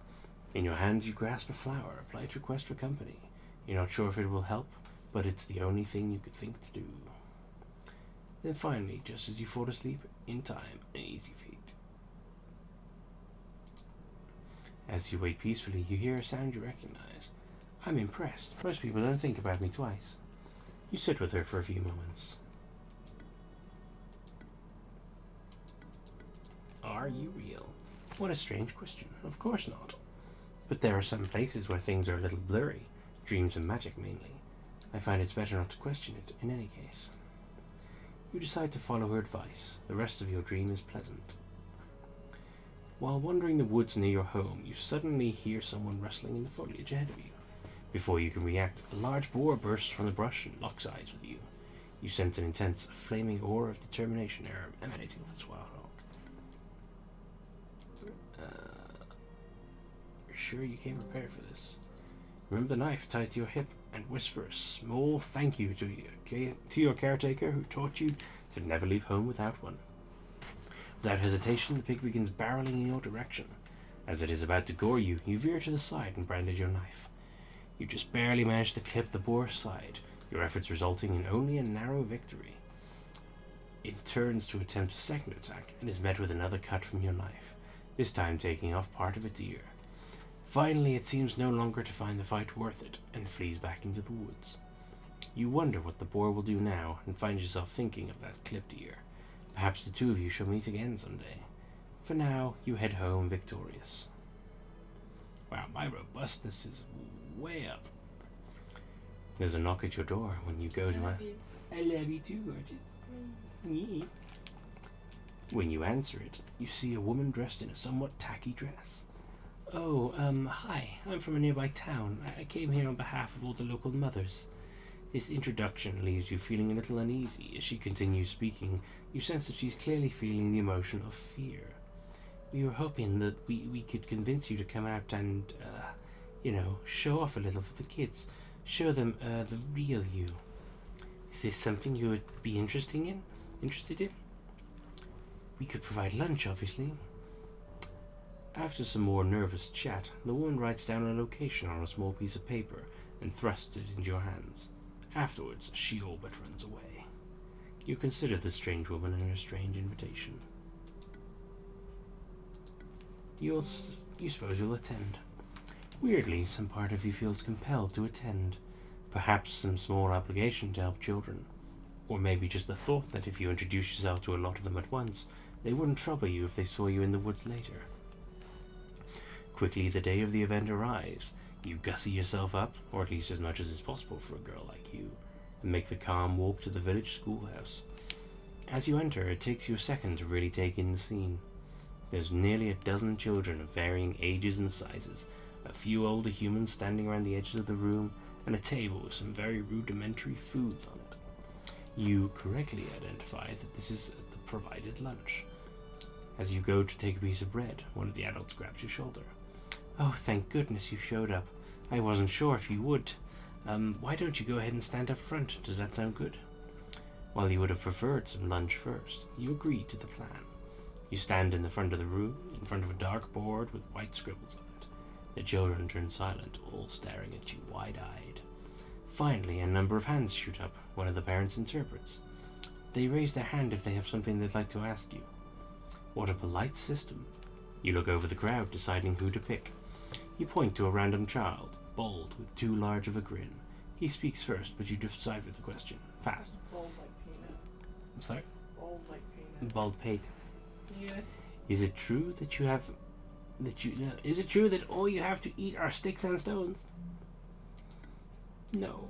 In your hands you grasp a flower, a polite request for company. You're not sure if it will help, but it's the only thing you could think to do. Then finally, just as you fall asleep, in time, an easy feat. As you wait peacefully, you hear a sound you recognize. I'm impressed. Most people don't think about me twice. You sit with her for a few moments. Are you real? What a strange question. Of course not. But there are some places where things are a little blurry. Dreams and magic, mainly. I find it's better not to question it, in any case. You decide to follow her advice. The rest of your dream is pleasant. While wandering the woods near your home, you suddenly hear someone rustling in the foliage ahead of you. Before you can react, a large boar bursts from the brush and locks eyes with you. You sense an intense, flaming aura of determination emanating from its wild hog. You're sure you came prepared for this? Remember the knife tied to your hip and whisper a small thank you to your caretaker who taught you to never leave home without one. Without hesitation, the pig begins barreling in your direction. As it is about to gore you, you veer to the side and brandish your knife. You just barely manage to clip the boar's side, your efforts resulting in only a narrow victory. It turns to attempt a second attack and is met with another cut from your knife, this time taking off part of its ear. Finally, it seems no longer to find the fight worth it and flees back into the woods. You wonder what the boar will do now and find yourself thinking of that clipped ear. Perhaps the two of you shall meet again someday. For now, you head home victorious. Wow, my robustness is way up. There's a knock at your door when you go to I love you too, gorgeous. When you answer it, you see a woman dressed in a somewhat tacky dress. Oh, hi, I'm from a nearby town. I came here on behalf of all the local mothers. This introduction leaves you feeling a little uneasy. As she continues speaking, you sense that she's clearly feeling the emotion of fear. We were hoping that we could convince you to come out and, show off a little for the kids. Show them, the real you. Is this something you would be interested in? We could provide lunch, obviously. After some more nervous chat, the woman writes down a location on a small piece of paper and thrusts it into your hands. Afterwards, she all but runs away. You consider the strange woman and her strange invitation. You suppose you'll attend. Weirdly, some part of you feels compelled to attend. Perhaps some small obligation to help children. Or maybe just the thought that if you introduce yourself to a lot of them at once, they wouldn't trouble you if they saw you in the woods later. Quickly, the day of the event arrives. You gussy yourself up, or at least as much as is possible for a girl like you, and make the calm walk to the village schoolhouse. As you enter, it takes you a second to really take in the scene. There's nearly a dozen children of varying ages and sizes, a few older humans standing around the edges of the room, and a table with some very rudimentary foods on it. You correctly identify that this is the provided lunch. As you go to take a piece of bread, one of the adults grabs your shoulder. Oh, thank goodness you showed up. I wasn't sure if you would. Why don't you go ahead and stand up front? Does that sound good? While you would have preferred some lunch first, you agreed to the plan. You stand in the front of the room, in front of a dark board with white scribbles on it. The children turn silent, all staring at you wide-eyed. Finally, a number of hands shoot up. One of the parents interprets. They raise their hand if they have something they'd like to ask you. What a polite system. You look over the crowd, deciding who to pick. You point to a random child, bald, with too large of a grin. He speaks first, but you decipher the question. Fast. Bald like peanut. I'm sorry? Bald like peanut. Bald pate. Yeah. Is it true that you have... Is it true that all you have to eat are sticks and stones? No.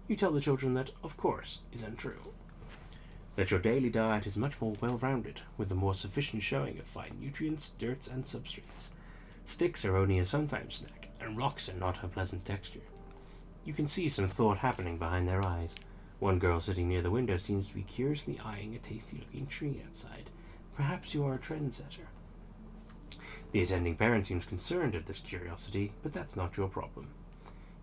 You tell the children that, of course, is untrue. That your daily diet is much more well-rounded, with a more sufficient showing of fine nutrients, dirts, and substrates. Sticks are only a sometimes snack, and rocks are not a pleasant texture. You can see some thought happening behind their eyes. One girl sitting near the window seems to be curiously eyeing a tasty-looking tree outside. Perhaps you are a trendsetter. The attending parent seems concerned at this curiosity, but that's not your problem.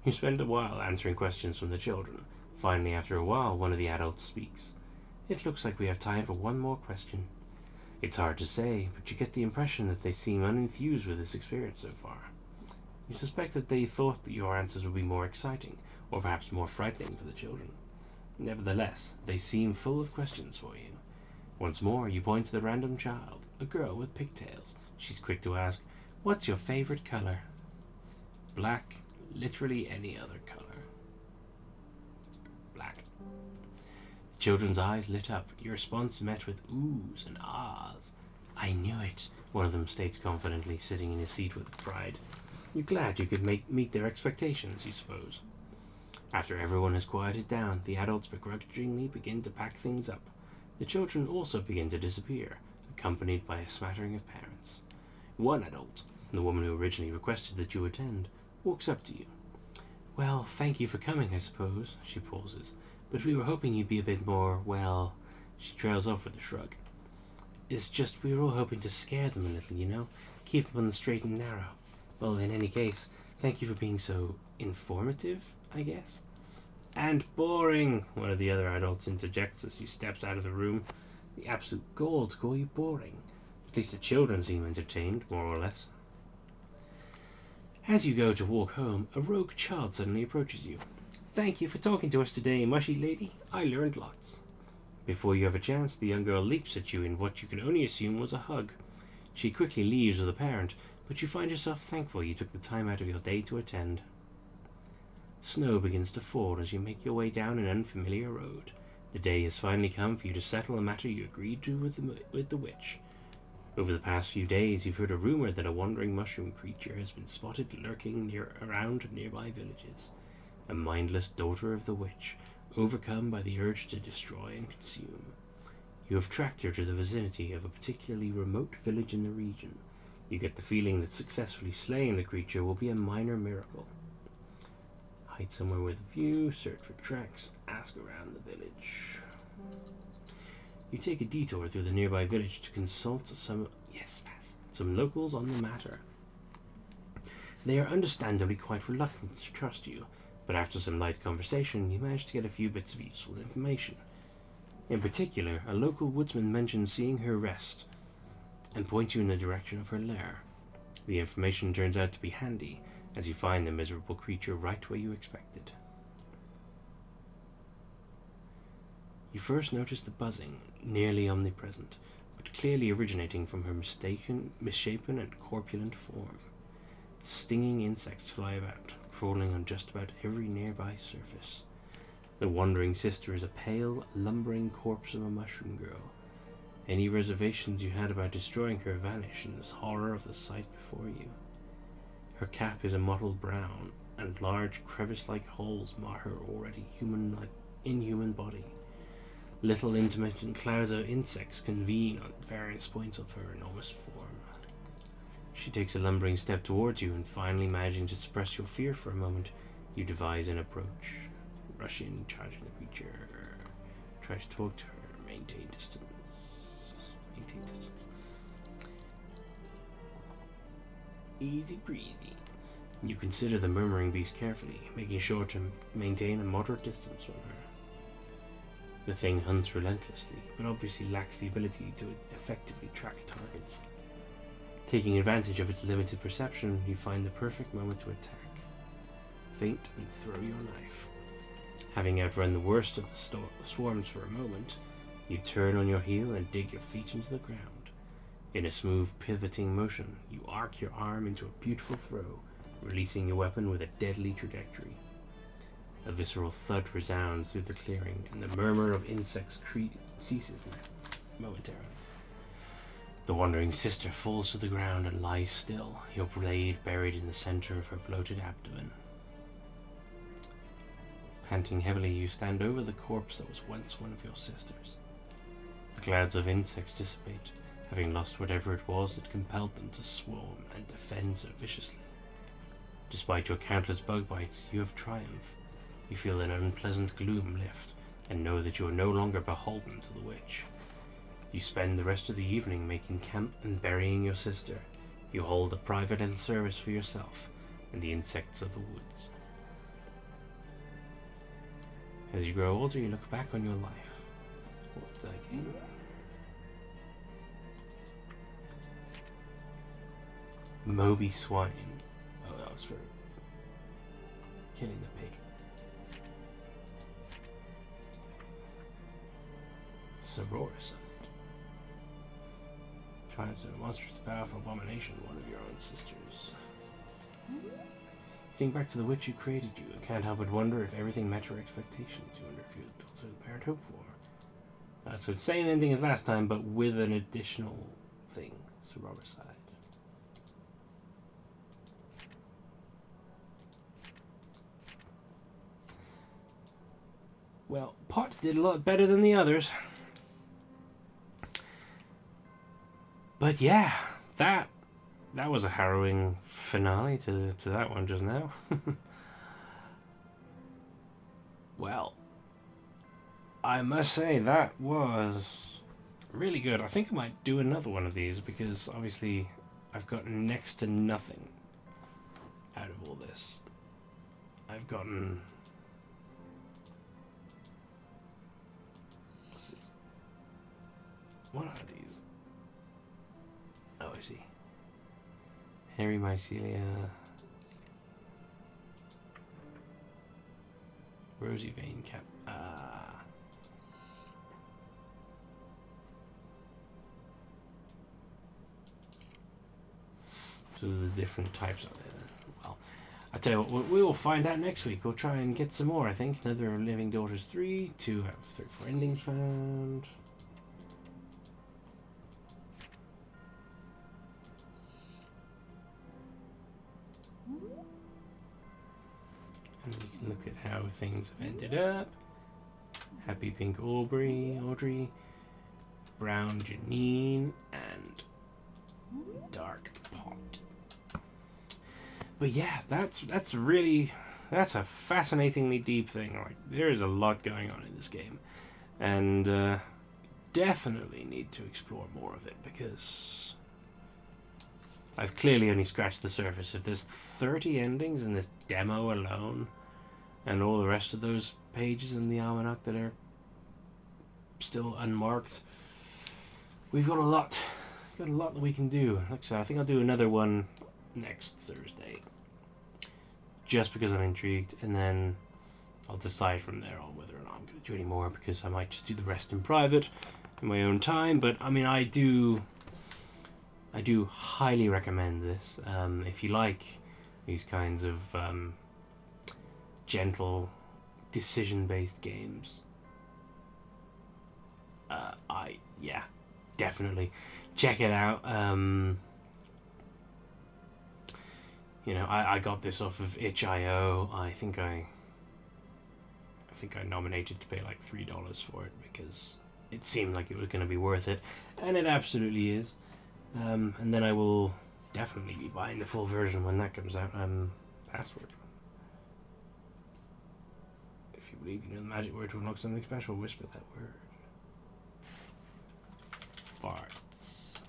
You spend a while answering questions from the children. Finally, after a while, one of the adults speaks. It looks like we have time for one more question. It's hard to say, but you get the impression that they seem unenthused with this experience so far. You suspect that they thought that your answers would be more exciting, or perhaps more frightening for the children. Nevertheless, they seem full of questions for you. Once more, you point to the random child, a girl with pigtails. She's quick to ask, "What's your favorite color?" Black, literally any other color. Black. The children's eyes lit up, your response met with oohs and ahs. "I knew it," one of them states confidently, sitting in his seat with pride. You're glad you could meet their expectations, you suppose. After everyone has quieted down, the adults begrudgingly begin to pack things up. The children also begin to disappear, accompanied by a smattering of parents. One adult, the woman who originally requested that you attend, walks up to you. "Well, thank you for coming, I suppose," she pauses. "But we were hoping you'd be a bit more, well..." She trails off with a shrug. "It's just we were all hoping to scare them a little, you know? Keep them on the straight and narrow. Well, in any case, thank you for being so informative, I guess." "And boring," one of the other adults interjects as she steps out of the room. The absolute gall to call you boring. At least the children seem entertained, more or less. As you go to walk home, a rogue child suddenly approaches you. "Thank you for talking to us today, mushy lady. I learned lots." Before you have a chance, the young girl leaps at you in what you can only assume was a hug. She quickly leaves with a parent, but you find yourself thankful you took the time out of your day to attend. Snow begins to fall as you make your way down an unfamiliar road. The day has finally come for you to settle a matter you agreed to with the witch. Over the past few days, you've heard a rumor that a wandering mushroom creature has been spotted lurking around nearby villages. A mindless daughter of the witch, overcome by the urge to destroy and consume. You have tracked her to the vicinity of a particularly remote village in the region. You get the feeling that successfully slaying the creature will be a minor miracle. Hide somewhere with a view, search for tracks, ask around the village. You take a detour through the nearby village to consult some locals on the matter. They are understandably quite reluctant to trust you, but after some light conversation, you manage to get a few bits of useful information. In particular, a local woodsman mentions seeing her rest and points you in the direction of her lair. The information turns out to be handy, as you find the miserable creature right where you expected. You first notice the buzzing, nearly omnipresent, but clearly originating from her misshapen and corpulent form. Stinging insects fly about, crawling on just about every nearby surface. The wandering sister is a pale, lumbering corpse of a mushroom girl. Any reservations you had about destroying her vanish in this horror of the sight before you. Her cap is a mottled brown, and large crevice-like holes mar her already inhuman body. Little intermittent clouds of insects convene on various points of her enormous form. She takes a lumbering step towards you, and finally managing to suppress your fear for a moment, you devise an approach. Rush in, charging the creature. Try to talk to her. Maintain distance. Easy breezy. You consider the murmuring beast carefully, making sure to maintain a moderate distance from her. The thing hunts relentlessly, but obviously lacks the ability to effectively track targets. Taking advantage of its limited perception, you find the perfect moment to attack. Feint and throw your knife. Having outrun the worst of the swarms for a moment, you turn on your heel and dig your feet into the ground. In a smooth pivoting motion, you arc your arm into a beautiful throw, releasing your weapon with a deadly trajectory. A visceral thud resounds through the clearing, and the murmur of insects ceases momentarily. The wandering sister falls to the ground and lies still, your blade buried in the center of her bloated abdomen. Panting heavily, you stand over the corpse that was once one of your sisters. The clouds of insects dissipate, having lost whatever it was that compelled them to swarm and defend so viciously. Despite your countless bug bites, you have triumphed. You feel an unpleasant gloom lift, and know that you are no longer beholden to the witch. You spend the rest of the evening making camp and burying your sister. You hold a private little service for yourself and the insects of the woods. As you grow older, you look back on your life. What did I gain? Moby swine. Oh, that was for killing the pig. Sororicide. Tries a monstrous powerful abomination, one of your own sisters. Think back to the witch who created you, and can't help but wonder if everything met your expectations. You wonder if you had also the parent hoped for. So it's the same ending as last time, but with an additional thing. Sororicide. Well, Pot did a lot better than the others. But yeah, that was a harrowing finale to that one just now. Well, I must say that was really good. I think I might do another one of these because obviously I've gotten next to nothing out of all this. I've gotten... What are these? Oh, I see. Hairy mycelia. Rosy vein cap. So the different types of it. Well, I tell you what, we will find out next week. We'll try and get some more, I think. Another Living Daughters 3, 2 out of 34 endings found. And we can look at how things have ended up. Happy Pink Audrey, Brown Janine, and Dark Pot. But yeah, that's a fascinatingly deep thing. Like, there is a lot going on in this game, and definitely need to explore more of it because I've clearly only scratched the surface. If there's 30 endings in this demo alone, and all the rest of those pages in the almanac that are still unmarked, we've got a lot. Got a lot that we can do. Like I said, I think I'll do another one next Thursday, just because I'm intrigued, and then I'll decide from there on whether or not I'm going to do any more, because I might just do the rest in private, in my own time. But I mean, I do highly recommend this. If you like these kinds of gentle, decision-based games, definitely check it out. I got this off of itch.io. I think I nominated to pay like $3 for it because it seemed like it was going to be worth it, and it absolutely is. And then I will definitely be buying the full version when that comes out. Password. If you believe you know the magic word to unlock something special, whisper that word. Farts.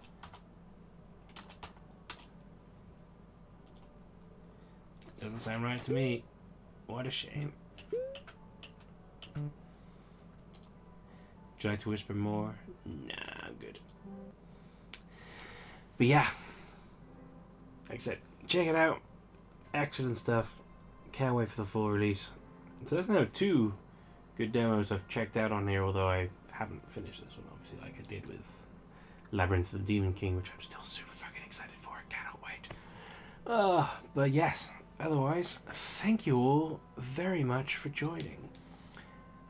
Doesn't sound right to me. What a shame. Would you like to whisper more? Nah, I'm good. But yeah, like I said, check it out. Excellent stuff. Can't wait for the full release. So there's now 2 good demos I've checked out on here, although I haven't finished this one, obviously, like I did with Labyrinth of the Demon King, which I'm still super fucking excited for. I cannot wait. But yes, otherwise, thank you all very much for joining.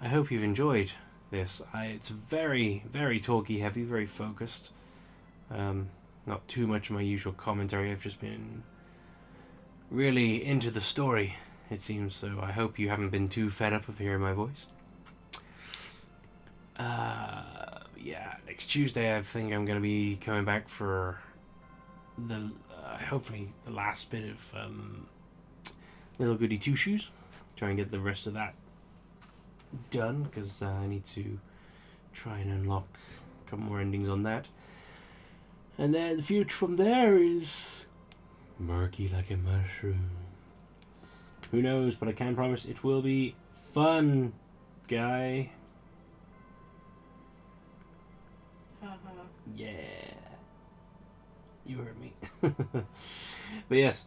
I hope you've enjoyed this. It's very, very talky heavy, very focused. Not too much of my usual commentary. I've just been really into the story, it seems, so I hope you haven't been too fed up of hearing my voice. Yeah, next Tuesday I think I'm going to be coming back for the hopefully the last bit of Little Goody Two Shoes. Try and get the rest of that done, because I need to try and unlock a couple more endings on that. And then the future from there is murky like a mushroom. Who knows, but I can promise it will be fun, guy. Yeah. You heard me. But yes.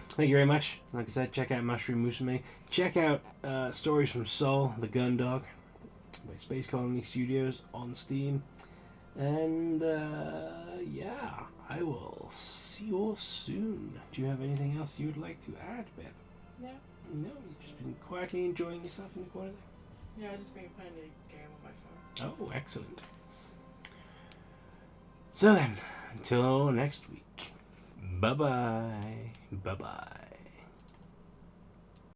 Thank you very much. Like I said, check out Mushroom Musume. Check out Stories from Sol, the Gun Dog, by Space Colony Studios on Steam. And yeah, I will see you all soon. Do you have anything else you would like to add, Beb? No. No, you've just been quietly enjoying yourself in the corner there? Yeah, I've just been playing a game on my phone. Oh, excellent. So then, until next week, bye-bye. Bye-bye.